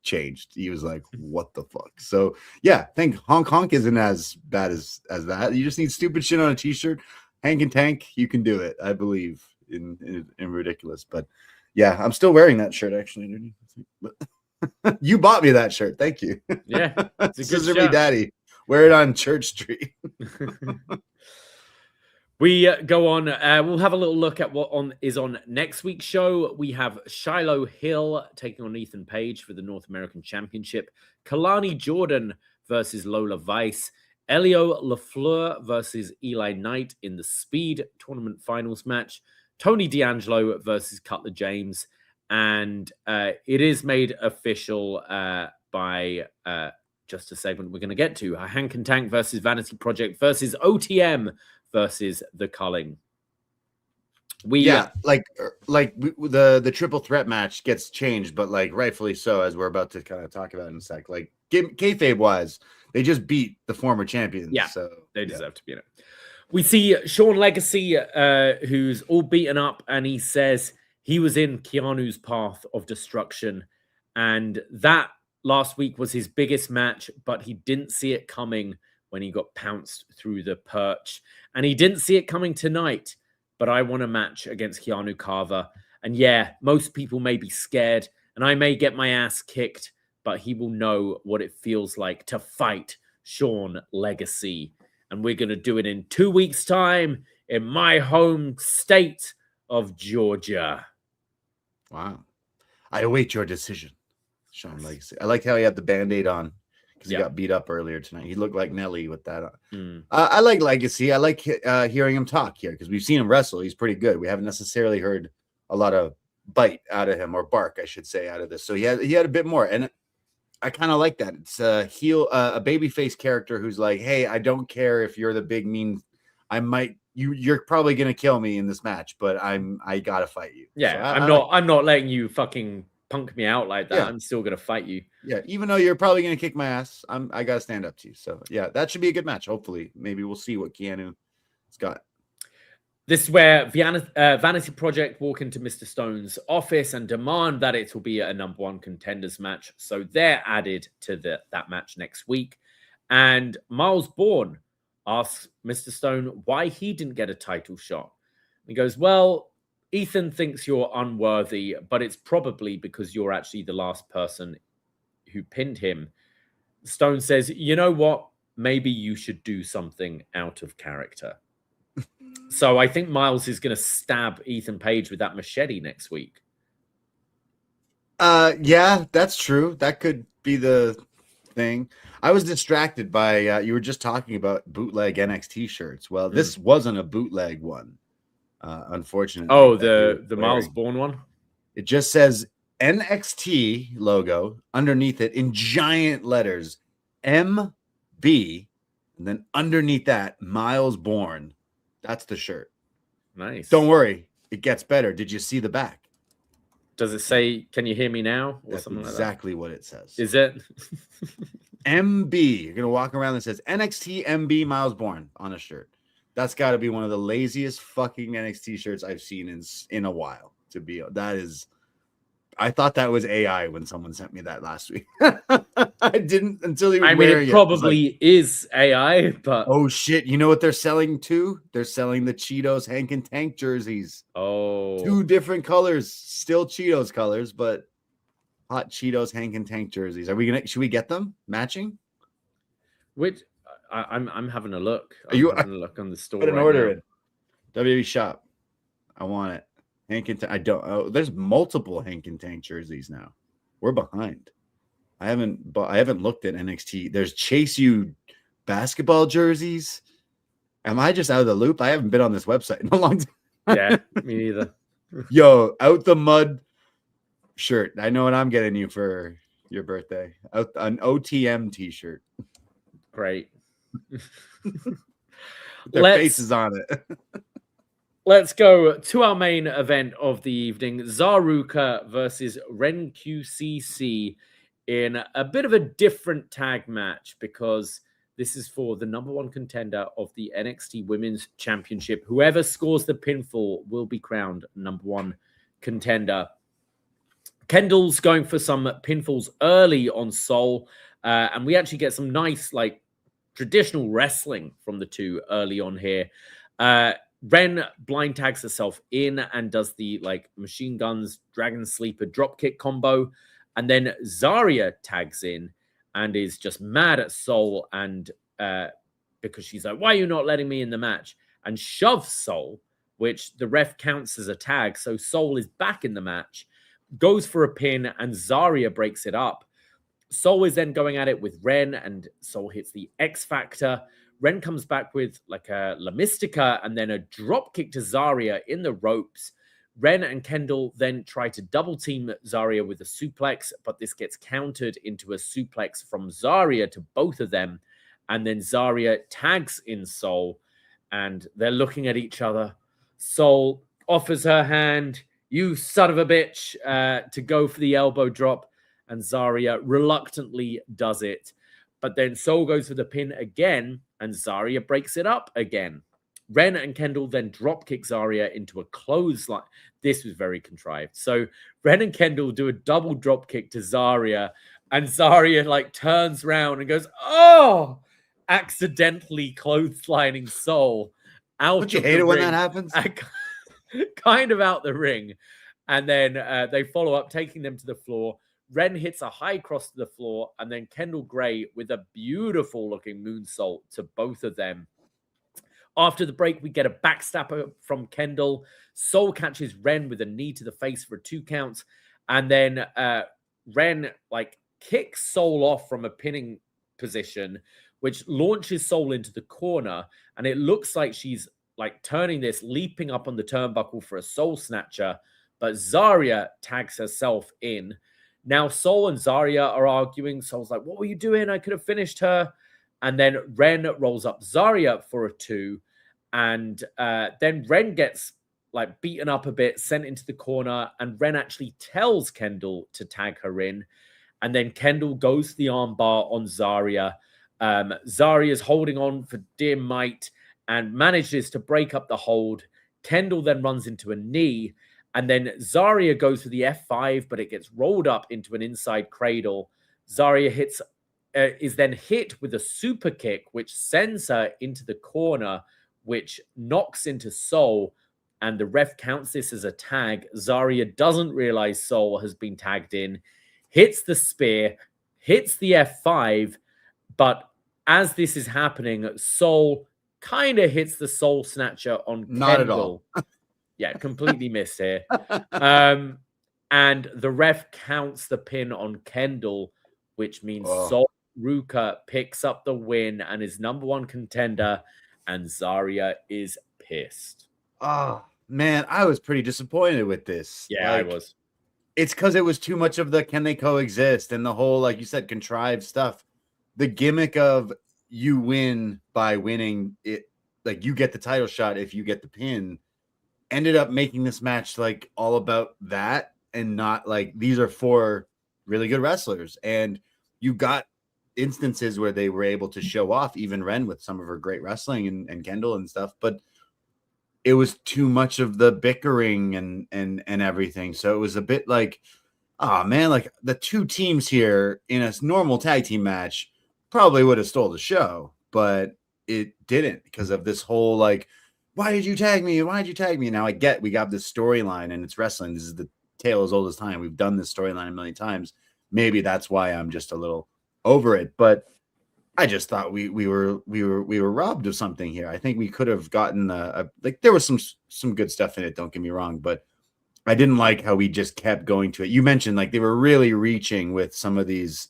changed. He was like, what the fuck? So yeah, I think honk honk isn't as bad as that. You just need stupid shit on a t-shirt. Hank and Tank, you can do it, I believe, in ridiculous. But yeah, I'm still wearing that shirt actually. You bought me that shirt. Thank you. Yeah. It's a good Scissor Me Daddy. Wear it on Church Street. We go on. We'll have a little look at what is on next week's show. We have Shiloh Hill taking on Ethan Page for the North American Championship. Kalani Jordan versus Lola Vice. Elio LaFleur versus Eli Knight in the Speed Tournament Finals match. Tony D'Angelo versus Cutler James. And it is made official by just a segment we're going to get to. Hank and Tank versus Vanity Project versus OTM versus The Culling. The triple threat match gets changed, but like rightfully so, as we're about to kind of talk about in a sec. Like kayfabe wise, they just beat the former champions. Yeah, so they deserve to be in it. We see Sean Legacy, who's all beaten up, and he says he was in Keanu's path of destruction, and that last week was his biggest match, but he didn't see it coming when he got pounced through the perch, and he didn't see it coming tonight. But I want a match against Keanu Carver, and yeah, most people may be scared, and I may get my ass kicked, but he will know what it feels like to fight Sean Legacy, and we're going to do it in 2 weeks' time in my home state of Georgia. Wow. I await your decision, Sean Legacy. I like how he had the Band-Aid on because he got beat up earlier tonight. He looked like Nelly with that on. I like Legacy. I like hearing him talk here because we've seen him wrestle. He's pretty good. We haven't necessarily heard a lot of bite out of him, or bark, I should say, out of this. So he had a bit more. And I kind of like that. It's a babyface character who's like, hey, I don't care if you're the big mean. You're probably gonna kill me in this match, but I gotta fight you. Yeah, so I'm not letting you fucking punk me out like that. Yeah. I'm still gonna fight you. Yeah, even though you're probably gonna kick my ass, I gotta stand up to you. So yeah, that should be a good match. Hopefully, maybe we'll see what Keanu's got. This is where Vanity Project walk into Mr. Stone's office and demand that it will be a #1 contenders match. So they're added to that match next week. And Miles Bourne asks Mr. Stone why he didn't get a title shot. He goes, well, Ethan thinks you're unworthy, but it's probably because you're actually the last person who pinned him. Stone says, you know what? Maybe you should do something out of character. So I think Miles is going to stab Ethan Page with that machete next week. Yeah, that's true. That could be the thing. I was distracted by you were just talking about bootleg NXT shirts. Well, this wasn't a bootleg one, unfortunately. Oh, the Miles Bourne one? It just says NXT logo underneath it in giant letters, MB, and then underneath that, Miles Bourne. That's the shirt. Nice. Don't worry, it gets better. Did you see the back? Does it say, can you hear me now? Or That's something exactly like that? What it says. Is it? MB. You're going to walk around that says NXT MB Miles Bourne on a shirt. That's got to be one of the laziest fucking NXT shirts I've seen in a while. That is, I thought that was AI when someone sent me that last week. I didn't until he was it probably is AI, but oh shit, you know what they're selling too? They're selling the Cheetos Hank and Tank jerseys. Oh, 2 different colors, still Cheetos colors, but hot Cheetos Hank and Tank jerseys. Should we get them matching? Which I'm having a look. I'm having a look on the store. Put an order in WWE shop. I want it. Hank and Tank. I don't. Oh, there's multiple Hank and Tank jerseys now. We're behind. I haven't looked at NXT. There's Chase U basketball jerseys. Am I just out of the loop? I haven't been on this website in a long time. Yeah, me neither. Yo, out the mud shirt. I know what I'm getting you for your birthday. An OTM t-shirt. Great. Their faces on it. Let's go to our main event of the evening. ZaRuca versus WrenQCC in a bit of a different tag match, because this is for the #1 contender of the NXT Women's Championship. Whoever scores the pinfall will be crowned #1 contender. Kendall's going for some pinfalls early on Soul, and we actually get some nice, like, traditional wrestling from the two early on here. Ren blind tags herself in and does the, like, machine guns, dragon sleeper dropkick combo. And then Zarya tags in and is just mad at Soul, and because she's like, why are you not letting me in the match? And shoves Soul, which the ref counts as a tag. So Soul is back in the match, goes for a pin, and Zarya breaks it up. Soul is then going at it with Ren, and Soul hits the X Factor. Ren comes back with like a La Mystica and then a drop kick to Zarya in the ropes. Ren and Kendall then try to double team Zarya with a suplex, but this gets countered into a suplex from Zarya to both of them. And then Zarya tags in Soul, and they're looking at each other. Soul offers her hand, you son of a bitch, to go for the elbow drop, and Zarya reluctantly does it. But then Soul goes for the pin again, and Zarya breaks it up again. Ren and Kendall then drop kick Zarya into a clothesline. This was very contrived. So Ren and Kendall do a double drop kick to Zarya, and Zarya like turns around and goes, oh, accidentally clotheslining Soul out. Don't you hate it when that happens? Kind of out the ring. And then they follow up, taking them to the floor. Ren hits a high cross to the floor, and then Kendall Gray with a beautiful looking moonsault to both of them. After the break, we get a backstabber from Kendall. Soul catches Ren with a knee to the face for 2 counts. And then Ren like kicks Soul off from a pinning position, which launches Soul into the corner. And it looks like she's like turning this, leaping up on the turnbuckle for a Soul snatcher. But Zarya tags herself in. Now Soul and Zarya are arguing. Soul's like, what were you doing? I could have finished her. And then Ren rolls up Zarya for a 2. And then Ren gets like beaten up a bit, sent into the corner. And Ren actually tells Kendall to tag her in. And then Kendall goes to the armbar on Zarya. Zarya is holding on for dear might and manages to break up the hold. Kendall then runs into a knee. And then Zarya goes for the F5, but it gets rolled up into an inside cradle. Zarya is then hit with a super kick, which sends her into the corner, which knocks into Soul, and the ref counts this as a tag. Zarya doesn't realize Soul has been tagged in, hits the spear, hits the F5, but as this is happening, Soul kind of hits the Soul Snatcher on Not Kendall. at all. Yeah, completely missed here. And the ref counts the pin on Kendall, which means ZaRuca picks up the win and is #1 contender, and Zarya is pissed. Oh, man, I was pretty disappointed with this. Yeah, like, I was. It's because it was too much of the can they coexist and the whole, like you said, contrived stuff. The gimmick of you win by winning it, like you get the title shot if you get the pin, ended up making this match like all about that and not like these are 4 really good wrestlers. And you got instances where they were able to show off even Ren with some of her great wrestling and Kendall and stuff, but it was too much of the bickering and everything. So it was a bit like, oh man, like the 2 teams here in a normal tag team match probably would have stole the show, but it didn't because of this whole like, why did you tag me? Why did you tag me? Now I get we got this storyline and it's wrestling. This is the tale as old as time. We've done this storyline a million times. Maybe that's why I'm just a little over it. But I just thought we were robbed of something here. I think we could have gotten like there was some good stuff in it. Don't get me wrong, but I didn't like how we just kept going to it. You mentioned like they were really reaching with some of these,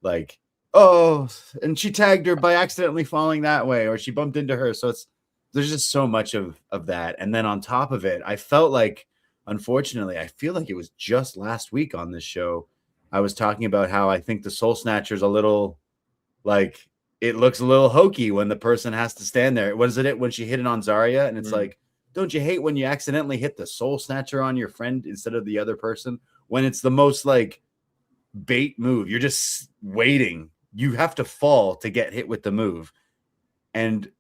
like, oh, and she tagged her by accidentally falling that way, or she bumped into her. So it's there's just so much of that. And then on top of it, I felt like, unfortunately, I feel like it was just last week on this show, I was talking about how I think the Soul Snatcher's a little like, it looks a little hokey when the person has to stand there. Was it when she hit it on Zarya? And it's like, don't you hate when you accidentally hit the Soul Snatcher on your friend instead of the other person? When it's the most like bait move, you're just waiting. You have to fall to get hit with the move. And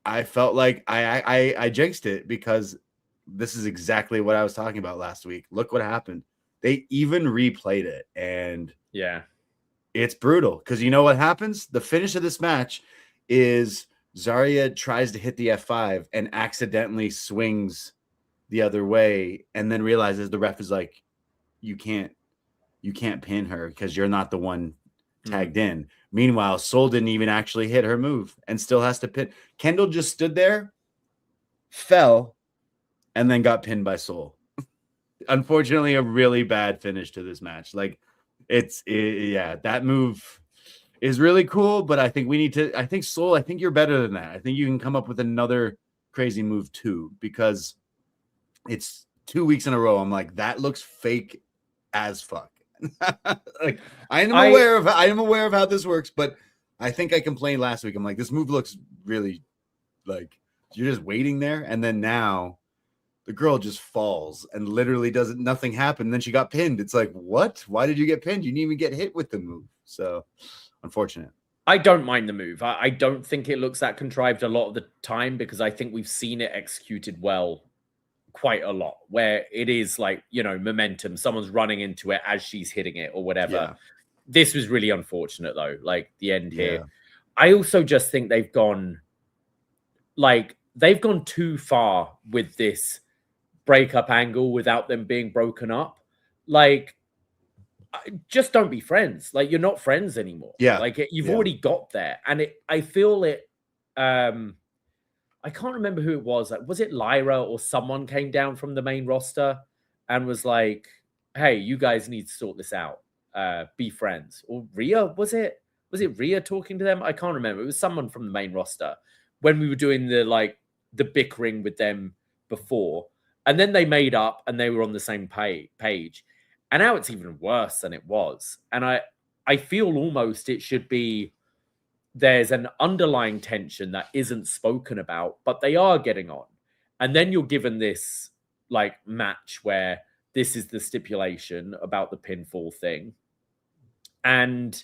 I felt like I jinxed it, because this is exactly what I was talking about last week. Look what happened. They even replayed it, and yeah, it's brutal, because you know what happens? The finish of this match is Zarya tries to hit the F5 and accidentally swings the other way, and then realizes the ref is like, you can't pin her because you're not the one tagged in. Meanwhile, Soul didn't even actually hit her move and still has to pin. Kendall just stood there, fell, and then got pinned by Soul. Unfortunately, a really bad finish to this match. Like, that move is really cool, but I think Soul, I think you're better than that. I think you can come up with another crazy move too, because it's 2 weeks in a row. I'm like, that looks fake as fuck. Like, I am aware of how this works, but I think I complained last week. I'm like, this move looks really like you're just waiting there, and then now the girl just falls and literally nothing happened. Then she got pinned. It's like, what? Why did you get pinned? You didn't even get hit with the move. So unfortunate. I don't mind the move. I don't think it looks that contrived a lot of the time, because I think we've seen it executed well quite a lot, where it is like, momentum. Someone's running into it as she's hitting it or whatever. Yeah. This was really unfortunate though, like the end here. I also just think they've gone too far with this breakup angle without them being broken up. Like, just don't be friends. Like, you're not friends anymore. Yeah. Like, you've already got there. And I feel it, I can't remember who it was. Like, was it Lyra or someone came down from the main roster and was like, hey, you guys need to sort this out. Be friends. Or Rhea, was it Rhea talking to them? I can't remember. It was someone from the main roster when we were doing the bickering with them before. And then they made up and they were on the same page. And now it's even worse than it was. And I feel almost it should be, there's an underlying tension that isn't spoken about, but they are getting on. And then you're given this like match where this is the stipulation about the pinfall thing. And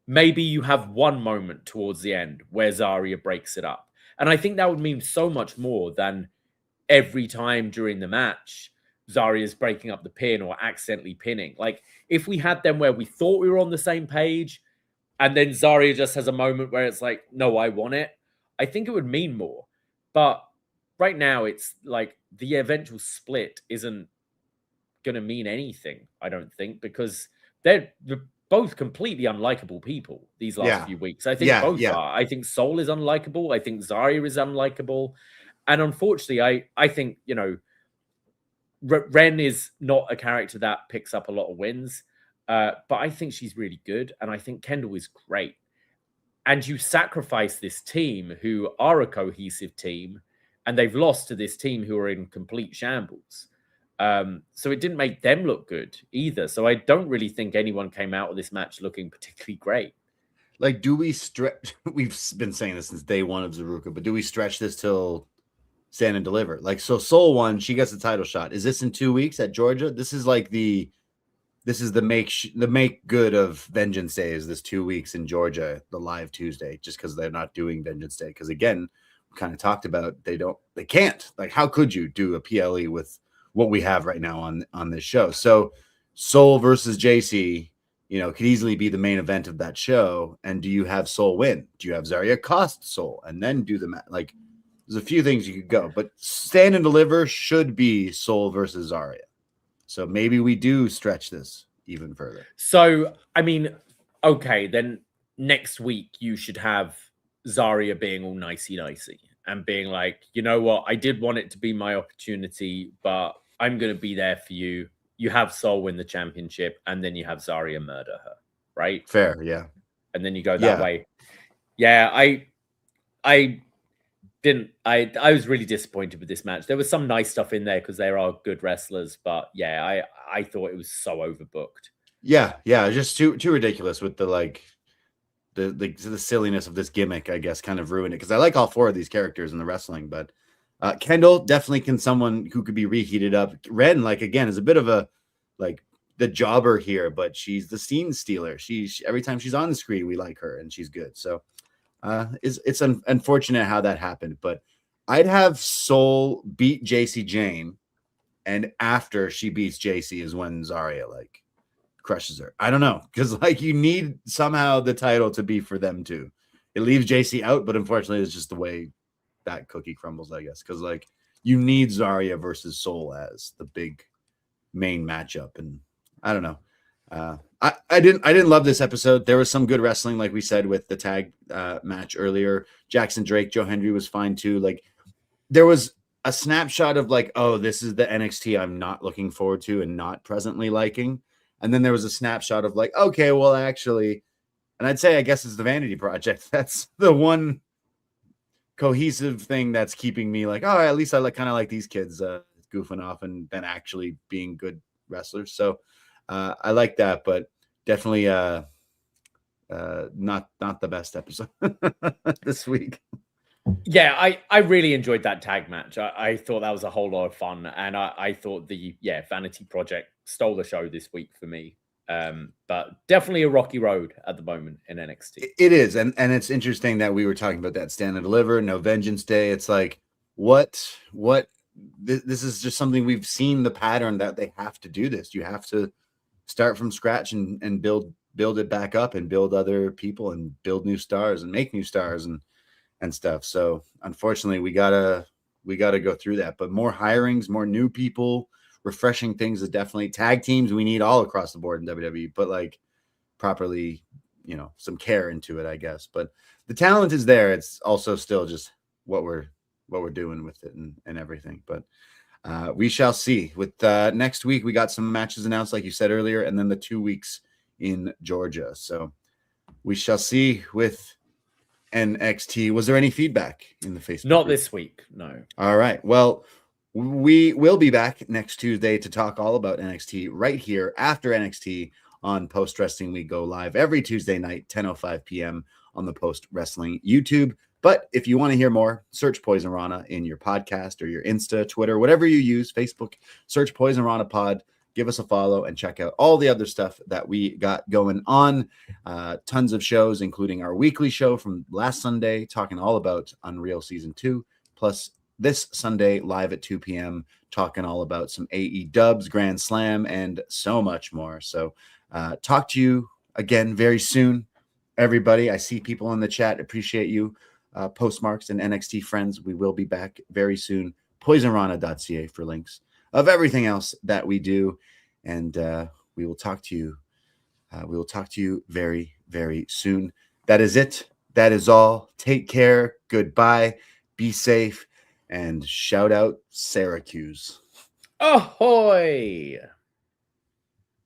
maybe you have one moment towards the end where Zarya breaks it up. And I think that would mean so much more than every time during the match Zarya's breaking up the pin or accidentally pinning. Like, if we had them where we thought we were on the same page, and then Zarya just has a moment where it's like, no, I want it, I think it would mean more. But right now, it's like the eventual split isn't going to mean anything, I don't think, because they're both completely unlikable people these last few weeks. I think both are. I think Soul is unlikable. I think Zarya is unlikable. And unfortunately, I think, Ren is not a character that picks up a lot of wins. But I think she's really good. And I think Kendall is great. And you sacrifice this team who are a cohesive team, and they've lost to this team who are in complete shambles. So it didn't make them look good either. So I don't really think anyone came out of this match looking particularly great. Like, do we stretch? We've been saying this since day one of ZaRuca, but do we stretch this till Stand and Deliver? Like, so Soul won, she gets the title shot. Is this in 2 weeks at Georgia? This is like the make good of Vengeance Day, is this 2 weeks in Georgia, the live Tuesday, just because they're not doing Vengeance Day. Because again, we kind of talked about they can't. Like, how could you do a PLE with what we have right now on this show? So Soul versus JC, could easily be the main event of that show. And do you have Soul win? Do you have Zarya cost Soul and then do the match? Like, there's a few things you could go, but Stand and Deliver should be Soul versus Zarya. So maybe we do stretch this even further. So, I mean, okay, then next week you should have Zarya being all nicey-nicey and being like, you know what, I did want it to be my opportunity, but I'm going to be there for you. You have Soul win the championship, and then you have Zarya murder her, right? Fair, yeah. And then you go that way. Yeah, I I was really disappointed with this match. There was some nice stuff in there because there are good wrestlers, but yeah, I thought it was so overbooked. Yeah, just too ridiculous with the like the silliness of this gimmick, I guess, kind of ruined it. Because I like all four of these characters in the wrestling, but Kendall definitely can someone who could be reheated up. Ren, like again, is a bit of a like the jobber here, but she's the scene stealer. She's every time she's on the screen, we like her and she's good. So it's unfortunate how that happened, but I'd have Soul beat JC Jane, and after she beats JC is when Zarya like crushes her. I don't know, because like you need somehow the title to be for them too. It leaves JC out, but unfortunately, it's just the way that cookie crumbles, I guess. Because like you need Zarya versus Soul as the big main matchup, and I don't know. I didn't love this episode. There was some good wrestling, like we said, with the tag match earlier. Jackson Drake, Joe Hendry was fine too. Like there was a snapshot of like, oh, this is the NXT I'm not looking forward to and not presently liking. And then there was a snapshot of like, okay, well, actually, and I'd say, I guess it's the Vanity Project. That's the one cohesive thing that's keeping me like, oh, at least I like kind of like these kids goofing off and then actually being good wrestlers. So I like that, but definitely not the best episode this week. Yeah, I really enjoyed that tag match. I thought that was a whole lot of fun, and I thought the Vanity Project stole the show this week for me. But definitely a rocky road at the moment in NXT. It is, and it's interesting that we were talking about that Stand and Deliver, No Vengeance Day. It's like what this is just something we've seen the pattern that they have to do this. You have to start from scratch and build it back up and build other people and build new stars and make new stars and stuff. So unfortunately, we gotta go through that. But more hirings, more new people, refreshing things is definitely tag teams. We need all across the board in WWE, but like properly, some care into it, I guess. But the talent is there. It's also still just what we're doing with it and everything. But we shall see. With next week, we got some matches announced, like you said earlier, and then the 2 weeks in Georgia. So we shall see with NXT. Was there any feedback in the Facebook Not group? this week, no. All right. Well, we will be back next Tuesday to talk all about NXT right here after NXT on Post Wrestling. We go live every Tuesday night, 10:05 p.m. on the Post Wrestling YouTube. But if you want to hear more, search Poison Rana in your podcast or your Insta, Twitter, whatever you use, Facebook, search Poison Rana Pod. Give us a follow and check out all the other stuff that we got going on. Tons of shows, including our weekly show from last Sunday, talking all about Unreal Season 2, plus this Sunday live at 2 p.m., talking all about some AE Dubs, Grand Slam, and so much more. So talk to you again very soon, everybody. I see people in the chat. Appreciate you. Postmarks and NXT friends. We will be back very soon. Poisonrana.ca for links of everything else that we do. And we will talk to you. We will talk to you very, very soon. That is it. That is all. Take care. Goodbye. Be safe. And shout out Syracuse. Ahoy!